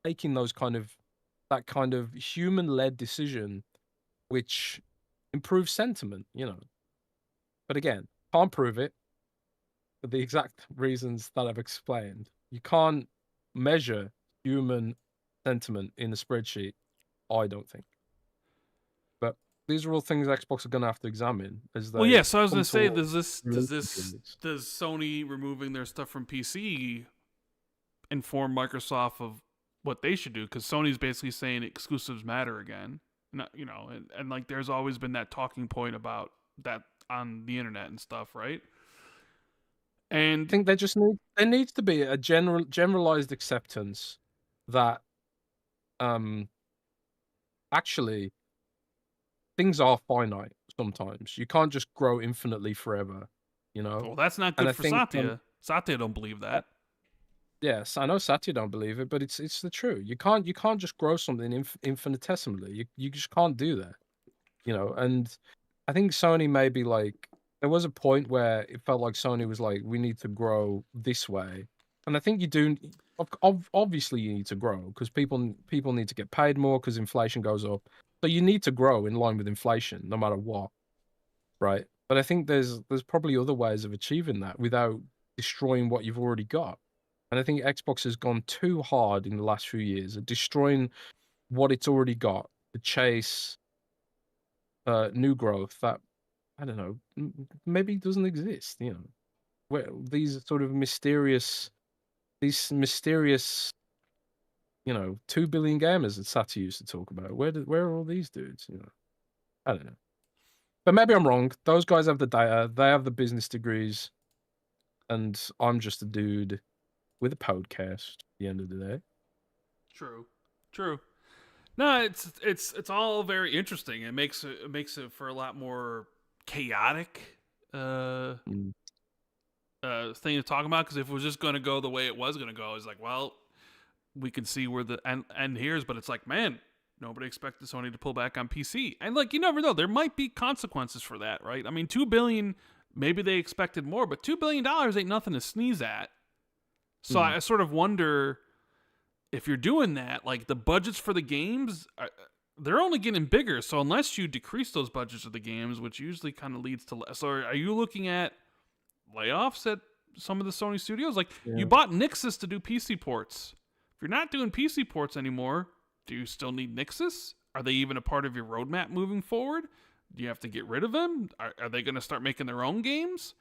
taking that kind of human-led decision which improves sentiment, But again, can't prove it for the exact reasons that I've explained. You can't measure human sentiment in a spreadsheet, I don't think. But these are all things Xbox are going to have to examine as they. Well, yeah. So I was going to say, does does Sony removing their stuff from PC inform Microsoft of what they should do? Because Sony's basically saying exclusives matter again. And like there's always been that talking point about that on the internet and stuff, right? And I think there needs to be a generalized acceptance that actually things are finite sometimes. You can't just grow infinitely forever, Well, that's not good for Satya. Satya don't believe that. Yes, I know Satya don't believe it, but it's the truth. You can't just grow something infinitesimally. You just can't do that, And I think Sony maybe like, there was a point where it felt like Sony was like, we need to grow this way, and I think you do. Obviously, you need to grow because people need to get paid more because inflation goes up. So you need to grow in line with inflation, no matter what, right? But I think there's probably other ways of achieving that without destroying what you've already got. And I think Xbox has gone too hard in the last few years at destroying what it's already got to chase new growth that, I don't know, maybe doesn't exist. Where these sort of mysterious, 2 billion gamers that Satya used to talk about. Where are all these dudes? I don't know. But maybe I'm wrong. Those guys have the data. They have the business degrees, and I'm just a dude with a podcast at the end of the day. True. No, it's all very interesting. It makes it for a lot more chaotic thing to talk about, because if it was just going to go the way it was going to go, it's like, well, we can see where the end here's, but it's like, man, nobody expected Sony to pull back on PC. And like, you never know, there might be consequences for that, right? I mean, $2 billion, maybe they expected more, but $2 billion ain't nothing to sneeze at. So I sort of wonder if you're doing that, like the budgets for the games, they're only getting bigger. So unless you decrease those budgets of the games, which usually kind of leads to less. So are you looking at layoffs at some of the Sony studios? Like, you bought Nixus to do PC ports. If you're not doing PC ports anymore, do you still need Nixus? Are they even a part of your roadmap moving forward? Do you have to get rid of them? Are they going to start making their own games?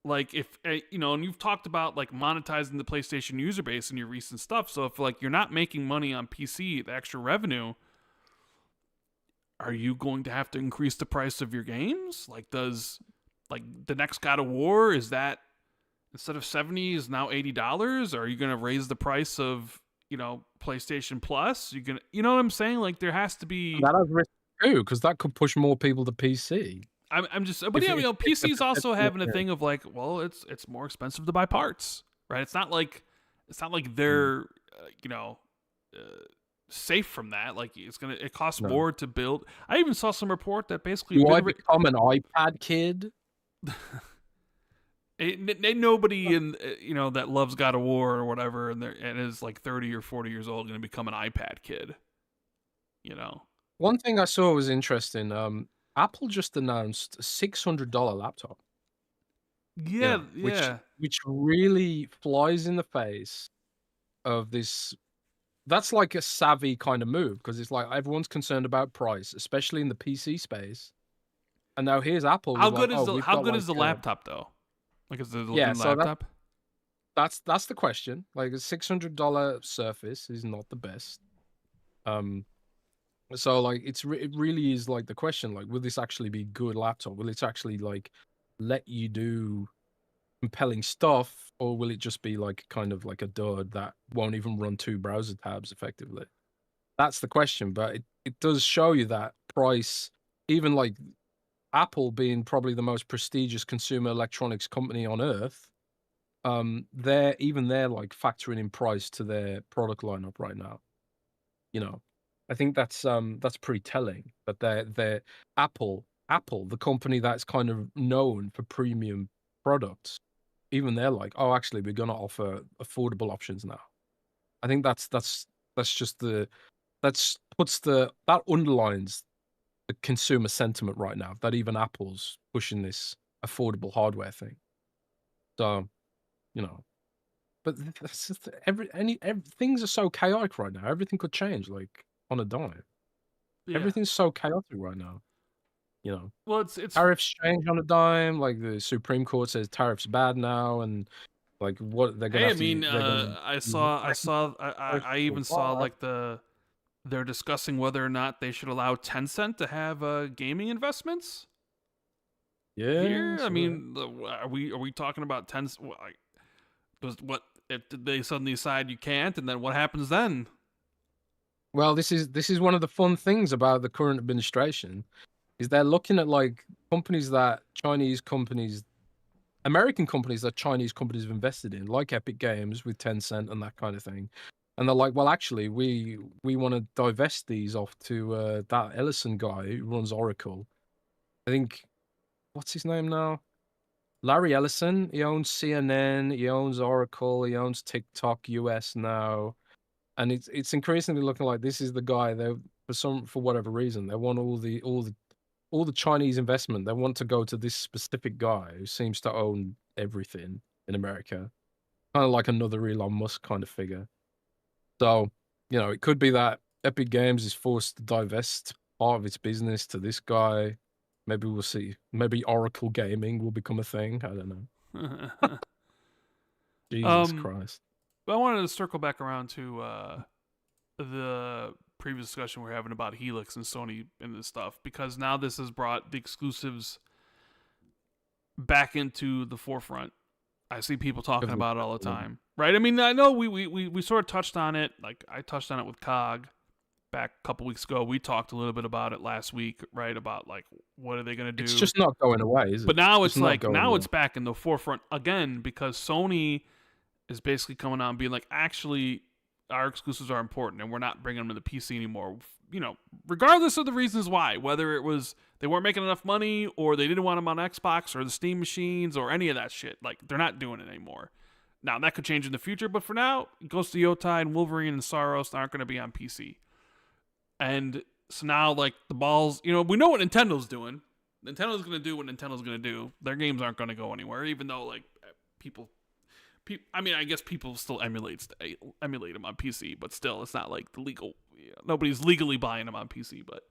like if you know, and you've talked about like monetizing the PlayStation user base in your recent stuff. So if like you're not making money on PC, the extra revenue, are you going to have to increase the price of your games? Like, does like the next God of War, is that instead of 70 is now $80? Are you going to raise the price of, you know, PlayStation Plus? You gonna, you know what I'm saying? Like there has to be. That has risk too, because that could push more people to PC. I'm just, but If yeah, you know, if the PC's also perception having a thing of like, well, it's more expensive to buy parts, right? It's not like they're you know, safe from that. Like it costs No. more to build. I even saw some report that basically Do I become an iPad kid? ain't nobody in you know that loves God of War or whatever, and is like 30 or 40 years old going to become an iPad kid. You know. One thing I saw was interesting. Apple just announced a $600 laptop. Yeah, Yeah, which really flies in the face of this. That's like a savvy kind of move, because it's like everyone's concerned about price, especially in the PC space. And now here's Apple. How With good like, is oh, the we've how got good like is the laptop though? Like is it a yeah, good so laptop? that's the question. Like a $600 Surface is not the best. So like it really is like the question, like, will this actually be good laptop? Will it actually like let you do compelling stuff, or will it just be like kind of like a dud that won't even run 2 browser tabs effectively? That's the question. But it does show you that price, even like Apple being probably the most prestigious consumer electronics company on earth, they're like factoring in price to their product lineup right now. You know, I think that's pretty telling that they're Apple, the company that's kind of known for premium products, even they're like, oh, actually, we're gonna offer affordable options now. I think that's just that underlines the consumer sentiment right now, that even Apple's pushing this affordable hardware thing. So, you know, but that's just things are so chaotic right now. Everything could change like on a dime. Yeah. Everything's so chaotic right now. You know, Well, it's tariffs change on a dime. Like the Supreme Court says tariffs bad now, and like what they're gonna hey, I have to, mean, they're gonna I even saw like they're discussing whether or not they should allow Tencent to have gaming investments yeah. here. I So mean, are we talking about Tencent? What if they suddenly decide you can't, and then what happens then? well, this is one of the fun things about the current administration, is they're looking at like American companies that Chinese companies have invested in, like Epic Games with Tencent and that kind of thing. And they're like, well, actually, we want to divest these off to that Ellison guy who runs Oracle. I think, what's his name now? Larry Ellison. He owns CNN. He owns Oracle. He owns TikTok US now. And it's increasingly looking like this is the guy they, for whatever reason, they want all the Chinese investment. They want to go to this specific guy who seems to own everything in America, kind of like another Elon Musk kind of figure. So, you know, it could be that Epic Games is forced to divest part of its business to this guy. Maybe we'll see. Maybe Oracle Gaming will become a thing. I don't know. Jesus Christ. But I wanted to circle back around to the previous discussion we're having about Helix and Sony and this stuff, because now this has brought the exclusives back into the forefront. I see people talking about it all the time, right? I mean, I know we sort of touched on it. Like I touched on it with Cog back a couple weeks ago. We talked a little bit about it last week, right? About like what are they going to do? It's just not going away, is it? But now it's like now it's back in the forefront again, because Sony is basically coming out and being like, actually, our exclusives are important and we're not bringing them to the PC anymore. You know, regardless of the reasons why, whether it was they weren't making enough money or they didn't want them on Xbox or the Steam machines or any of that shit. Like, they're not doing it anymore. Now, that could change in the future, but for now, Ghost of Yotai and Wolverine and Saros aren't going to be on PC. And so now, like, the balls, you know, we know what Nintendo's doing. Nintendo's going to do what Nintendo's going to do. Their games aren't going to go anywhere, even though, like, people, I mean, I guess people still emulate them on PC, but still, it's not like the legal. You know, nobody's legally buying them on PC. But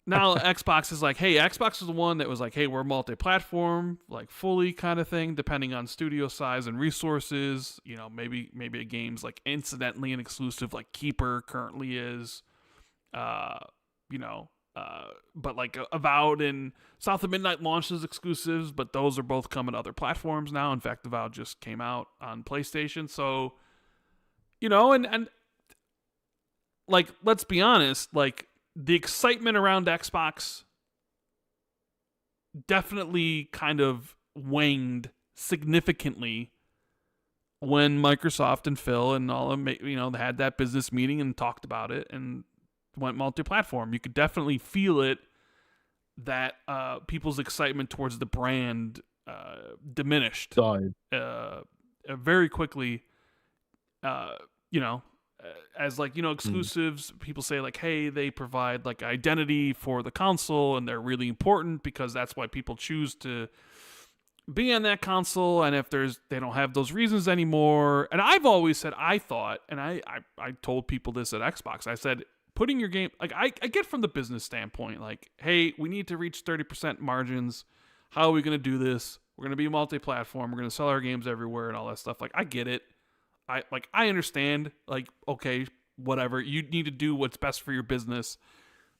Now Xbox is like, hey, Xbox is the one that was like, hey, we're multi-platform, like fully kind of thing, depending on studio size and resources. You know, maybe a game's like incidentally an exclusive, like Keeper currently is. You know, but like Avowed and South of Midnight launches exclusives, but those are both coming to other platforms now. In fact, Avowed just came out on PlayStation, so you know, and like let's be honest, like the excitement around Xbox definitely kind of waned significantly when Microsoft and Phil and all of them, you know, they had that business meeting and talked about it and went multi-platform. You could definitely feel it that people's excitement towards the brand diminished very quickly. You know, as like, you know, exclusives, people say like, hey, they provide like identity for the console and they're really important because that's why people choose to be on that console. And if they don't have those reasons anymore. And I've always said, I thought, and I told people this at Xbox, I said, putting your game, like I get from the business standpoint, like, hey, we need to reach 30% margins. How are we going to do this? We're going to be multi-platform. We're going to sell our games everywhere and all that stuff. Like, I get it. I understand, like, okay, whatever. You need to do what's best for your business,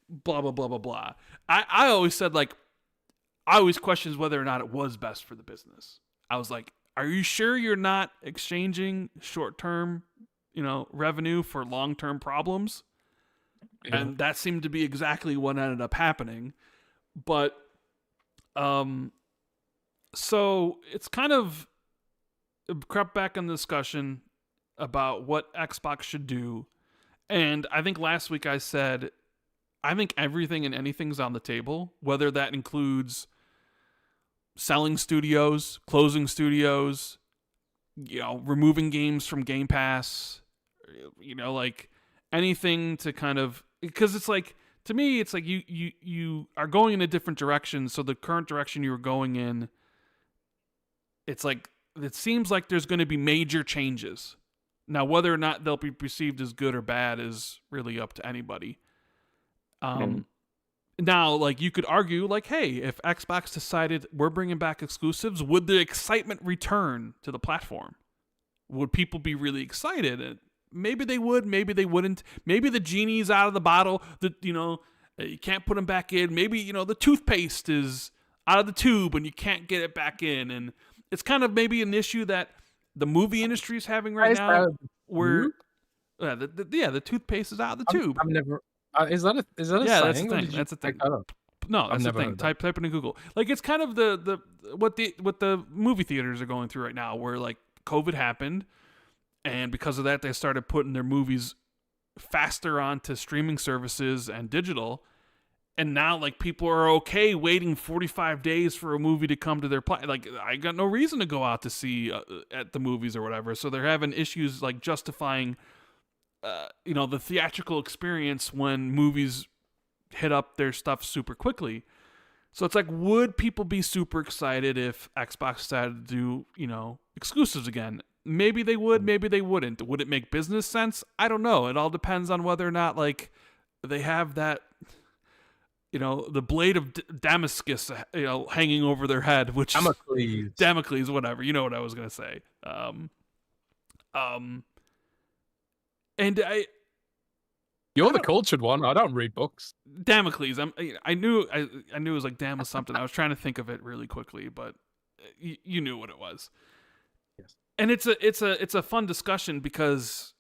blah, blah, blah, blah, blah. I always said, like, I always questioned whether or not it was best for the business. I was like, are you sure you're not exchanging short-term, you know, revenue for long-term problems? Yeah. And that seemed to be exactly what ended up happening. But, so it's kind of crept back in the discussion about what Xbox should do. And I think last week I said, I think everything and anything's on the table, whether that includes selling studios, closing studios, you know, removing games from Game Pass, you know, like anything to kind of, because it's like, to me, it's like you are going in a different direction. So the current direction you were going in, it's like, it seems like there's going to be major changes. Now, whether or not they'll be perceived as good or bad is really up to anybody. Now, like, you could argue, like, hey, if Xbox decided we're bringing back exclusives, would the excitement return to the platform? Would people be really excited? And maybe they would, maybe they wouldn't. Maybe the genie's out of the bottle, that, you know, you can't put them back in. Maybe, you know, the toothpaste is out of the tube and you can't get it back in. And it's kind of maybe an issue that the movie industry is having right now, where the toothpaste is out of the tube. I've never. Is that a saying? That's the thing. That's the thing. No, that's the thing. Type it in Google. Like, it's kind of what the movie theaters are going through right now, where like COVID happened, and because of that, they started putting their movies faster onto streaming services and digital. And now, like, people are okay waiting 45 days for a movie to come to their like, I got no reason to go out to see at the movies or whatever. So they're having issues like justifying, you know, the theatrical experience when movies hit up their stuff super quickly. So it's like, would people be super excited if Xbox decided to do, you know, exclusives again? Maybe they would, maybe they wouldn't. Would it make business sense? I don't know. It all depends on whether or not, like, they have that, you know, the blade of Damascus, you know, hanging over their head, which Damocles, whatever. You know what I was gonna say. And you're the cultured one. I don't read books. Damocles. I knew it was like Dam was something. I was trying to think of it really quickly, but you knew what it was. Yes. And it's a fun discussion because,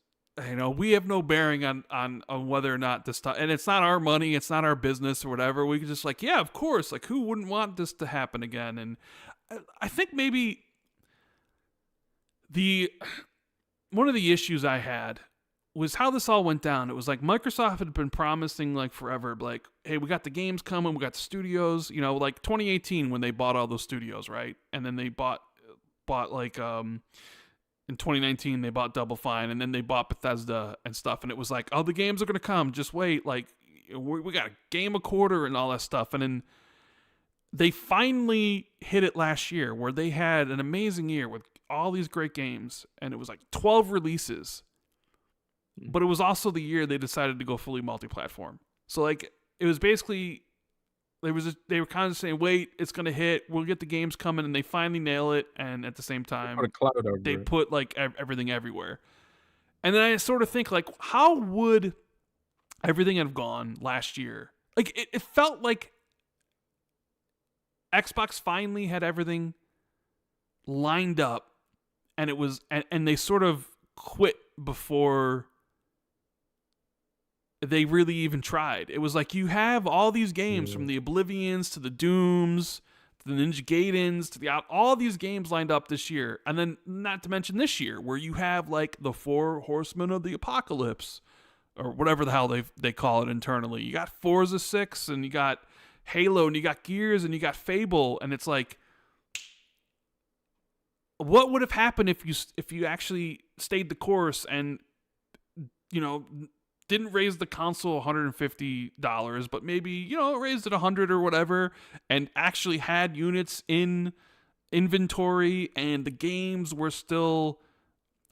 you know, we have no bearing on whether or not this stuff, and it's not our money, it's not our business or whatever. We can just like, yeah, of course, like, who wouldn't want this to happen again? And I think maybe one of the issues I had was how this all went down. It was like Microsoft had been promising like forever, like, hey, we got the games coming, we got the studios, you know, like 2018 when they bought all those studios, right? And then they bought like in 2019, they bought Double Fine, and then they bought Bethesda and stuff. And it was like, oh, the games are going to come. Just wait. Like, we got a game a quarter and all that stuff. And then they finally hit it last year, where they had an amazing year with all these great games. And it was like 12 releases. But it was also the year they decided to go fully multi-platform. So, like, it was basically they were kind of saying, wait, it's gonna hit, we'll get the games coming, and they finally nail it, and at the same time Put a cloud over they it. put like everything everywhere. And then I sort of think like, how would everything have gone last year? Like it felt like Xbox finally had everything lined up, and it was and they sort of quit before they really even tried. It was like, you have all these games, from the Oblivions to the Dooms to the Ninja Gaidens to the all these games lined up this year, and then not to mention this year where you have like the 4 Horsemen of the Apocalypse or whatever the hell they call it internally. You got Forza 6 and you got Halo and you got Gears and you got Fable, and it's like, what would have happened if you actually stayed the course and, you know, didn't raise the console $150, but maybe, you know, raised it $100 or whatever, and actually had units in inventory and the games were still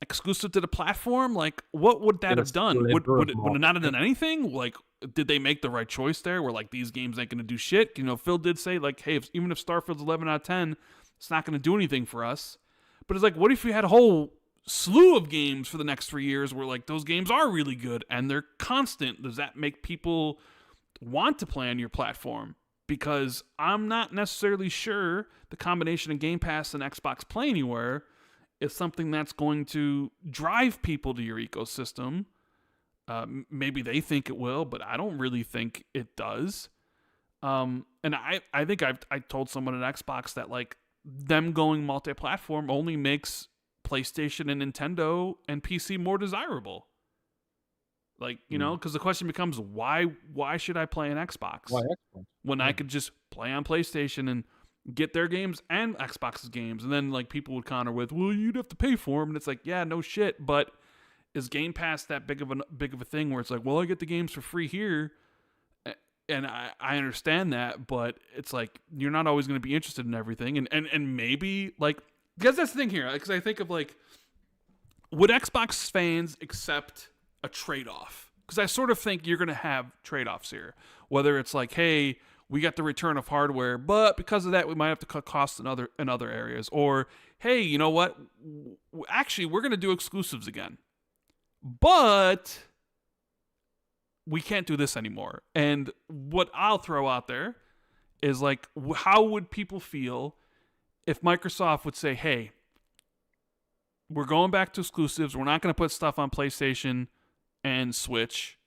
exclusive to the platform? Like, what would that have done? Would it not have done anything? Like, did they make the right choice there? Where like, these games ain't gonna do shit. You know, Phil did say like, hey, even if Starfield's 11 out of 10, it's not gonna do anything for us. But it's like, what if you had a whole slew of games for the next 3 years where like those games are really good and they're constant? Does that make people want to play on your platform? Because I'm not necessarily sure the combination of Game Pass and Xbox Play Anywhere is something that's going to drive people to your ecosystem. Maybe they think it will, but I don't really think it does. And I think I told someone at Xbox that like, them going multi-platform only makes PlayStation and Nintendo and PC more desirable. Like, you know, because the question becomes, why should I play an Xbox? Why Xbox? When I could just play on PlayStation and get their games and Xbox's games? And then like, people would counter with, well, you'd have to pay for them. And it's like, yeah, no shit. But is Game Pass that big of a thing where it's like, well, I get the games for free here? And I understand that, but it's like, you're not always going to be interested in everything. And maybe, like, because that's the thing here. Because I think of, like, would Xbox fans accept a trade-off? Because I sort of think you're going to have trade-offs here. Whether it's like, hey, we got the return of hardware, but because of that, we might have to cut costs in other areas. Or, hey, you know what? Actually, we're going to do exclusives again. But we can't do this anymore. And what I'll throw out there is like, how would people feel if Microsoft would say, hey, we're going back to exclusives. We're not going to put stuff on PlayStation and Switch,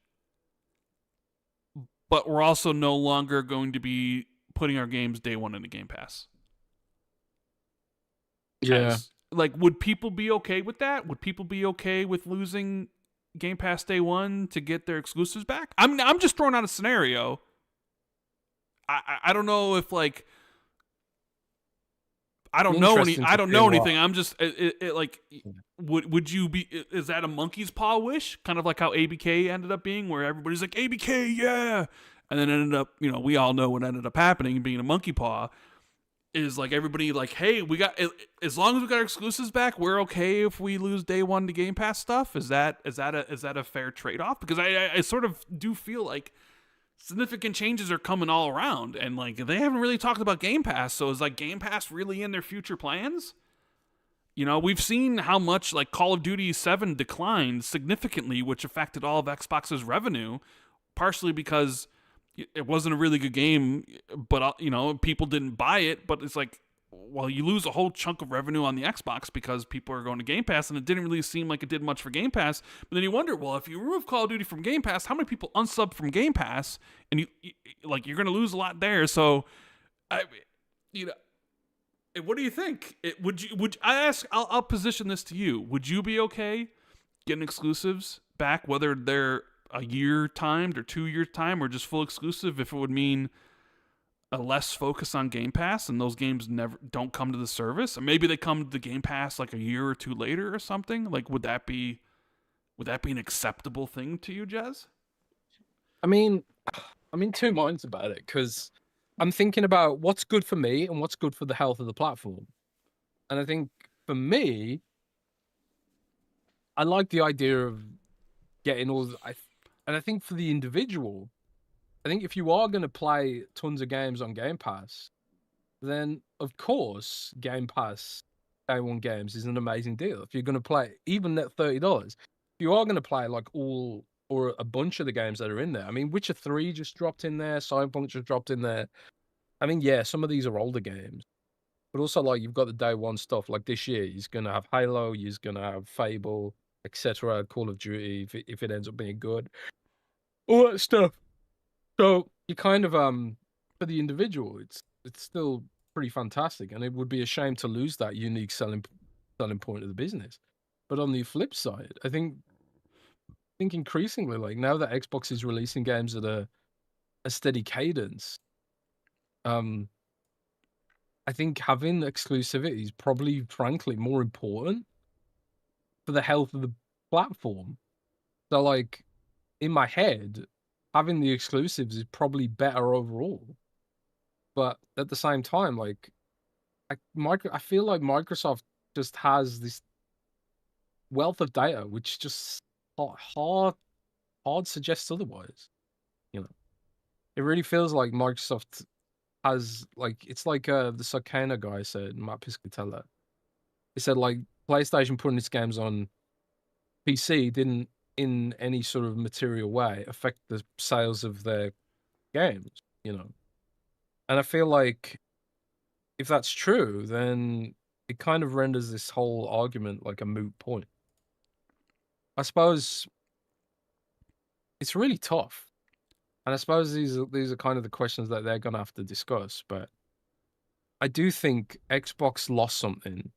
but we're also no longer going to be putting our games day one into Game Pass. Yeah. Like, would people be okay with that? Would people be okay with losing Game Pass day one to get their exclusives back? I'm just throwing out a scenario. I don't know if like, I don't know anything. I'm just like, would you be? Is that a monkey's paw wish? Kind of like how ABK ended up being, where everybody's like, ABK, yeah, and then ended up, you know, we all know what ended up happening, being a monkey paw. Is like, everybody like, hey, we got, as long as we got our exclusives back, we're okay if we lose day one to Game Pass stuff. Is that a fair trade off? Because I sort of do feel like significant changes are coming all around, and like, they haven't really talked about Game Pass. So is like, Game Pass really in their future plans? You know, we've seen how much like Call of Duty 7 declined significantly, which affected all of Xbox's revenue, partially because it wasn't a really good game, but, you know, people didn't buy it. But it's like, well, you lose a whole chunk of revenue on the Xbox because people are going to Game Pass, and it didn't really seem like it did much for Game Pass. But then you wonder, well, if you remove Call of Duty from Game Pass, how many people unsub from Game Pass? And you're going to lose a lot there. So, you know, what do you think? I'll position this to you. Would you be okay getting exclusives back, whether they're a year timed or 2 year time or just full exclusive, if it would mean a less focus on Game Pass and those games don't come to the service, or maybe they come to the Game Pass like a year or two later or something? Like, would that be an acceptable thing to you, Jez? I mean, I'm in two minds about it, because I'm thinking about what's good for me and what's good for the health of the platform. And I think for me, I like the idea of getting all and I think for the individual, I think if you are going to play tons of games on Game Pass, then of course Game Pass Day One games is an amazing deal. If you're going to play even at $30, if you are going to play like all or a bunch of the games that are in there. I mean, Witcher 3 just dropped in there, Cyberpunk just dropped in there. I mean, yeah, some of these are older games, but also like you've got the Day One stuff. Like this year, you're going to have Halo, you're going to have Fable, etc. Call of Duty if it ends up being good, all that stuff. So you kind of for the individual, it's still pretty fantastic, and it would be a shame to lose that unique selling point of the business. But on the flip side, I think increasingly, like now that Xbox is releasing games at a steady cadence, I think having exclusivity is probably, frankly, more important for the health of the platform. So, like in my head, having the exclusives is probably better overall. But at the same time, like I feel like Microsoft just has this wealth of data, which just hard suggests otherwise. You know, it really feels like Microsoft has like it's like the Sakana guy said, Matt Piscatella. He said like PlayStation putting its games on PC didn't in any sort of material way affect the sales of their games. You know, and I feel like if that's true, then it kind of renders this whole argument like a moot point. I suppose it's really tough. And I suppose these are kind of the questions that they're going to have to discuss. But I do think Xbox lost something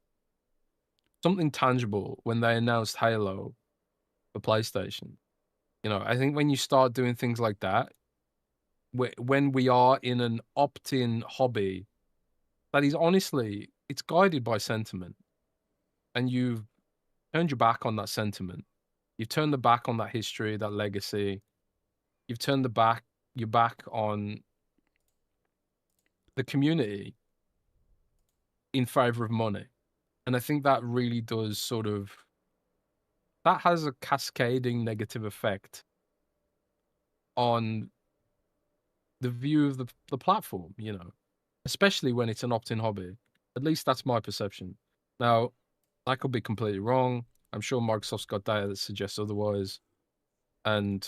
tangible when they announced Halo for PlayStation. You know, I think when you start doing things like that, when we are in an opt-in hobby that is honestly, it's guided by sentiment, and you've turned your back on that sentiment. You've turned the back on that history, that legacy. You've turned your back on the community in favor of money. And I think that really does that has a cascading negative effect on the view of the platform, you know, especially when it's an opt-in hobby. At least that's my perception. Now, I could be completely wrong. I'm sure Microsoft's got data that suggests otherwise. And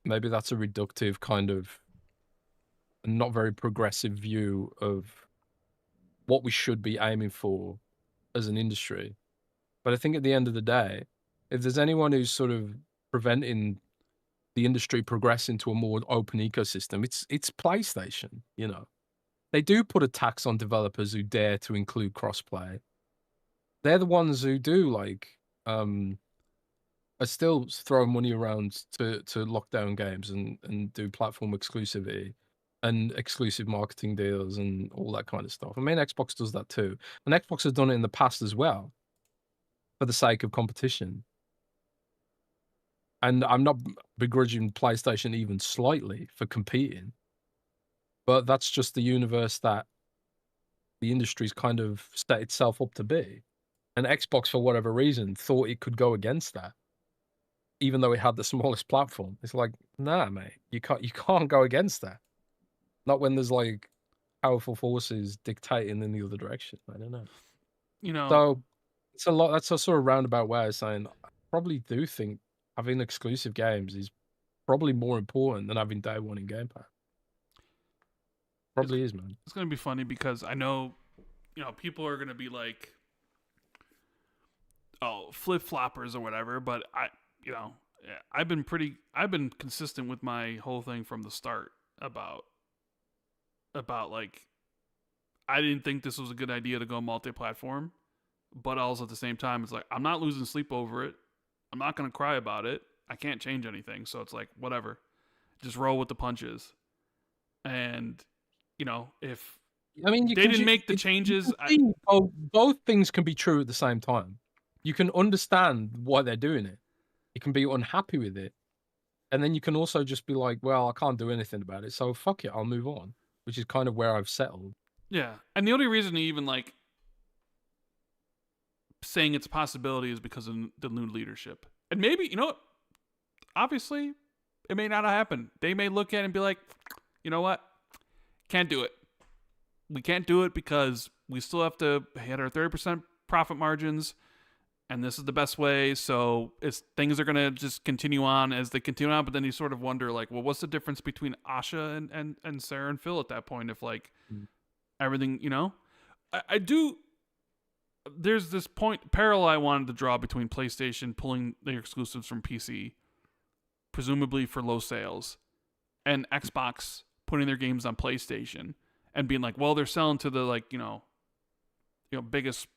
maybe that's a reductive kind of not very progressive view of what we should be aiming for as an industry. But I think at the end of the day, if there's anyone who's sort of preventing the industry progressing to a more open ecosystem, it's PlayStation, you know. They do put a tax on developers who dare to include crossplay. They're the ones who do are still throwing money around to lock down games and do platform exclusivity and exclusive marketing deals and all that kind of stuff. I mean, Xbox does that too. And Xbox has done it in the past as well for the sake of competition. And I'm not begrudging PlayStation even slightly for competing, but that's just the universe that the industry's kind of set itself up to be. And Xbox, for whatever reason, thought it could go against that, even though it had the smallest platform. It's like, nah, mate, you can't go against that. Not when there's like powerful forces dictating in the other direction. I don't know. You know, So it's a lot. That's a sort of roundabout way of saying I probably do think having exclusive games is probably more important than having day one in Game Pass. Probably is, man. it's going to be funny because I know, you know, people are going to be like, oh, flip floppers or whatever. But you know, I've been consistent with my whole thing from the start about like, I didn't think this was a good idea to go multi-platform, but also at the same time, it's like, I'm not losing sleep over it. I'm not going to cry about it. I can't change anything. So it's like, whatever, just roll with the punches. And, you know, if I mean, they didn't make the changes, both things can be true at the same time. You can understand why they're doing it. You can be unhappy with it. And then you can also just be like, well, I can't do anything about it. So fuck it, I'll move on, which is kind of where I've settled. yeah. And the only reason to even like saying it's a possibility is because of the new leadership. And maybe, you know what? Obviously, it may not happen. They may look at it and be like, you know what? Can't do it. We can't do it because we still have to hit our 30% profit margins, and this is the best way. So things are gonna just continue on as they continue on. But then you sort of wonder, like, well, what's the difference between Asha and Sarah and Phil at that point? If like everything, I do. There's this parallel I wanted to draw between PlayStation pulling their exclusives from PC, presumably for low sales, and Xbox putting their games on PlayStation and being like, well, they're selling to the like, biggest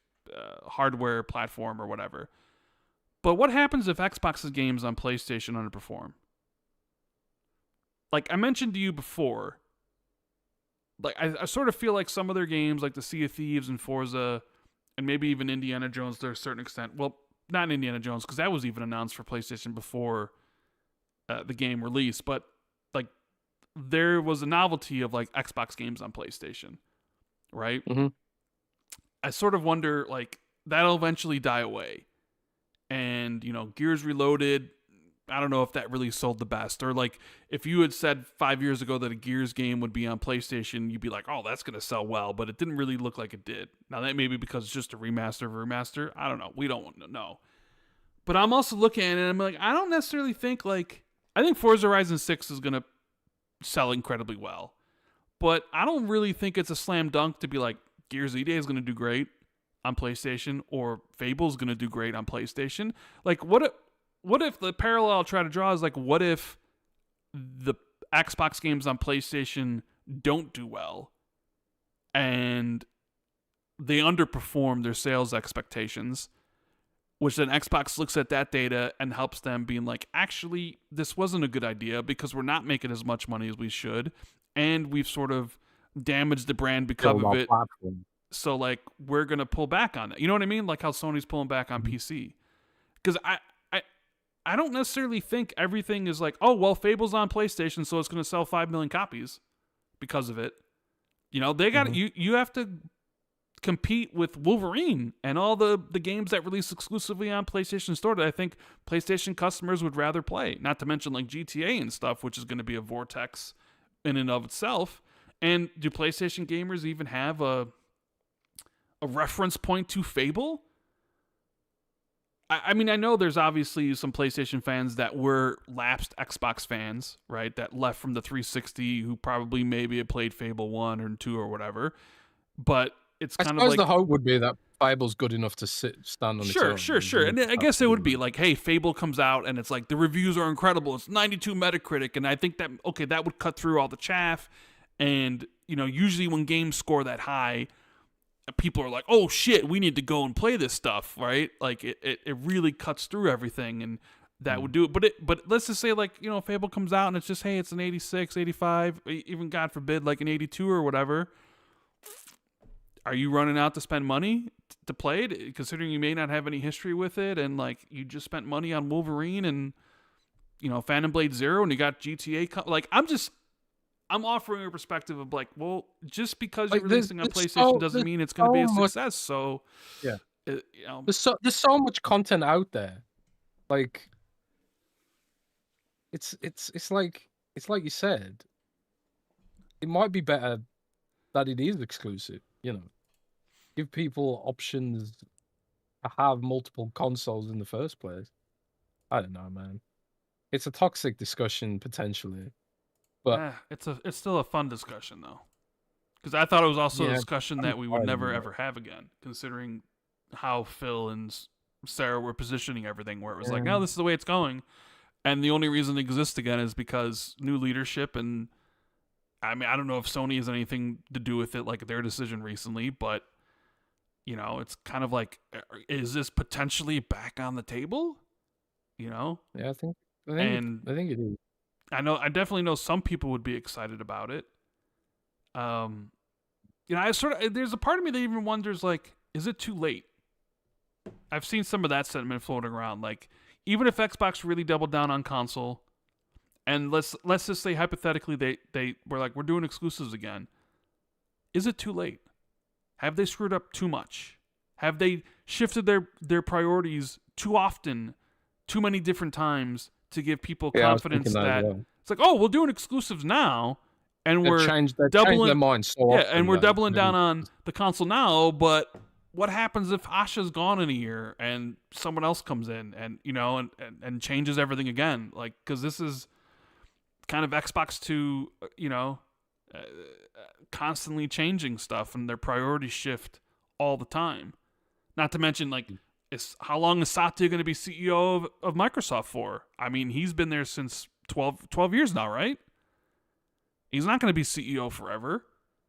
hardware platform or whatever. But what happens if Xbox's games on PlayStation underperform? Like I mentioned to you before, like I sort of feel like some of their games, like the Sea of Thieves and Forza, and maybe even Indiana Jones to a certain extent. Well, not Indiana Jones, because that was even announced for PlayStation before the game release. But like, there was a novelty of like Xbox games on PlayStation, right? Mm-hmm. I sort of wonder, like, that'll eventually die away. And, Gears Reloaded, I don't know if that really sold the best. Or, like, if you had said 5 years ago that a Gears game would be on PlayStation, you'd be like, oh, that's going to sell well. But it didn't really look like it did. Now, that may be because it's just a remaster of a remaster. I don't know. We don't know. But I'm also looking at it and I'm like, I don't necessarily think, like, I think Forza Horizon 6 is going to sell incredibly well. But I don't really think it's a slam dunk to be like, Gears EDA is going to do great on PlayStation, or Fable is going to do great on PlayStation. Like, what if the parallel I'll try to draw is like, what if the Xbox games on PlayStation don't do well and they underperform their sales expectations, which then Xbox looks at that data and helps them being like, actually, this wasn't a good idea because we're not making as much money as we should, and we've sort of damaged the brand because of it. Platform. So, like, we're going to pull back on it. You know what I mean? Like how Sony's pulling back on PC. Because I don't necessarily think everything is like, oh, well, Fable's on PlayStation, so it's going to sell 5 million copies because of it. They got you have to compete with Wolverine and all the games that release exclusively on PlayStation Store that I think PlayStation customers would rather play. Not to mention like GTA and stuff, which is going to be a vortex in and of itself. And do PlayStation gamers even have a reference point to Fable? I mean, I know there's obviously some PlayStation fans that were lapsed Xbox fans, right? That left from the 360 who probably maybe had played Fable 1 or 2 or whatever. But it's kind of like, the hope would be that Fable's good enough to stand on its own. Sure. And I guess it would be like, hey, Fable comes out and it's like the reviews are incredible. It's 92 Metacritic, and I think that that would cut through all the chaff. And usually when games score that high, people are like, oh shit, we need to go and play this stuff, right? Like it really cuts through everything, and that would do it. But let's just say, like, Fable comes out and it's just, hey, it's an 86, 85, even God forbid, like an 82 or whatever. Are you running out to spend money to play it, considering you may not have any history with it, and like you just spent money on Wolverine and Phantom Blade Zero, and you got GTA? Like, I'm offering a perspective of like, well, just because you're releasing on PlayStation doesn't mean it's going to be a success. So yeah, there's so much content out there. Like, it's like you said, it might be better that it is exclusive. Give people options to have multiple consoles in the first place. I don't know, man. It's a toxic discussion potentially. But it's still a fun discussion though, because I thought it was also a discussion that we would never ever have again, considering how Phil and Sarah were positioning everything, where it was like, no, this is the way it's going, and the only reason it exists again is because new leadership. And I mean, I don't know if Sony has anything to do with it, like their decision recently, but it's kind of like, is this potentially back on the table? Yeah, I think it is. I definitely know some people would be excited about it. There's a part of me that even wonders, like, is it too late? I've seen some of that sentiment floating around. Like, even if Xbox really doubled down on console, and let's just say hypothetically they were like, we're doing exclusives again. Is it too late? Have they screwed up too much? Have they shifted their priorities too often, too many different times, to give people confidence that it's like, oh, we're doing exclusives now, and They've we're changed their doubling, mind so yeah, often, and we're though. doubling down on the console now. But what happens if Asha's gone in a year and someone else comes in and and changes everything again? Like, because this is kind of Xbox 2, uh, constantly changing stuff, and their priorities shift all the time. Not to mention, like, how long is Satya going to be CEO of Microsoft for? I mean, he's been there since 12 years now, right? He's not going to be CEO forever.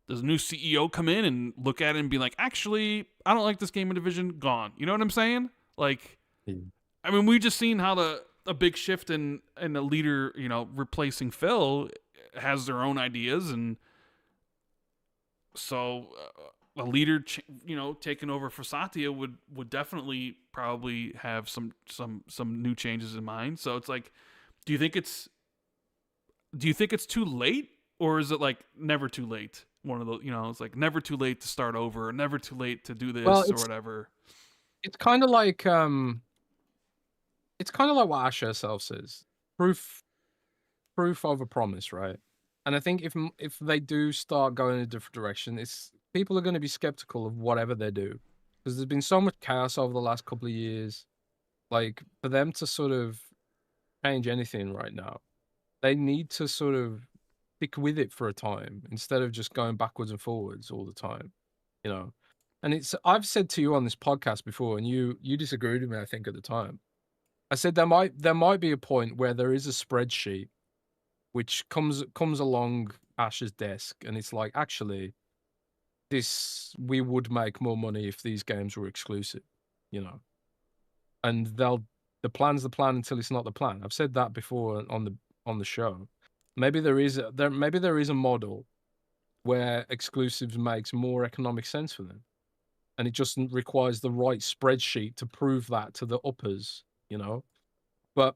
Does a new CEO come in and look at it and be like, actually, I don't like this gaming division, gone. You know what I'm saying? Like, I mean, we just seen how a big shift in a leader, replacing Phil, has their own ideas, and so a leader, taking over for Satya would definitely probably have some new changes in mind. So it's like, do you think it's too late, or is it like never too late? One of those, it's like never too late to start over, or never too late to do this, Well, or whatever. it's kind of like what Asha herself says, proof over promise, right? And I think if they do start going in a different direction, people are going to be skeptical of whatever they do, because there's been so much chaos over the last couple of years. Like, for them to sort of change anything right now, they need to sort of stick with it for a time instead of just going backwards and forwards all the time, you know. And I've said to you on this podcast before, and you disagreed with me, I think, at the time. I said there might be a point where there is a spreadsheet which comes along Ash's desk, and it's like, actually, we would make more money if these games were exclusive, you know. And the plan's the plan until it's not the plan. I've said that before on the show. Maybe there is a model where exclusives makes more economic sense for them, and it just requires the right spreadsheet to prove that to the uppers, you know. But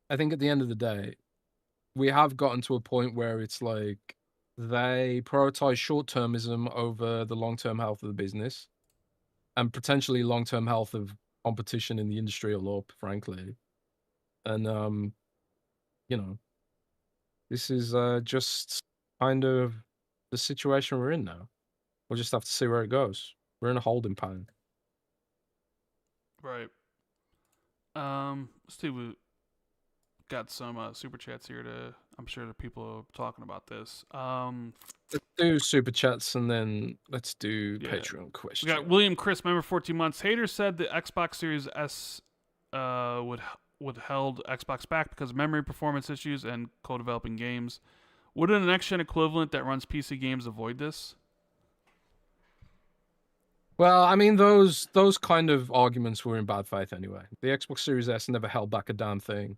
I think at the end of the day, we have gotten to a point where it's like they prioritize short-termism over the long-term health of the business, and potentially long-term health of competition in the industry a lot, frankly. And this is just kind of the situation we're in now. We'll just have to see where it goes. We're in a holding pattern. Right. Let's see. We got some super chats here. I'm sure the people are talking about this. Let's do super chats, and then let's do Yeah. Patreon questions. We got William Chris, member 14 months. Hater said the Xbox Series S would held Xbox back because of memory performance issues and co-developing games. Would a next-gen equivalent that runs PC games avoid this? Well, I mean, those kind of arguments were in bad faith anyway. The Xbox Series S never held back a damn thing.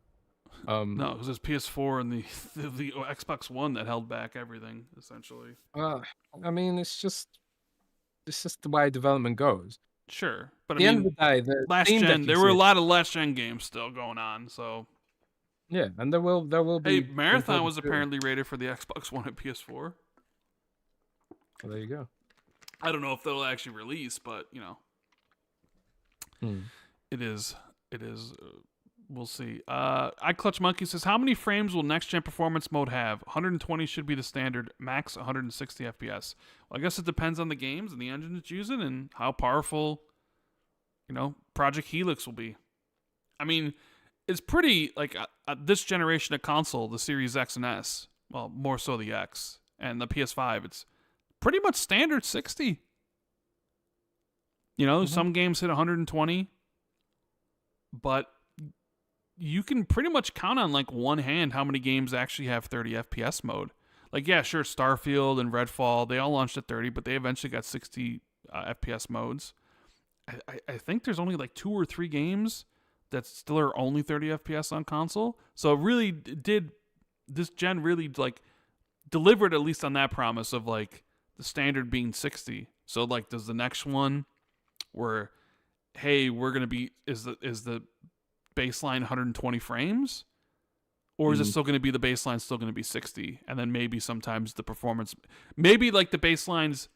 No, it was just PS4 and the Xbox One that held back everything, essentially. I mean, it's just the way development goes. Sure, but At the end of the day, the last Steam gen, Deck there were a exists. lot of last gen games still going on. So yeah, and there will be. Hey, Marathon was apparently rated for the Xbox One and PS4. Well, there you go. I don't know if they'll actually release, but it is. We'll see. iClutch Monkey says, how many frames will next gen performance mode have? 120 should be the standard, max 160 FPS. Well, I guess it depends on the games and the engine it's using and how powerful, Project Helix will be. I mean, it's pretty, like, this generation of console, the Series X and S, well, more so the X, and the PS5, it's pretty much standard 60. Some games hit 120, but you can pretty much count on like one hand how many games actually have 30 FPS mode. Like, yeah, sure, Starfield and Redfall, they all launched at 30, but they eventually got 60 FPS modes. I think there's only like 2 or 3 games that still are only 30 FPS on console. So it really this gen really like delivered, at least on that promise of like the standard being 60. So like, does the next one where, hey, we're gonna be is the baseline 120 frames, or is it still going to be the baseline still going to be 60, and then maybe sometimes the performance, maybe like the baseline's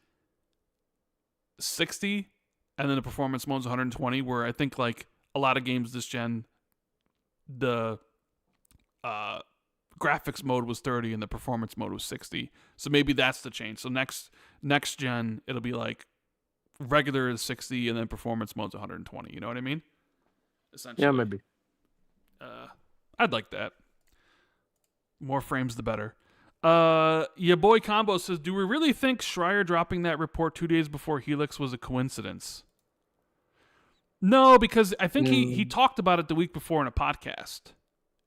60 and then the performance mode's 120, where I think like a lot of games this gen, the graphics mode was 30 and the performance mode was 60. So maybe that's the change. So next gen it'll be like regular is 60 and then performance mode's 120. You know what I mean? Essentially. Yeah, maybe. I'd like that. More frames the better. Your boy Combo says, do we really think Schreier dropping that report 2 days before Helix was a coincidence? No, because I think he talked about it the week before in a podcast,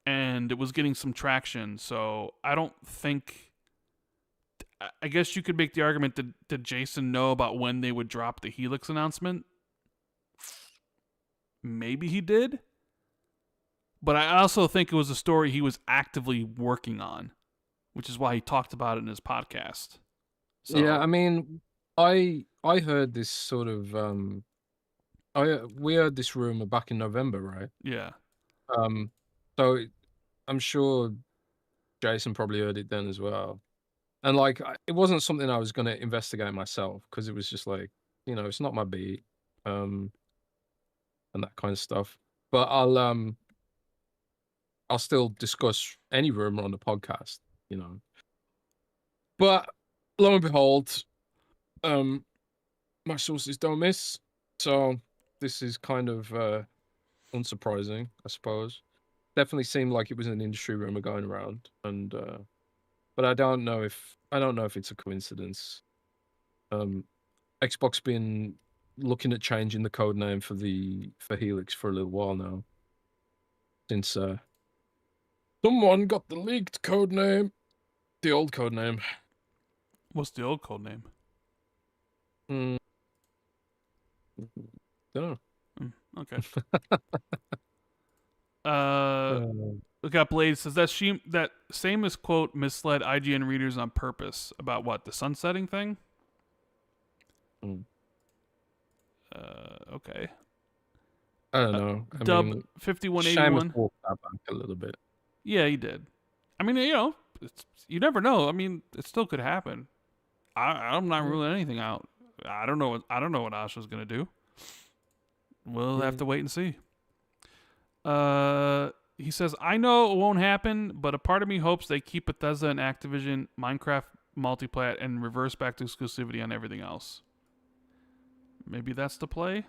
and it was getting some traction. So I don't think. I guess you could make the argument that did Jason know about when they would drop the Helix announcement? Maybe he did. But I also think it was a story he was actively working on, which is why he talked about it in his podcast. So, yeah, I mean, I heard this sort of we heard this rumor back in November, right? yeah. So I'm sure Jason probably heard it then as well. And like, it wasn't something I was going to investigate myself because it was just like, it's not my beat, and that kind of stuff. But I'll still discuss any rumor on the podcast, But lo and behold, my sources don't miss. So this is kind of unsurprising, I suppose. Definitely seemed like it was an industry rumor going around, and but I don't know if it's a coincidence. Xbox been looking at changing the code name for Helix for a little while now, since someone got the leaked code name, the old code name. What's the old code name? Don't know. Okay. Look at Blade says that same as quote misled IGN readers on purpose about what, the sunsetting thing? Okay. I don't know. Dub mean, 5181. Seamus walked that back a little bit. Yeah, he did. I mean, you never know. I mean, it still could happen. I'm not ruling anything out. I don't know what Asha's gonna do. We'll have to wait and see. He says, I know it won't happen, but a part of me hopes they keep Bethesda and Activision Minecraft multiplayer and reverse back to exclusivity on everything else. Maybe that's the play.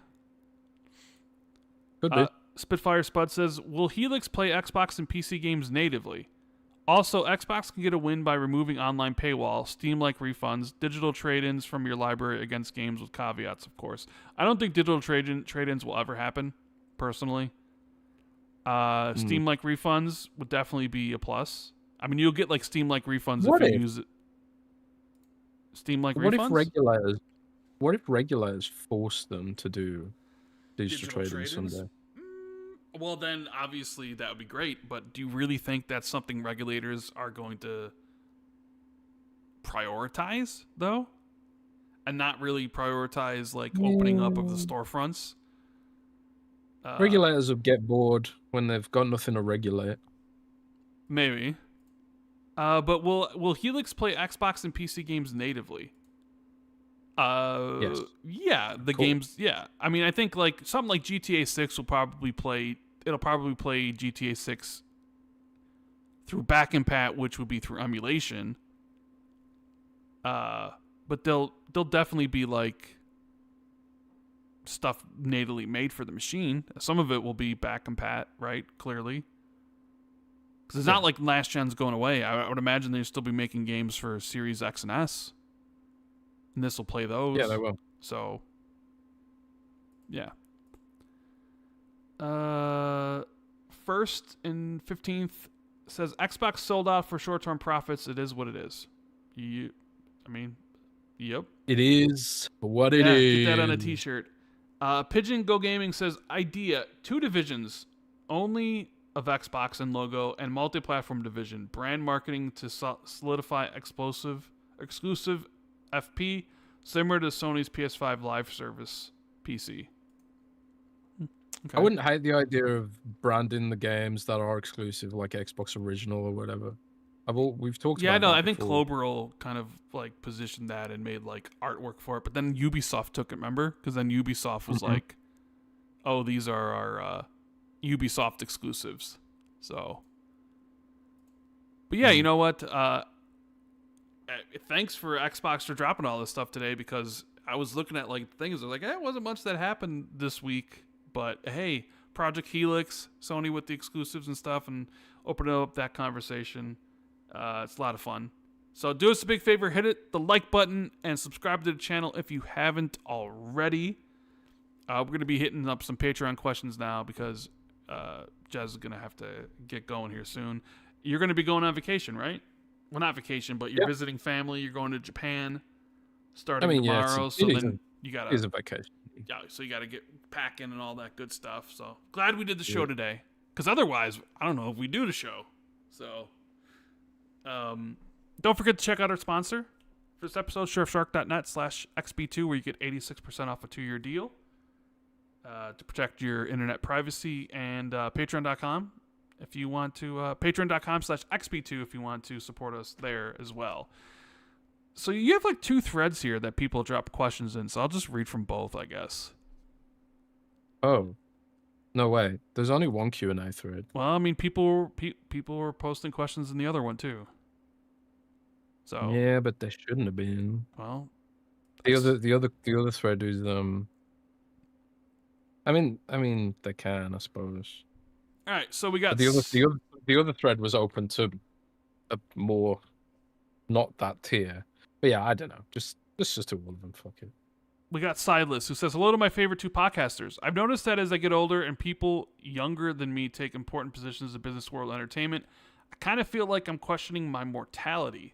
Could be. Spitfire Spud says, will Helix play Xbox and PC games natively? Also, Xbox can get a win by removing online paywall, Steam-like refunds, digital trade-ins from your library against games with caveats, of course. I don't think digital trade-ins will ever happen, personally. Steam-like refunds would definitely be a plus. I mean, you'll get like Steam-like refunds if you use it. Steam-like refunds? What if regulators force them to do digital trade-ins someday? Well, then obviously that would be great, but do you really think that's something regulators are going to prioritize, though? And not really prioritize like opening up of the storefronts? Regulators will get bored when they've got nothing to regulate. Maybe. But will Helix play Xbox and PC games natively? Yes. Yeah, the games. Yeah, I mean, I think like something like GTA 6 will probably play. It'll probably play GTA 6 through back and pat, which would be through emulation. But they'll definitely be like stuff natively made for the machine. Some of it will be back and pat, right? Clearly, because it's not like last gen's going away. I would imagine they'll still be making games for Series X and S. And this will play those. Yeah, they will. So, yeah. First and 15th says Xbox sold out for short-term profits. It is what it is. Yep. It is what it is. Get that on a t-shirt. Pigeon Go Gaming says, idea, 2 divisions, only of Xbox and logo, and multi-platform division. Brand marketing to solidify exclusive FP, similar to Sony's PS5 Live service PC. Okay. I wouldn't hate the idea of branding the games that are exclusive, like Xbox Original or whatever. We've talked about I know. that I think before. Cloberl kind of like positioned that and made like artwork for it, but then Ubisoft took it, remember? Because then Ubisoft was like, oh, these are our Ubisoft exclusives. So, But yeah, you know what? Thanks for Xbox for dropping all this stuff today, because I was looking at like things. I was like, it wasn't much that happened this week, but hey, Project Helix, Sony with the exclusives and stuff, and opening up that conversation. It's a lot of fun. So do us a big favor, hit the like button and subscribe to the channel if you haven't already. We're going to be hitting up some Patreon questions now because Jez is going to have to get going here soon. You're going to be going on vacation, right? Well, not vacation, but you're visiting family. You're going to Japan starting tomorrow. So then you got to... It's a vacation. Yeah, so you got to get packing and all that good stuff. So glad we did the show today, because otherwise, I don't know if we do the show. So don't forget to check out our sponsor for this episode, surfshark.net/XB2, where you get 86% off a 2-year deal to protect your internet privacy, and patreon.com if you want to, patreon.com/XB2 if you want to support us there as well. So you have like 2 threads here that people drop questions in, so I'll just read from both, I guess. Oh, no way. There's only one Q&A thread. Well, I mean, people were posting questions in the other one too. So yeah, but they shouldn't have been. Well, the other thread is I mean they can, I suppose. All right, so we got the other thread was open to a more not that tier. But yeah, I don't know. Just do all of them. Fuck it. We got Sideless, who says, hello to my favorite 2 podcasters. I've noticed that as I get older and people younger than me take important positions in business world entertainment, I kind of feel like I'm questioning my mortality.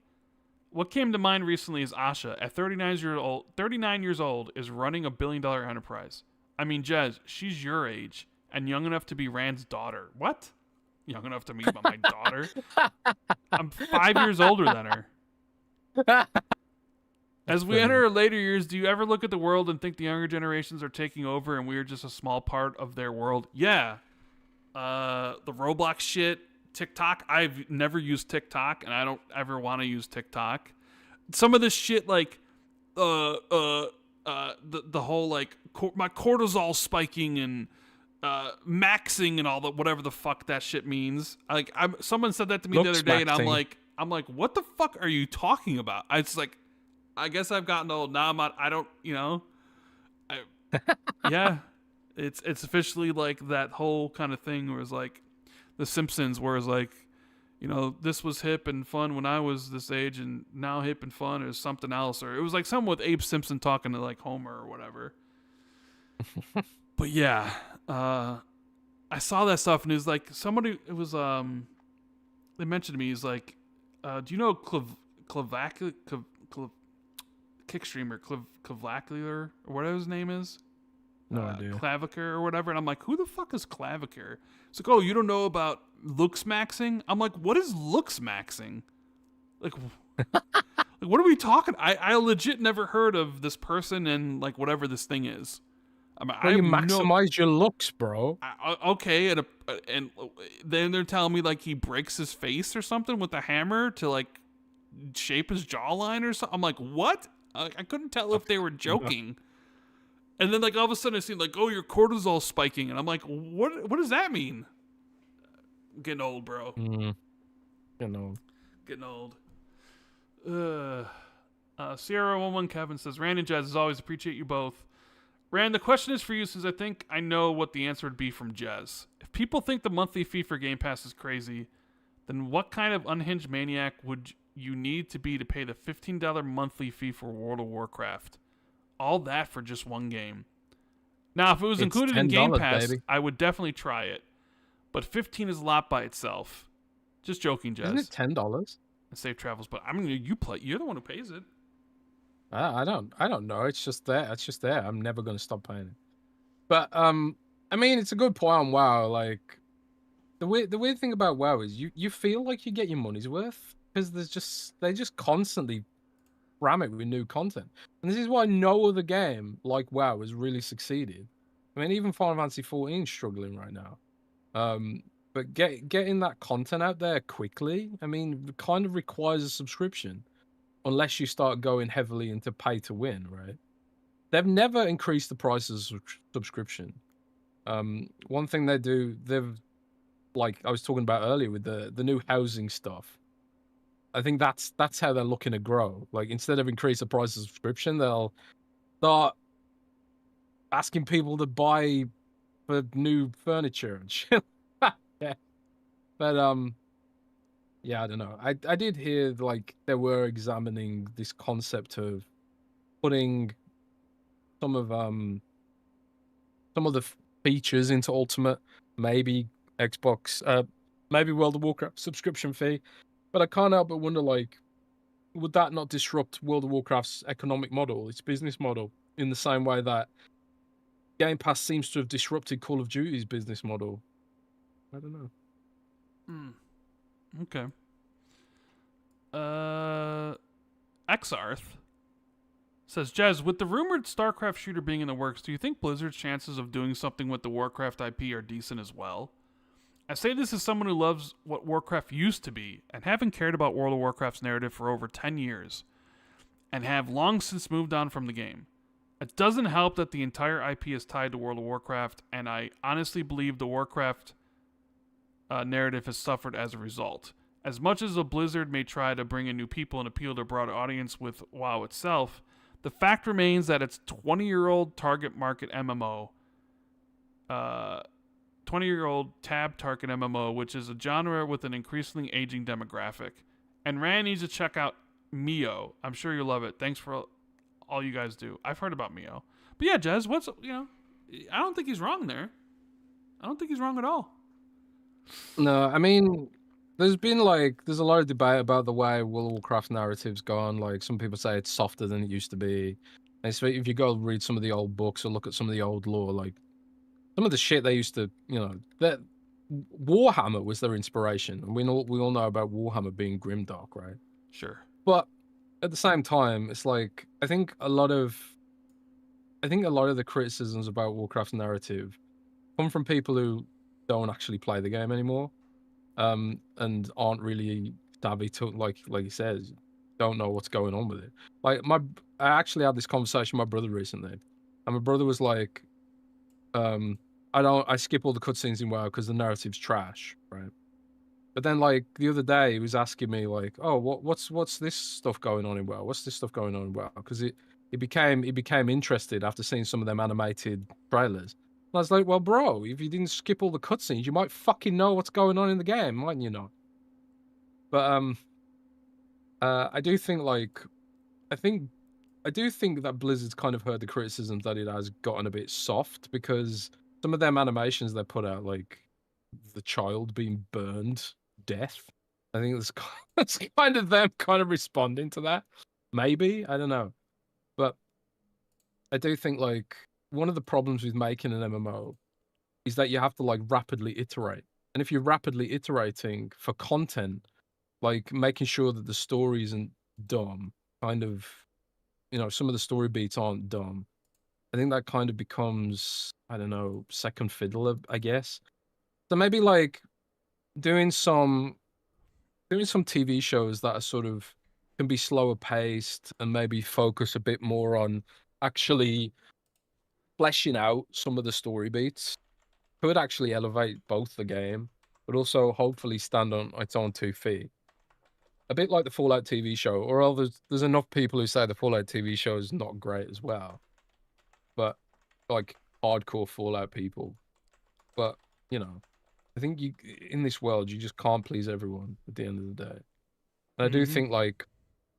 What came to mind recently is Asha, at 39 years old, is running a $1 billion enterprise. I mean, Jez, she's your age and young enough to be Rand's daughter. What? Young enough to meet my daughter? I'm 5 years older than her. As we enter our later years, do you ever look at the world and think the younger generations are taking over and we're just a small part of their world? Yeah. The Roblox shit, TikTok. I've never used TikTok, and I don't ever want to use TikTok. Some of this shit, like the whole like my cortisol spiking and maxing and all the whatever the fuck that shit means. Like someone said that to me the other day, and I'm like, what the fuck are you talking about? It's like, I guess I've gotten old now. Yeah, it's officially like that whole kind of thing where it's like The Simpsons, where it's like, this was hip and fun when I was this age, and now hip and fun is something else. Or it was like something with Abe Simpson talking to like Homer or whatever. But yeah, I saw that stuff, and it was like somebody. It was they mentioned to me. He's like, do you know Kick streamer Clavacular or whatever his name is? No idea. Claviker or whatever. And I'm like, who the fuck is Claviker? It's like, oh, you don't know about looks maxing? I'm like, what is looks maxing? Like, what are we talking? I legit never heard of this person and like whatever this thing is. You maximize your looks, bro. Okay, and then they're telling me like he breaks his face or something with a hammer to like shape his jawline or something. I'm like, what? I couldn't tell if they were joking. And then like all of a sudden I see like, oh, your cortisol spiking, and I'm like, what does that mean? I'm getting old, bro. Getting old. Sierra11 Kevin says, Rand and Jez, as always, appreciate you both. Rand, the question is for you, since I think I know what the answer would be from Jez. If people think the monthly fee for Game Pass is crazy, then what kind of unhinged maniac would you need to be to pay the $15 monthly fee for World of Warcraft? All that for just one game. Now, if it was included in Game Pass, baby, I would definitely try it. But $15 is a lot by itself. Just joking, Jez. Isn't it $10? Safe travels, but I mean, you're the one who pays it. I don't know. It's just there. It's just there. I'm never gonna stop paying it. But I mean, it's a good point on WoW. Like the weird thing about WoW is you feel like you get your money's worth because they just constantly ram it with new content, and this is why no other game like WoW has really succeeded. I mean, even Final Fantasy 14 is struggling right now. But getting that content out there quickly, I mean, it kind of requires a subscription. Unless you start going heavily into pay to win, right? They've never increased the price of subscription. One thing they do, they've, like I was talking about earlier with the new housing stuff, I think that's how they're looking to grow. Like, instead of increase the price of subscription, they'll start asking people to buy for new furniture and shit. Yeah. But yeah, I don't know. I did hear like they were examining this concept of putting some of the features into Ultimate, maybe Xbox, maybe World of Warcraft subscription fee. But I can't help but wonder, like, would that not disrupt World of Warcraft's economic model, its business model, in the same way that Game Pass seems to have disrupted Call of Duty's business model? I don't know. Okay. Xarth says, Jez, with the rumored StarCraft shooter being in the works, do you think Blizzard's chances of doing something with the Warcraft IP are decent as well? I say this as someone who loves what Warcraft used to be, and having cared about World of Warcraft's narrative for over 10 years, and have long since moved on from the game. It doesn't help that the entire IP is tied to World of Warcraft, and I honestly believe the Warcraft narrative has suffered as a result. As much as a Blizzard may try to bring in new people and appeal to a broader audience with WoW itself, the fact remains that its 20-year-old target market MMO, 20-year-old tab target MMO, which is a genre with an increasingly aging demographic. And Rand needs to check out Mio. I'm sure you'll love it. Thanks for all you guys do. I've heard about Mio. But yeah, Jez, I don't think he's wrong there. I don't think he's wrong at all. No, I mean, there's a lot of debate about the way World of Warcraft narrative's gone. Like, some people say it's softer than it used to be. And so if you go read some of the old books or look at some of the old lore, like, some of the shit they used to, that Warhammer was their inspiration. And we all know about Warhammer being grimdark, right? Sure. But at the same time, it's like, I think a lot of the criticisms about Warcraft's narrative come from people who don't actually play the game anymore, and aren't really savvy to, like he says, don't know what's going on with it. Like, I actually had this conversation with my brother recently, and my brother was like, I skip all the cutscenes in WoW because the narrative's trash, right? But then, like, the other day, he was asking me, like, oh, what's this stuff going on in WoW? What's this stuff going on in WoW? Because he became interested after seeing some of them animated trailers. And I was like, well, bro, if you didn't skip all the cutscenes, you might fucking know what's going on in the game, mightn't you not? But I do think, like, I do think that Blizzard's kind of heard the criticism that it has gotten a bit soft, because some of them animations they put out, like the child being burned to death, I think that's kind of them kind of responding to that. Maybe, I don't know. But I do think, like, one of the problems with making an MMO is that you have to, like, rapidly iterate. And if you're rapidly iterating for content, like making sure that the story isn't dumb, kind of, some of the story beats aren't dumb, I think that kind of becomes, I don't know, second fiddle, I guess. So maybe, like, doing some TV shows that are sort of can be slower paced and maybe focus a bit more on actually fleshing out some of the story beats could actually elevate both the game, but also hopefully stand on its own 2 feet. A bit like the Fallout TV show, or there's enough people who say the Fallout TV show is not great as well, but, like, hardcore Fallout people. But, I think in this world, you just can't please everyone at the end of the day. And I do think, like,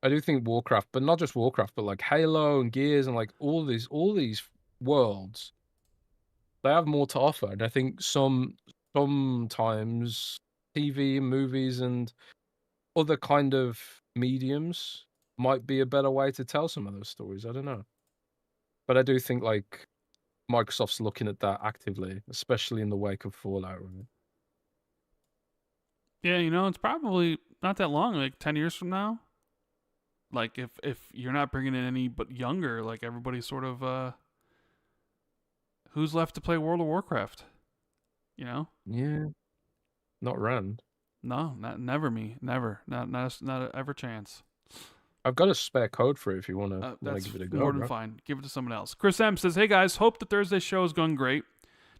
Warcraft, but not just Warcraft, but like Halo and Gears and, like, all these worlds, they have more to offer. And I think sometimes TV and movies and other kind of mediums might be a better way to tell some of those stories. I don't know. But I do think, like, Microsoft's looking at that actively, especially in the wake of Fallout, right? Yeah, it's probably not that long, like 10 years from now. Like, if you're not bringing in any but younger, like, everybody's sort of, who's left to play World of Warcraft? Yeah. Not Rand. No, never me. Never. Not ever chance. I've got a spare code for it if you want to give it a go. More than fine. Give it to someone else. Chris M says, hey guys, hope the Thursday show is going great.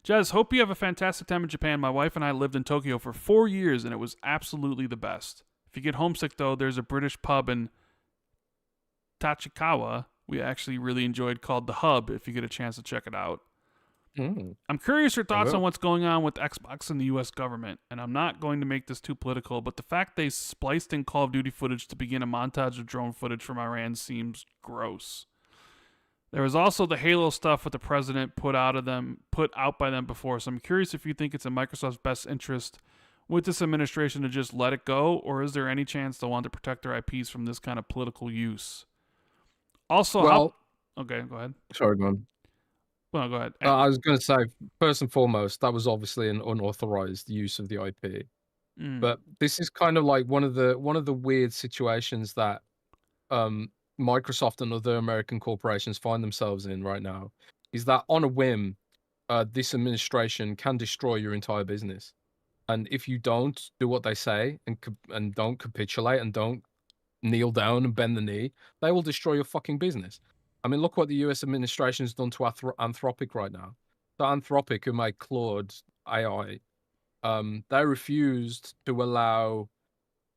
Jez, hope you have a fantastic time in Japan. My wife and I lived in Tokyo for 4 years, and it was absolutely the best. If you get homesick, though, there's a British pub in Tachikawa we actually really enjoyed called The Hub, if you get a chance to check it out. Mm, I'm curious your I thoughts on will. what's going on with Xbox and the US government, and I'm not going to make this too political, but the fact they spliced in Call of Duty footage to begin a montage of drone footage from Iran seems gross. There was also the Halo stuff with the president put out by them before, so I'm curious if you think it's in Microsoft's best interest with this administration to just let it go, or is there any chance they'll want to protect their IPs from this kind of political use? Also, how... Well, Okay, go ahead. sorry, man. Well, go ahead. I was going to say, first and foremost, that was obviously an unauthorized use of the IP. Mm, But this is kind of like one of the weird situations that um, Microsoft and other American corporations find themselves in right now. Is that on a whim, this administration can destroy your entire business, and if you don't do what they say and don't capitulate and don't kneel down and bend the knee, they will destroy your fucking business. I mean, look what the U.S. administration has done to Anthropic right now. So Anthropic, who made Claude AI, they refused to allow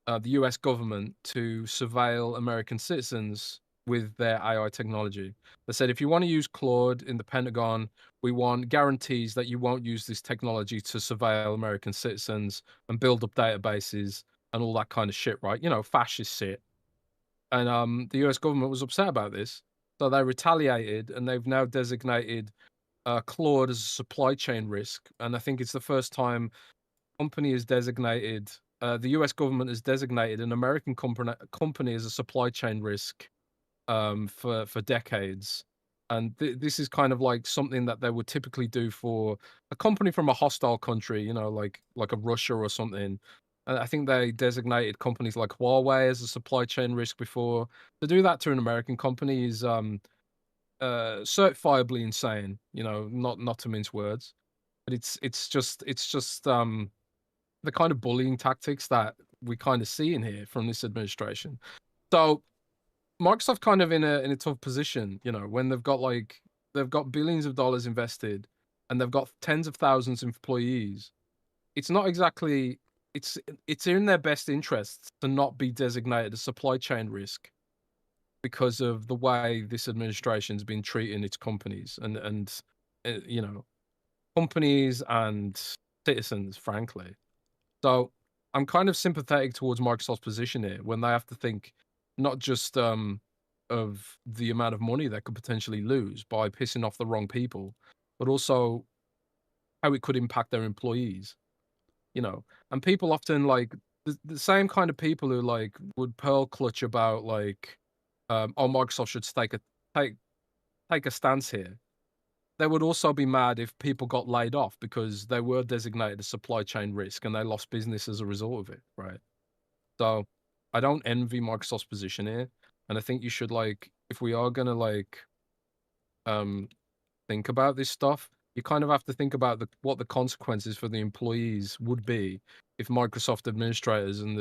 the US government to surveil American citizens with their AI technology. They said, if you want to use Claude in the Pentagon, we want guarantees that you won't use this technology to surveil American citizens and build up databases and all that kind of shit, right? You know, fascist shit. And the US government was upset about this. So they retaliated and they've now designated Claude as a supply chain risk. And I think it's the first time company is designated, the US government has designated an American company as a supply chain risk for decades. And this is kind of like something that they would typically do for a company from a hostile country, you know, like a Russia or something. And I think they designated companies like Huawei as a supply chain risk before. To do that to an American company is certifiably insane, you know, not to mince words. But it's just the kind of bullying tactics that we kind of see in here from this administration. So Microsoft kind of in a tough position, you know, when they've got billions of dollars invested and they've got tens of thousands of employees. It's not exactly it's in their best interests to not be designated a supply chain risk because of the way this administration's been treating its companies and you know, companies and citizens, frankly. So I'm kind of sympathetic towards Microsoft's position here when they have to think not just of the amount of money they could potentially lose by pissing off the wrong people, but also how it could impact their employees. You know, and people often like the same kind of people who like would pearl clutch about like, oh, Microsoft should take take a stance here. They would also be mad if people got laid off because they were designated a supply chain risk and they lost business as a result of it, right? So I don't envy Microsoft's position here. And I think you should like, if we are gonna like um think about this stuff, you kind of have to think about what the consequences for the employees would be if Microsoft administrators and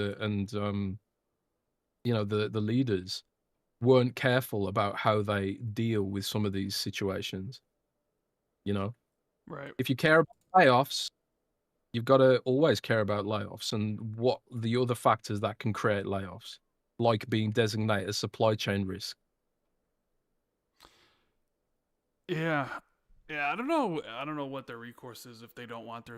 you know the leaders weren't careful about how they deal with some of these situations. You know, right. if you care about layoffs, you've got to always care about layoffs and what the other factors that can create layoffs, like being designated a supply chain risk. Yeah. Yeah, I don't know. I don't know what their recourse is if they don't want their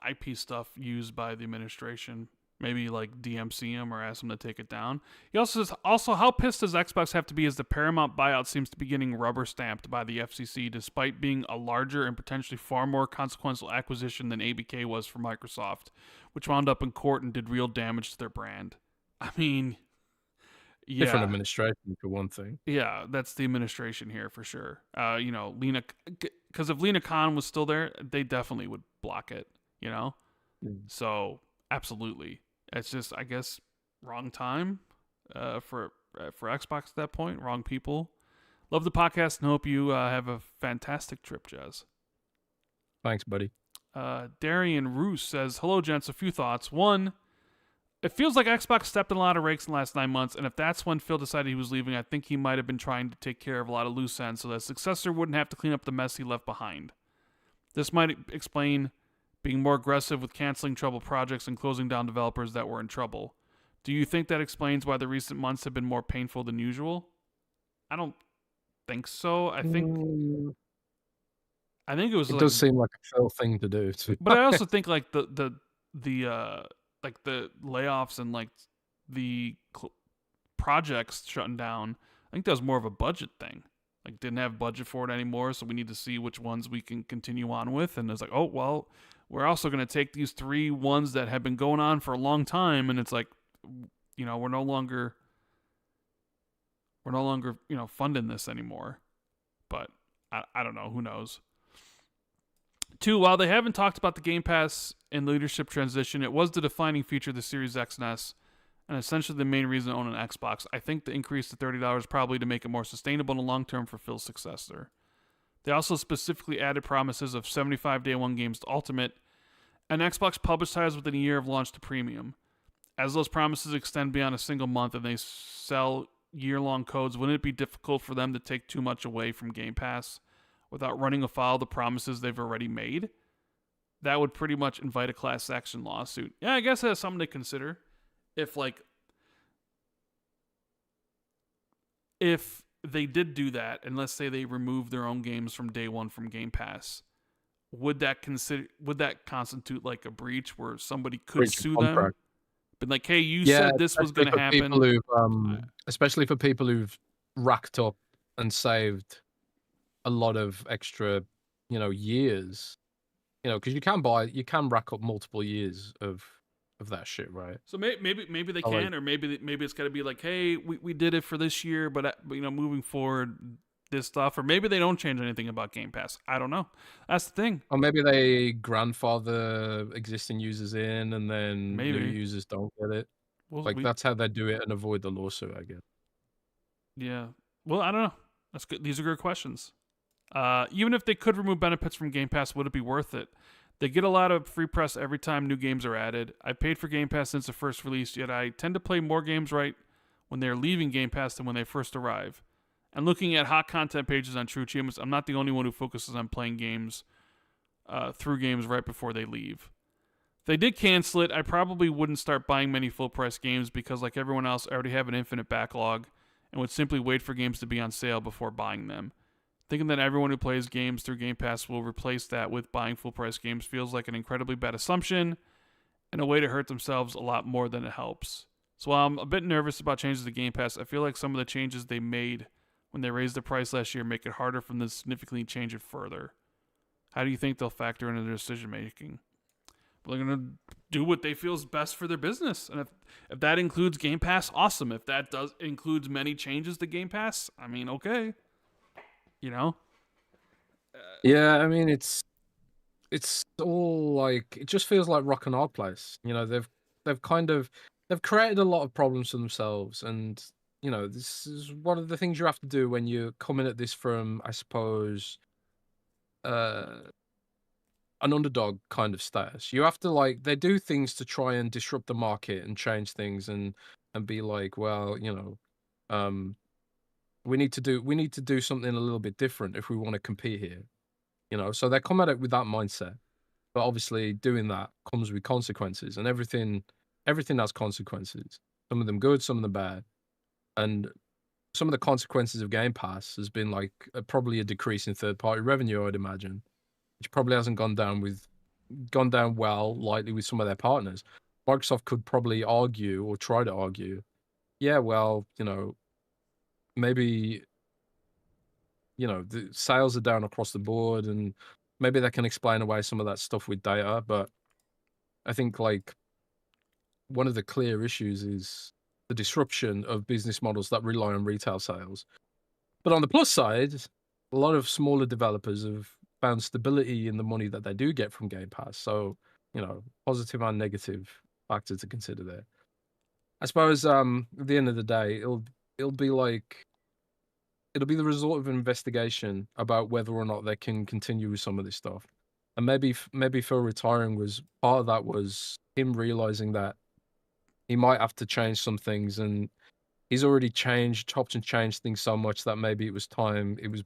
IP stuff used by the administration. Maybe like DMC him or ask him to take it down. He also says, also, how pissed does Xbox have to be as the Paramount buyout seems to be getting rubber stamped by the FCC despite being a larger and potentially far more consequential acquisition than ABK was for Microsoft, which wound up in court and did real damage to their brand. I mean, Different yeah. administration for one thing. Yeah, that's the administration here for sure. You know, Lena, because if Lena Khan was still there, they definitely would block it. You know, Mm. so absolutely, it's just I guess wrong time for Xbox at that point. Wrong people. Love the podcast and hope you have a fantastic trip, Jez. Thanks, buddy. Darian Roos says, "Hello, gents. A few thoughts. One, it feels like Xbox stepped in a lot of rakes in the last 9 months, and if that's when Phil decided he was leaving, I think he might have been trying to take care of a lot of loose ends so that his successor wouldn't have to clean up the mess he left behind. This might explain being more aggressive with canceling troubled projects and closing down developers that were in trouble. Do you think that explains why the recent months have been more painful than usual? I don't think so. Mm, I think it was it like, does seem like a Phil thing to do, to be but I also honest. think like the like the layoffs and like the projects shutting down. I think that was more of a budget thing. Like didn't have budget for it anymore, so we need to see which ones we can continue on with. And it's like, oh well, we're also going to take these 3 ones that have been going on for a long time, and it's like, we're no longer funding this anymore. But I don't know. Who knows? Two, while they haven't talked about the Game Pass and leadership transition, it was the defining feature of the Series X and S, and essentially the main reason to own an Xbox. I think the increase to $30 probably to make it more sustainable in the long term for Phil's successor. They also specifically added promises of 75 day one games to Ultimate, and Xbox published titles within a year of launch to Premium. As those promises extend beyond a single month and they sell year-long codes, wouldn't it be difficult for them to take too much away from Game Pass without running afoul of the promises they've already made? That would pretty much invite a class action lawsuit. Yeah, I guess that's something to consider. If they did do that, and let's say they remove their own games from day one from Game Pass, would that constitute like a breach where somebody could Breach of sue them? contract. But like, hey, you Yeah, said this was going to happen. especially for people who've racked up and saved a lot of extra, years. Because you can rack up multiple years of that shit, right? So maybe they So, like, can, or maybe it's got to be like, hey, we did it for this year, but moving forward, this stuff, or maybe they don't change anything about Game Pass. I don't know. That's the thing. or maybe they grandfather existing users in, and then new Maybe users don't get it. well, Like, that's how they do it and avoid the lawsuit, I guess. yeah. Well, I don't know. That's good. These are good questions. Even if they could remove benefits from Game Pass, would it be worth it? They get a lot of free press every time new games are added. I paid for Game Pass since the first release, yet I tend to play more games right when they're leaving Game Pass than when they first arrive. And looking at hot content pages on True Achievements, I'm not the only one who focuses on playing games through games right before they leave. If they did cancel it, I probably wouldn't start buying many full price games because, like everyone else, I already have an infinite backlog and would simply wait for games to be on sale before buying them. Thinking that everyone who plays games through Game Pass will replace that with buying full price games feels like an incredibly bad assumption and a way to hurt themselves a lot more than it helps. So while I'm a bit nervous about changes to Game Pass, I feel like some of the changes they made when they raised the price last year make it harder for them to significantly change it further. How do you think they'll factor into their decision making? Well, they're going to do what they feel is best for their business. And if that includes Game Pass, awesome. If that includes many changes to Game Pass, I mean, okay. Yeah, I mean, it's all like, it just feels like rock and hard place. They've created a lot of problems for themselves, and this is one of the things you have to do when you're coming at this from, I suppose, uh an underdog kind of status. You have to, like, they do things to try and disrupt the market and change things, and be like, well, um we need to do something a little bit different if we want to compete here. So they come at it with that mindset. But obviously doing that comes with consequences, and everything has consequences. Some of them good, some of them bad. And some of the consequences of Game Pass has been like probably a decrease in third party revenue, I'd imagine, which probably hasn't gone down well lightly with some of their partners. Microsoft could probably argue, or try to argue, yeah, well, maybe the sales are down across the board, and maybe they can explain away some of that stuff with data. But I think, like, one of the clear issues is the disruption of business models that rely on retail sales. But on the plus side, a lot of smaller developers have found stability in the money that they do get from Game Pass. So, positive and negative factor to consider there. I suppose at the end of the day, it'll be like, it'll be the result of an investigation about whether or not they can continue with some of this stuff. And maybe Phil retiring was part of that, was him realizing that he might have to change some things, and he's already chopped and changed things so much that maybe it was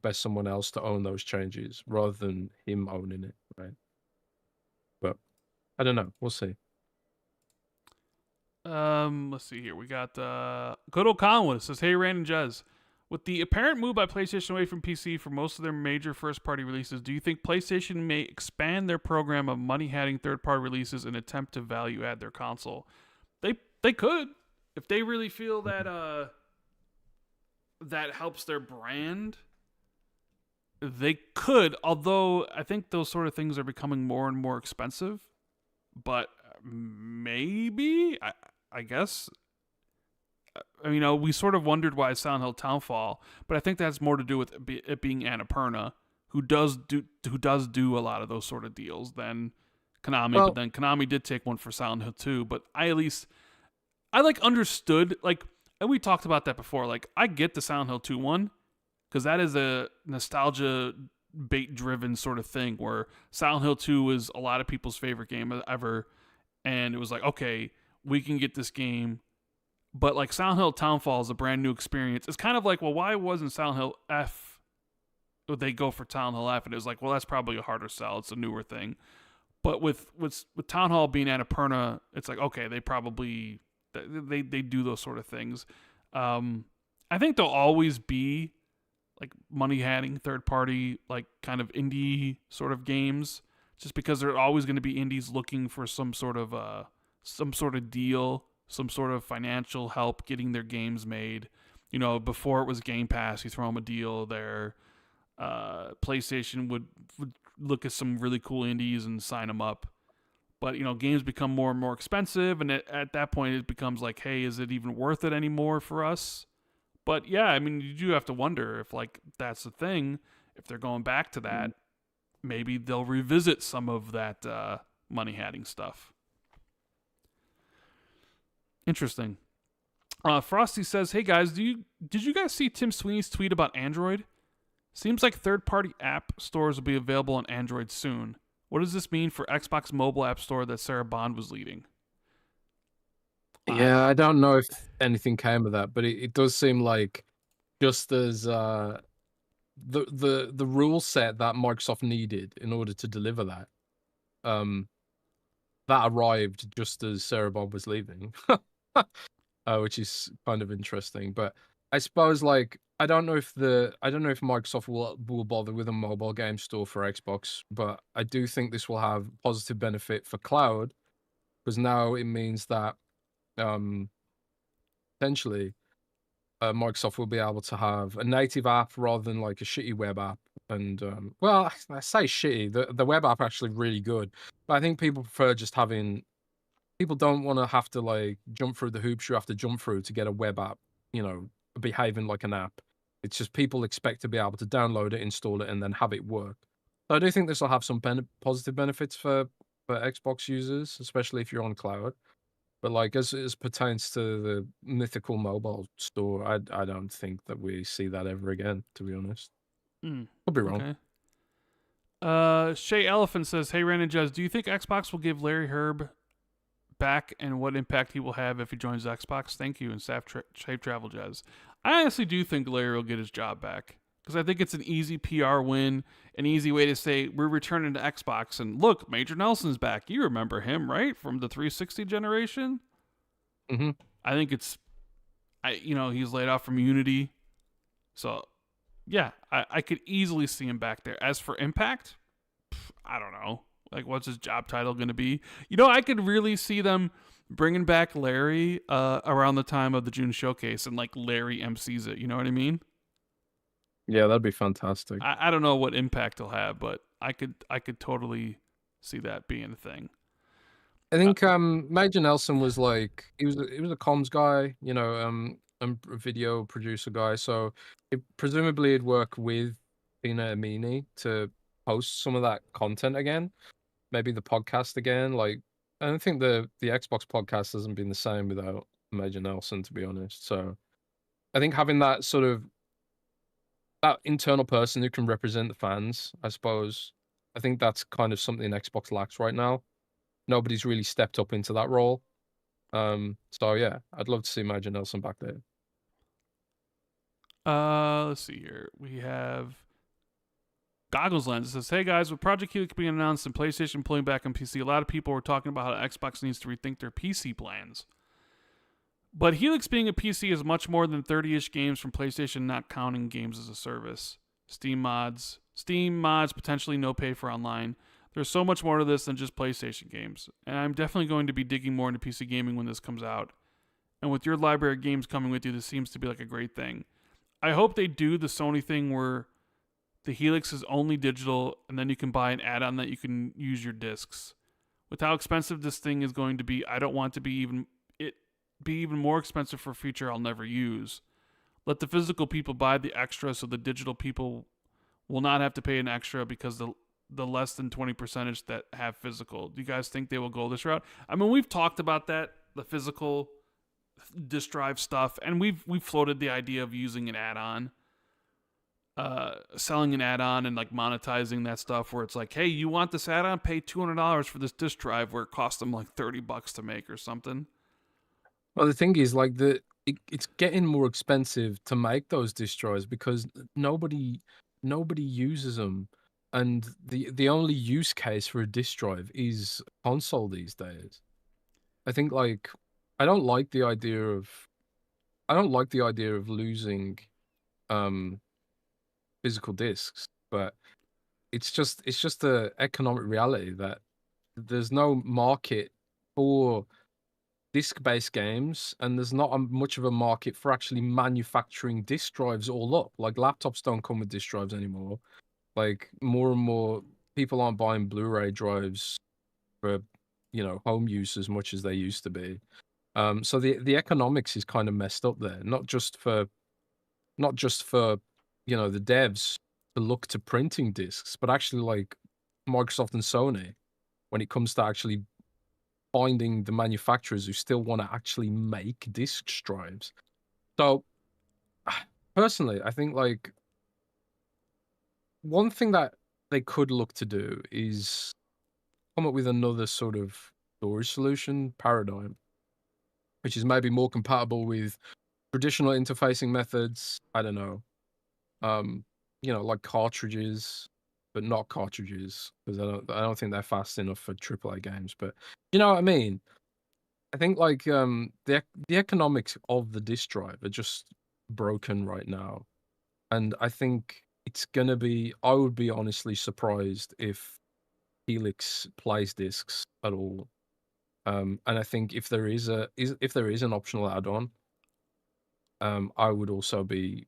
best someone else to own those changes rather than him owning it, right? But I don't know. We'll see. Let's see here. We got good old Conwood says, "Hey, Rand and Jez. With the apparent move by PlayStation away from PC for most of their major first-party releases, do you think PlayStation may expand their program of money-hatting third-party releases in an attempt to value-add their console? They could, if they really feel that that helps their brand. They could, although I think those sort of things are becoming more and more expensive. But maybe, I guess. We sort of wondered why Silent Hill Townfall, but I think that's more to do with it being Annapurna, who does do a lot of those sort of deals than Konami. Well, But then Konami did take one for Silent Hill 2. But I understood, and we talked about that before. Like, I get the Silent Hill 2 one, because that is a nostalgia bait driven sort of thing where Silent Hill 2 is a lot of people's favorite game ever, and it was like, okay, we can get this game. But like Silent Hill Townfall is a brand new experience. It's kind of like, well, why wasn't Silent Hill F? Would they go for Silent Hill F? And it was like, well, that's probably a harder sell. It's a newer thing. But with Town Hall being Annapurna, it's like, okay, they probably they do those sort of things. I think there'll always be like money hatting third party, like kind of indie sort of games, just because there are always going to be indies looking for some sort of deal, some sort of financial help getting their games made. Before it was Game Pass, you throw them a deal there. PlayStation would look at some really cool indies and sign them up. But, games become more and more expensive, and at that point it becomes like, hey, is it even worth it anymore for us? But yeah, you do have to wonder if like that's the thing. If they're going back to that, maybe they'll revisit some of that money hatting stuff. Interesting. Frosty says, "Hey guys, did you guys see Tim Sweeney's tweet about Android? Seems like third-party app stores will be available on Android soon. What does this mean for Xbox mobile app store that Sarah Bond was leading?" yeah, I don't know if anything came of that, but it does seem like just as the rule set that Microsoft needed in order to deliver that, that arrived just as Sarah Bond was leaving, which is kind of interesting. But I suppose I don't know if Microsoft will bother with a mobile game store for Xbox, but I do think this will have positive benefit for cloud, because now it means that essentially Microsoft will be able to have a native app rather than like a shitty web app. And well, I say shitty. The web app actually really good, but I think people prefer just having. People don't want to have to like jump through the hoops you have to jump through to get a web app, behaving like an app. It's just people expect to be able to download it, install it, and then have it work. So I do think this will have some positive benefits for Xbox users, especially if you're on cloud. But like as pertains to the mythical mobile store, I don't think that we see that ever again, to be honest. Could be wrong. Okay. Shay Elephant says, "Hey Rand and Jez, do you think Xbox will give Larry Herb back, and what impact he will have if he joins Xbox? Thank you, and safe travel, Jez." I honestly do think Larry will get his job back, because I think it's an easy PR win, an easy way to say we're returning to Xbox. And look, Major Nelson's back. You remember him, right, from the 360 generation? Mm-hmm. I think he's laid off from Unity, so yeah, I could easily see him back there. As for impact, I don't know. Like, what's his job title going to be? I could really see them bringing back Larry around the time of the June showcase, and like Larry MCs it. You know what I mean? Yeah, that'd be fantastic. I don't know what impact he'll have, but I could totally see that being a thing. I think Major Nelson was like he was a comms guy, a video producer guy. So presumably he'd work with Tina Amini to post some of that content again. Maybe the podcast again. Like, I don't think the Xbox podcast hasn't been the same without Major Nelson, to be honest. So I think having that sort of that internal person who can represent the fans, I suppose, I think that's kind of something Xbox lacks right now. Nobody's really stepped up into that role. So yeah, I'd love to see Major Nelson back there. Let's see here. We have Goggles Lens. It says, "Hey guys, with Project Helix being announced and PlayStation pulling back on PC, a lot of people were talking about how Xbox needs to rethink their PC plans. But Helix being a PC is much more than 30-ish games from PlayStation, not counting games as a service. Steam mods, potentially no pay for online. There's so much more to this than just PlayStation games. And I'm definitely going to be digging more into PC gaming when this comes out. And with your library of games coming with you, this seems to be like a great thing. I hope they do the Sony thing where the Helix is only digital and then you can buy an add-on that you can use your discs. With how expensive this thing is going to be, I don't want to be even more expensive for a feature I'll never use. Let the physical people buy the extra so the digital people will not have to pay an extra because the less than 20% that have physical. Do you guys think they will go this route? I mean, we've talked about that, the physical disk drive stuff, and we've floated the idea of using an add-on, selling an add-on and like monetizing that stuff where it's like, hey, you want this add-on? Pay $200 for this disk drive where it costs them like $30 to make or something. Well, the thing is, like, it's getting more expensive to make those disk drives because nobody uses them, and the only use case for a disk drive is console these days. I think, like, I don't like the idea of losing physical discs, but it's just the economic reality that there's no market for disc-based games, and there's not much of a market for actually manufacturing disc drives all up. Like, laptops don't come with disc drives anymore. Like, more and more people aren't buying Blu-ray drives for, home use as much as they used to be. So the economics is kind of messed up there. Not just for the devs to look to printing discs, but actually like Microsoft and Sony when it comes to actually finding the manufacturers who still want to actually make disc drives. So personally, I think like one thing that they could look to do is come up with another sort of storage solution paradigm, which is maybe more compatible with traditional interfacing methods. I don't know. Like cartridges, but not cartridges, because I don't think they're fast enough for AAA games. But you know what I mean? I think like the economics of the disc drive are just broken right now, and I think it's gonna be. I would be honestly surprised if Helix plays discs at all. And I think if there is an optional add-on, I would also be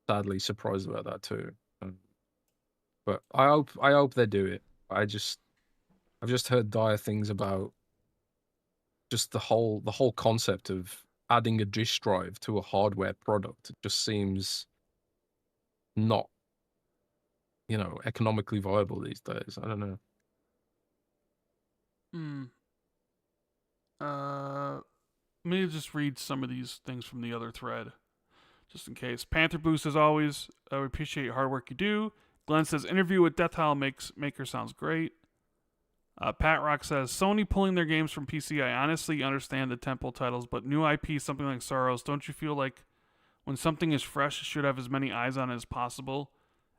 sadly surprised about that too. But I hope they do it. I've just heard dire things about just the whole concept of adding a disk drive to a hardware product. It just seems not, economically viable these days. I don't know. Let me just read some of these things from the other thread, just in case. Panther Boost, as always, we appreciate your hard work you do. Glenn says, interview with Death Howl Maker sounds great. Pat Rock says, Sony pulling their games from PC, I honestly understand the temple titles, but new IP, something like Sorrows, don't you feel like when something is fresh, it should have as many eyes on it as possible?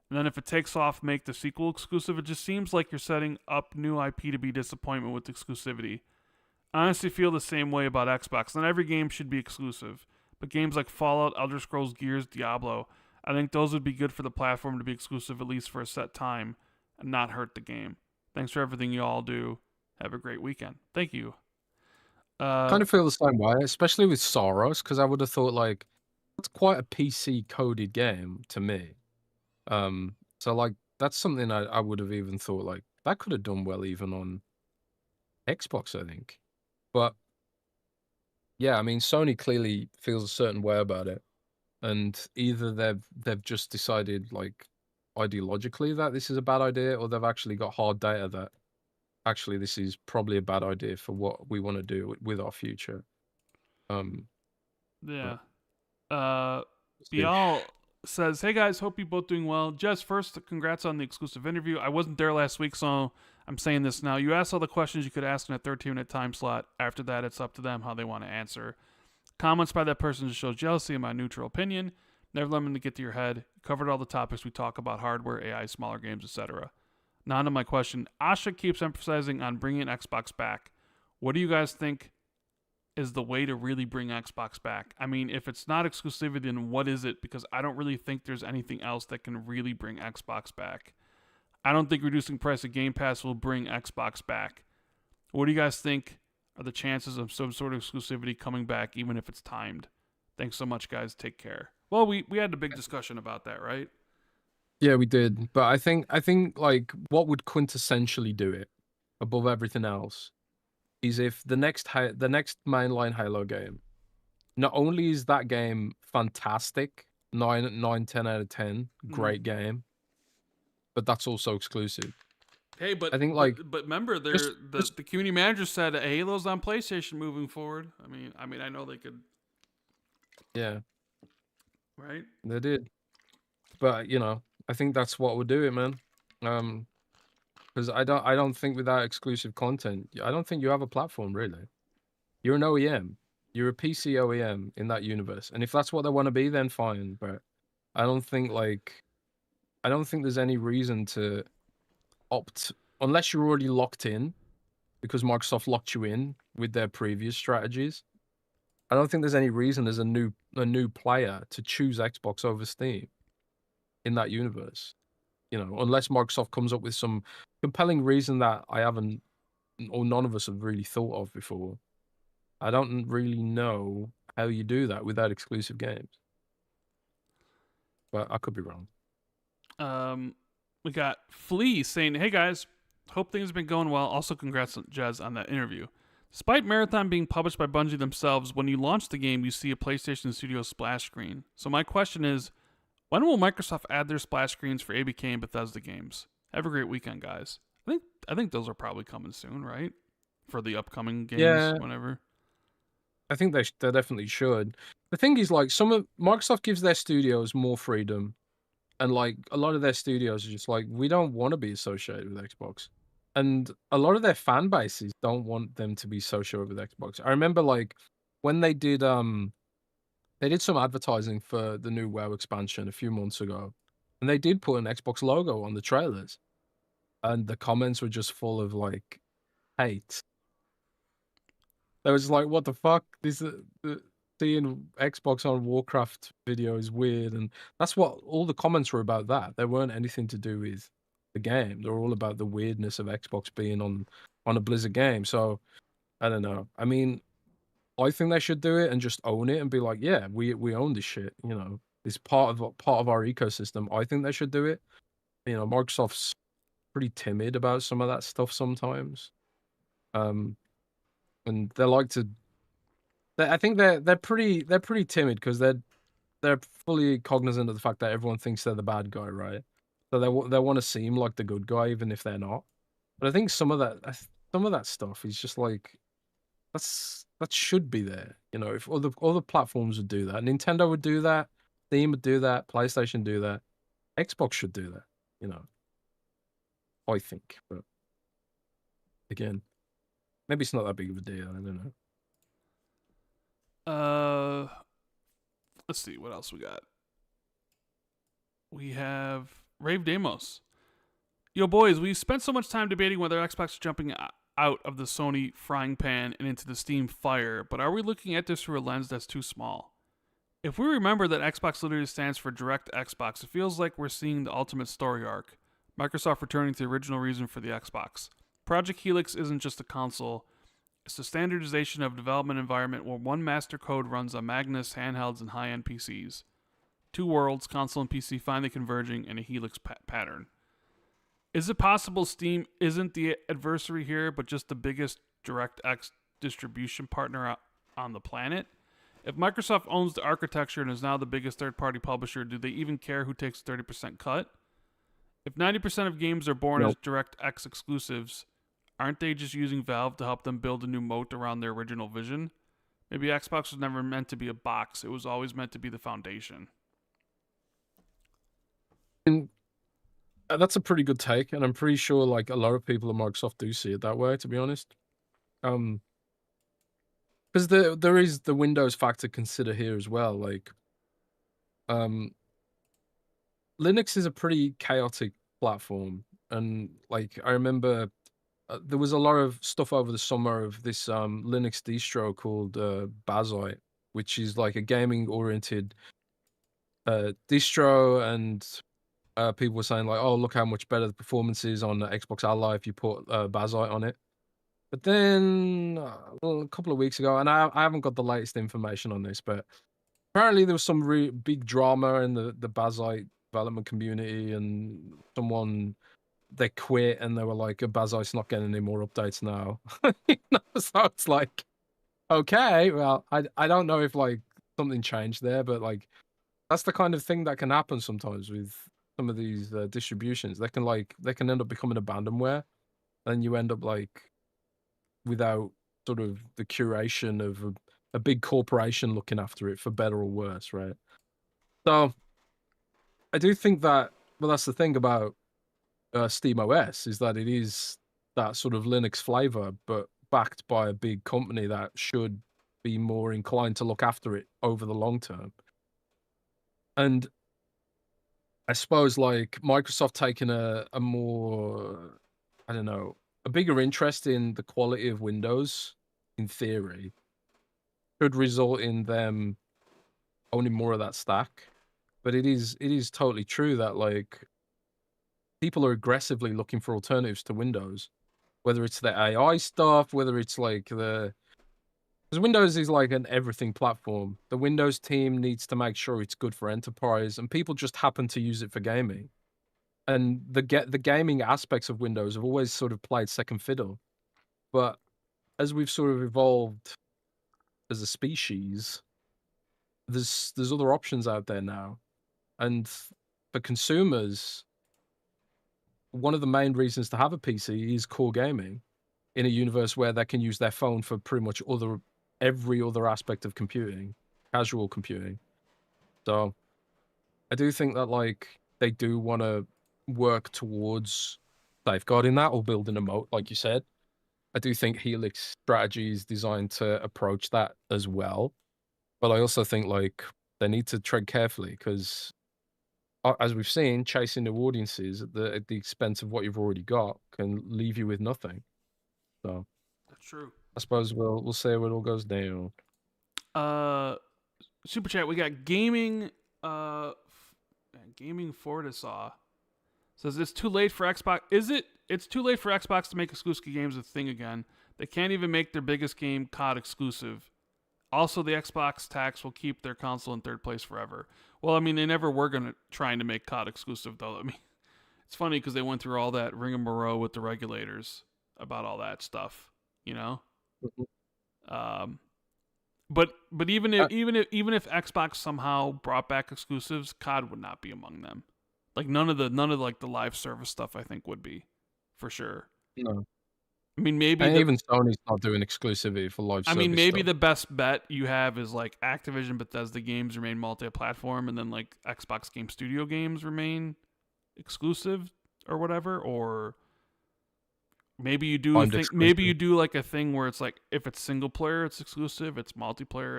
And then if it takes off, make the sequel exclusive. It just seems like you're setting up new IP to be disappointment with exclusivity. I honestly feel the same way about Xbox. Not every game should be exclusive, but games like Fallout, Elder Scrolls, Gears, Diablo, I think those would be good for the platform to be exclusive at least for a set time and not hurt the game. Thanks for everything you all do. Have a great weekend. Thank you. Kind of feel the same way, especially with Sorrows, because I would have thought like that's quite a PC coded game to me. So like that's something I would have even thought like that could have done well even on Xbox, I think. But yeah, I mean Sony clearly feels a certain way about it. And either they've just decided like ideologically that this is a bad idea, or they've actually got hard data that actually this is probably a bad idea for what we want to do with our future. Yeah. Bial says, hey guys, hope you both doing well. Jez, first, congrats on the exclusive interview. I wasn't there last week, so I'm saying this now. You asked all the questions you could ask in a 13-minute time slot. After that, it's up to them how they want to answer. Comments by that person just shows jealousy in my neutral opinion. Never let them to get to your head. You covered all the topics we talk about: hardware, AI, smaller games, etc. Now to my question. Asha keeps emphasizing on bringing Xbox back. What do you guys think is the way to really bring Xbox back. I mean, if it's not exclusivity, then what is it? Because I don't really think there's anything else that can really bring Xbox back. I don't think reducing price of Game Pass will bring Xbox back. What do you guys think are the chances of some sort of exclusivity coming back, even if it's timed? Thanks so much, guys. Take care. Well, we had a big discussion about that, right? Yeah, we did. But I think like what would quintessentially do it above everything else is if the next mainline Halo game, not only is that game fantastic, 10 out of 10, Mm. great game, but that's also exclusive. Hey, I think like but remember, just just the community manager said Halo's on PlayStation moving forward. I know they could, yeah, right? they did. But I think that's what would do it, man. Because I don't think without exclusive content, I don't think you have a platform really. You're an OEM. You're a PC OEM in that universe. And if that's what they want to be, then fine. But I don't think like I don't think there's any reason to opt unless you're already locked in because Microsoft locked you in with their previous strategies. I don't think there's any reason as a new player to choose Xbox over Steam in that universe. Unless Microsoft comes up with some compelling reason that I haven't or none of us have really thought of before. I don't really know how you do that without exclusive games. But I could be wrong. We got Flea saying, "Hey guys, hope things have been going well. Also, congrats, Jez, on that interview. Despite Marathon being published by Bungie themselves, when you launch the game, you see a PlayStation Studio splash screen. So my question is, when will Microsoft add their splash screens for ABK and Bethesda games? Have a great weekend, guys. I think those are probably coming soon, right? For the upcoming games, Yeah, whenever. I think they definitely should. The thing is, like, some of Microsoft gives their studios more freedom, and like a lot of their studios are just like, we don't want to be associated with Xbox, and a lot of their fan bases don't want them to be associated with Xbox. I remember like when they did some advertising for the new WoW expansion a few months ago, and they did put an Xbox logo on the trailers, and the comments were just full of like hate. They was like, "What the fuck? Seeing Xbox on Warcraft video is weird," and that's what all the comments were about. That they weren't anything to do with the game. They're all about the weirdness of Xbox being on a Blizzard game. So I don't know. I mean, I think they should do it and just own it and be like, "Yeah, we own this shit." It's part of our ecosystem. I think they should do it. Microsoft's pretty timid about some of that stuff sometimes. Um, and they like to I think they're pretty timid because they're fully cognizant of the fact that everyone thinks they're the bad guy, right? So they want to seem like the good guy even if they're not. But I think some of that stuff is just like that should be there. If other platforms would do that, Nintendo would do that, Steam would do that, PlayStation do that, Xbox should do that. You know, I think. But again, maybe it's not that big of a deal. I don't know. Uh, let's see what else we got. We have Rave Demos. Yo, boys, we spent so much time debating whether Xbox is jumping out of the Sony frying pan and into the Steam fire, but are we looking at this through a lens that's too small? If we remember that Xbox literally stands for Direct Xbox, it feels like we're seeing the ultimate story arc. Microsoft returning to the original reason for the Xbox. Project Helix isn't just a console, it's the standardization of a development environment where one master code runs on Magnus handhelds and high-end PCs. Two worlds, console and PC, finally converging in a Helix pattern. Is it possible Steam isn't the adversary here, but just the biggest DirectX distribution partner on the planet? If Microsoft owns the architecture and is now the biggest third-party publisher, do they even care who takes 30% cut? If 90% of games are born as Nope. DirectX exclusives, aren't they just using Valve to help them build a new moat around their original vision? Maybe Xbox was never meant to be a box, it was always meant to be the foundation. And that's a pretty good take, and I'm pretty sure like a lot of people at Microsoft do see it that way. To be honest, um, because there is the Windows factor to consider here as well. Like, um, Linux is a pretty chaotic platform, and like I remember there was a lot of stuff over the summer of this Linux distro called Bazoit, which is like a gaming oriented distro, and people were saying like, "Oh, look how much better the performance is on Xbox Ally if you put Bazoit on it." But then well, a couple of weeks ago, and I haven't got the latest information on this, but apparently there was some big drama in the Bazoit development community, and someone they quit and they were like, Bazoit's not getting any more updates now. So it's like, okay, well, I don't know if like something changed there, but like that's the kind of thing that can happen sometimes with some of these distributions. They can end up becoming abandonware, and you end up like without sort of the curation of a big corporation looking after it for better or worse, right? So I do think that, well, that's the thing about Steam OS is that it is that sort of Linux flavor, but backed by a big company that should be more inclined to look after it over the long term. And I suppose like Microsoft taking a more, I don't know, a bigger interest in the quality of Windows, in theory, could result in them owning more of that stack. But it is totally true that like people are aggressively looking for alternatives to Windows, whether it's the AI stuff, whether it's like because Windows is like an everything platform. The Windows team needs to make sure it's good for enterprise, and people just happen to use it for gaming. And the gaming aspects of Windows have always sort of played second fiddle. But as we've sort of evolved as a species, there's other options out there now. And for consumers, one of the main reasons to have a PC is core gaming in a universe where they can use their phone for pretty much every other aspect of computing, casual computing. So I do think that like they do want to work towards safeguarding that or building a moat, like you said. I do think Helix strategy is designed to approach that as well. But I also think like they need to tread carefully because as we've seen, chasing new audiences at the expense of what you've already got can leave you with nothing. So That's true. I suppose we'll see how it all goes down. Super chat. We got gaming. Gaming Fortisaw says it's too late for Xbox. Is it? It's too late for Xbox to make exclusive games a thing again. They can't even make their biggest game COD exclusive. Also, the Xbox tax will keep their console in third place forever. Well, I mean, they never were trying to make COD exclusive, though. I mean, it's funny because they went through all that rigmarole with the regulators about all that stuff, you know. Mhm. But even if Xbox somehow brought back exclusives, COD would not be among them. Like none of like the live service stuff I think would be, for sure. No. I mean And even Sony's not doing exclusivity for live service maybe stuff. the best bet you have is like Activision Bethesda games remain multi-platform, and then like Xbox Game Studio games remain exclusive or whatever. Or maybe you do you do like a thing where it's like if it's single player it's exclusive, it's multiplayer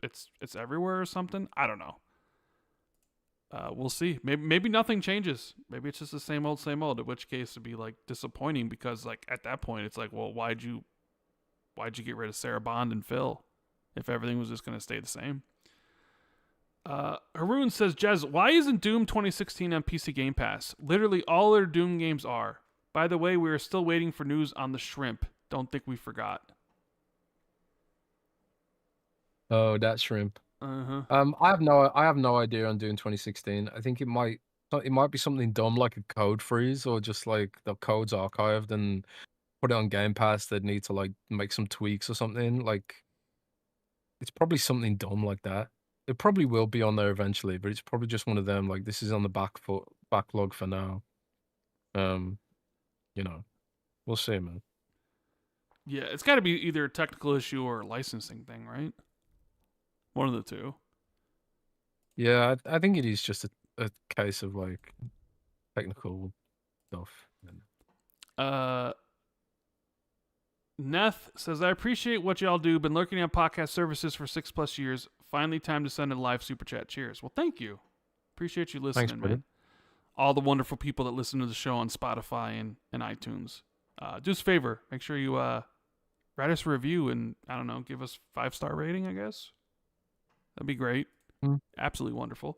it's everywhere or something. I don't know. We'll see. Maybe nothing changes. Maybe it's just the same old, same old. In which case, it'd be like disappointing because like at that point, it's like, well, why'd you get rid of Sarah Bond and Phil if everything was just gonna stay the same? Haroon says, Jez, why isn't Doom 2016 on PC Game Pass? Literally all their Doom games are. By the way, we are still waiting for news on the shrimp. Don't think we forgot. Oh, that shrimp. Uh-huh. I have no idea on Doom 2016. I think it might be something dumb like a code freeze or just like the code's archived and put it on Game Pass. They'd need to like make some tweaks or something. Like it's probably something dumb like that. It probably will be on there eventually, but it's probably just one of them. Like this is on the backlog for now. Um, you know, we'll see, man. Yeah, it's got to be either a technical issue or a licensing thing, right? One of the two. Yeah, I think it is just a case of like technical stuff. Neth says, I appreciate what y'all do. Been lurking on podcast services for 6+ years. Finally, time to send a live super chat. Cheers. Well, thank you. Appreciate you listening, Thanks, man. All the wonderful people that listen to the show on Spotify and iTunes. Do us a favor. Make sure you write us a review and, I don't know, give us 5-star rating, I guess. That'd be great. Mm. Absolutely wonderful.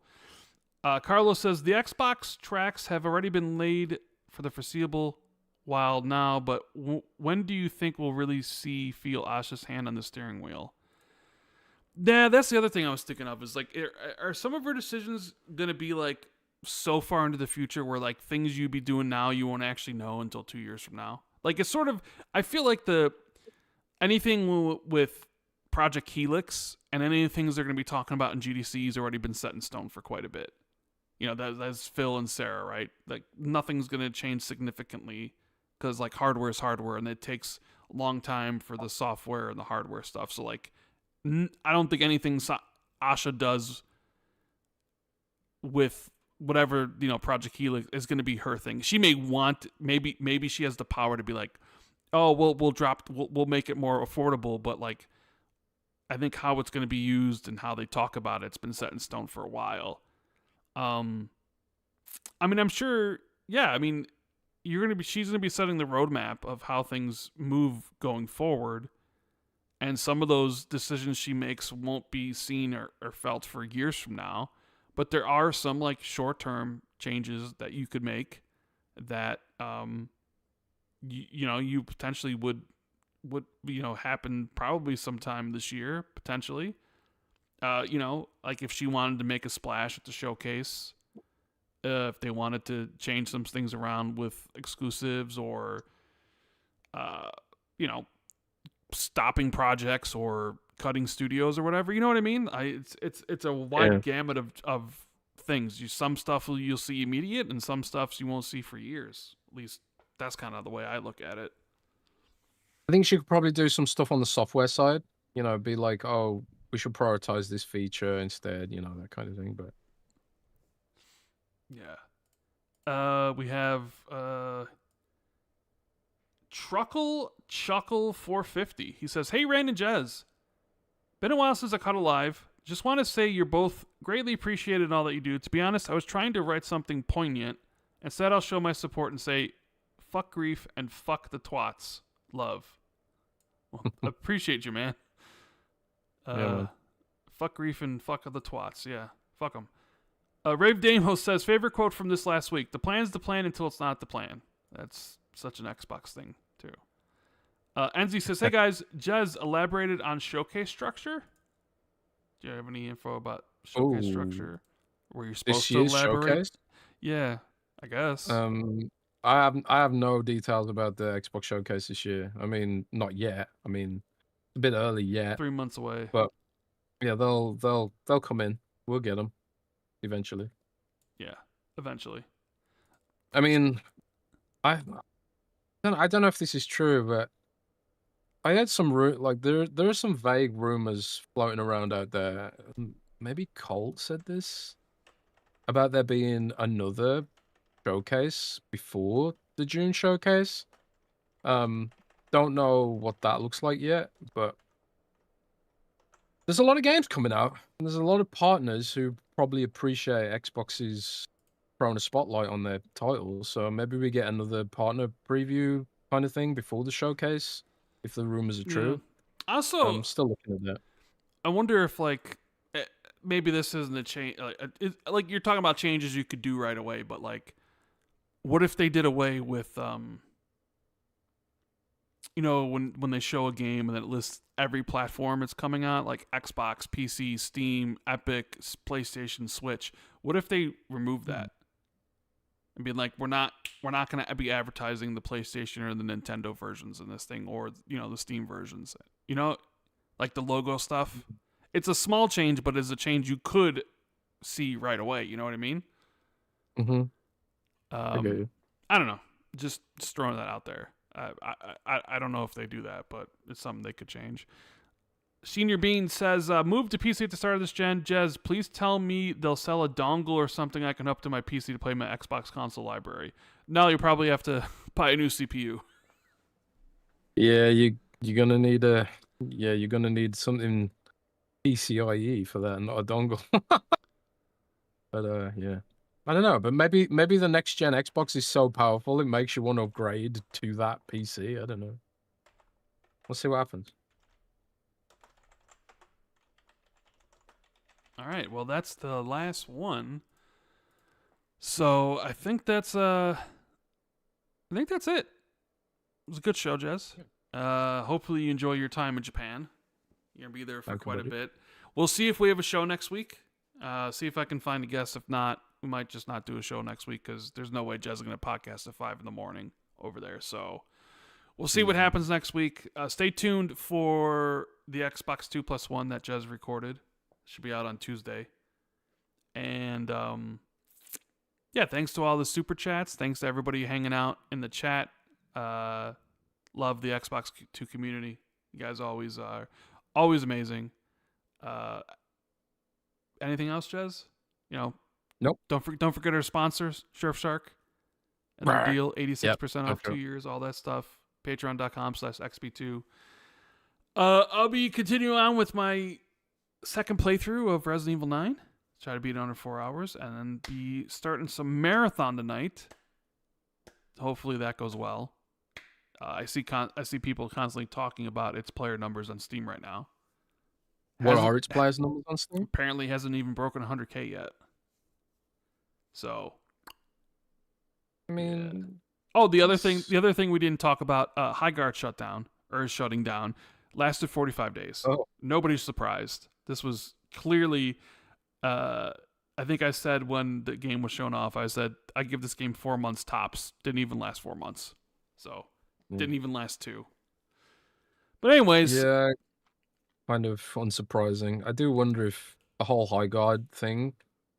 Carlos says the Xbox tracks have already been laid for the foreseeable while now, but when do you think we'll really feel Asha's hand on the steering wheel? Yeah, that's the other thing I was thinking of is like, are some of her decisions gonna be like so far into the future where like things you be doing now you won't actually know until 2 years from now? Like it's sort of, I feel like anything with Project Helix and any of the things they're going to be talking about in GDC has already been set in stone for quite a bit. You know, that's Phil and Sarah, right? Like nothing's going to change significantly because like hardware is hardware and it takes a long time for the software and the hardware stuff. So like, I don't think anything Asha does with whatever, you know, Project Helix is going to be her thing. She may want, maybe she has the power to be like, oh, we'll make it more affordable, but like, I think how it's going to be used and how they talk about it's been set in stone for a while. I mean, I'm sure, yeah, I mean, she's going to be setting the roadmap of how things move going forward. And some of those decisions she makes won't be seen or felt for years from now. But there are some like short-term changes that you could make that, you potentially would happen probably sometime this year, potentially. Like if she wanted to make a splash at the showcase, if they wanted to change some things around with exclusives or, stopping projects or cutting studios or whatever, you know what I mean? It's a wide gamut of things. Some stuff you'll see immediate, and some stuff you won't see for years. At least that's kind of the way I look at it. I think she could probably do some stuff on the software side. You know, be like, oh, we should prioritize this feature instead. You know, that kind of thing. But yeah, we have Chuckle 450. He says, "Hey, Rand and Jez. Been a while since I caught a live. Just want to say you're both greatly appreciated in all that you do. To be honest, I was trying to write something poignant. Instead, I'll show my support and say, fuck grief and fuck the twats. Love." Well, appreciate you, man. Yeah, man. Fuck grief and fuck the twats. Yeah, fuck them. Rave Damo says, favorite quote from this last week. The plan's the plan until it's not the plan. That's such an Xbox thing, too. Enzi says, hey guys, Jez elaborated on showcase structure. Do you have any info about showcase structure? Were you supposed to elaborate? Showcase? Yeah, I guess. I have no details about the Xbox showcase this year. I mean, not yet. I mean, a bit early yet. 3 months away. But yeah, they'll come in. We'll get them eventually. Yeah, eventually. I mean, I don't know if this is true, but I had some there are some vague rumors floating around out there. Maybe Colt said this about there being another showcase before the June showcase. Don't know what that looks like yet, but there's a lot of games coming out, and there's a lot of partners who probably appreciate Xbox's throwing a spotlight on their titles. So maybe we get another partner preview kind of thing before the showcase, if the rumors are true. Yeah. Also, I'm still looking at that. I wonder if like maybe this isn't a change. Like you're talking about changes you could do right away, but like, what if they did away with when they show a game and then it lists every platform it's coming on, like Xbox, PC, Steam, Epic, PlayStation, Switch. What if they remove that and be like, we're not going to be advertising the PlayStation or the Nintendo versions in this thing, or the Steam versions, like the logo stuff. It's a small change, but it's a change you could see right away. You know what I mean? Mm-hmm. I don't know. Just throwing that out there. I don't know if they do that, but it's something they could change. Senior Bean says, move to PC at the start of this gen. Jez, please tell me they'll sell a dongle or something I can hook to my PC to play my Xbox console library. No, you probably have to buy a new CPU. Yeah, you're gonna need something PCIe for that, not a dongle. But yeah. I don't know, but maybe the next gen Xbox is so powerful it makes you want to upgrade to that PC. I don't know. We'll see what happens. All right, well that's the last one. So I think that's it. It was a good show, Jez. Hopefully you enjoy your time in Japan. You're gonna be there for Thank you, quite a buddy. bit. We'll see if we have a show next week. See if I can find a guest. If not, we might just not do a show next week because there's no way Jez is gonna podcast at 5 a.m. over there. So we'll see what happens next week. Stay tuned for the Xbox 2+1 that Jez recorded. Should be out on Tuesday. And yeah, thanks to all the super chats. Thanks to everybody hanging out in the chat. Love the Xbox 2 community. You guys always are amazing. Anything else, Jez? You know, Nope. Don't forget our sponsors, Surfshark, and their deal, 86% off 2 years, all that stuff. Patreon.com/XB2. I'll be continuing on with my second playthrough of Resident Evil 9. Try to beat it under 4 hours, and then be starting some marathon tonight. Hopefully that goes well. I see people constantly talking about its player numbers on Steam right now. What are its players' numbers on Steam? Apparently hasn't even broken 100K yet. So, I mean, oh, the other thing we didn't talk about, Highguard shutting down, lasted 45 days. Oh. Nobody's surprised. This was clearly, I think I said when the game was shown off, I said I give this game 4 months tops. Didn't even last 4 months. So, didn't even last 2. But anyways, yeah, kind of unsurprising. I do wonder if the whole Highguard thing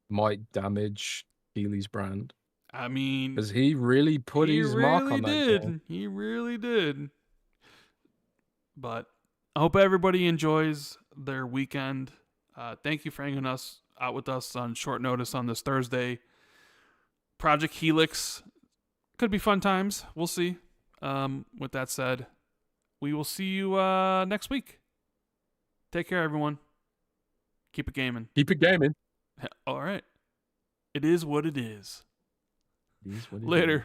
might damage Healy's brand. I mean, because he really put his mark on that game. He really did. But I hope everybody enjoys their weekend. Thank you for hanging out with us on short notice on this Thursday. Project Helix could be fun times. We'll see. With that said, we will see you next week. Take care, everyone. Keep it gaming. Keep it gaming. All right. It is what it is. It is what it Later. is.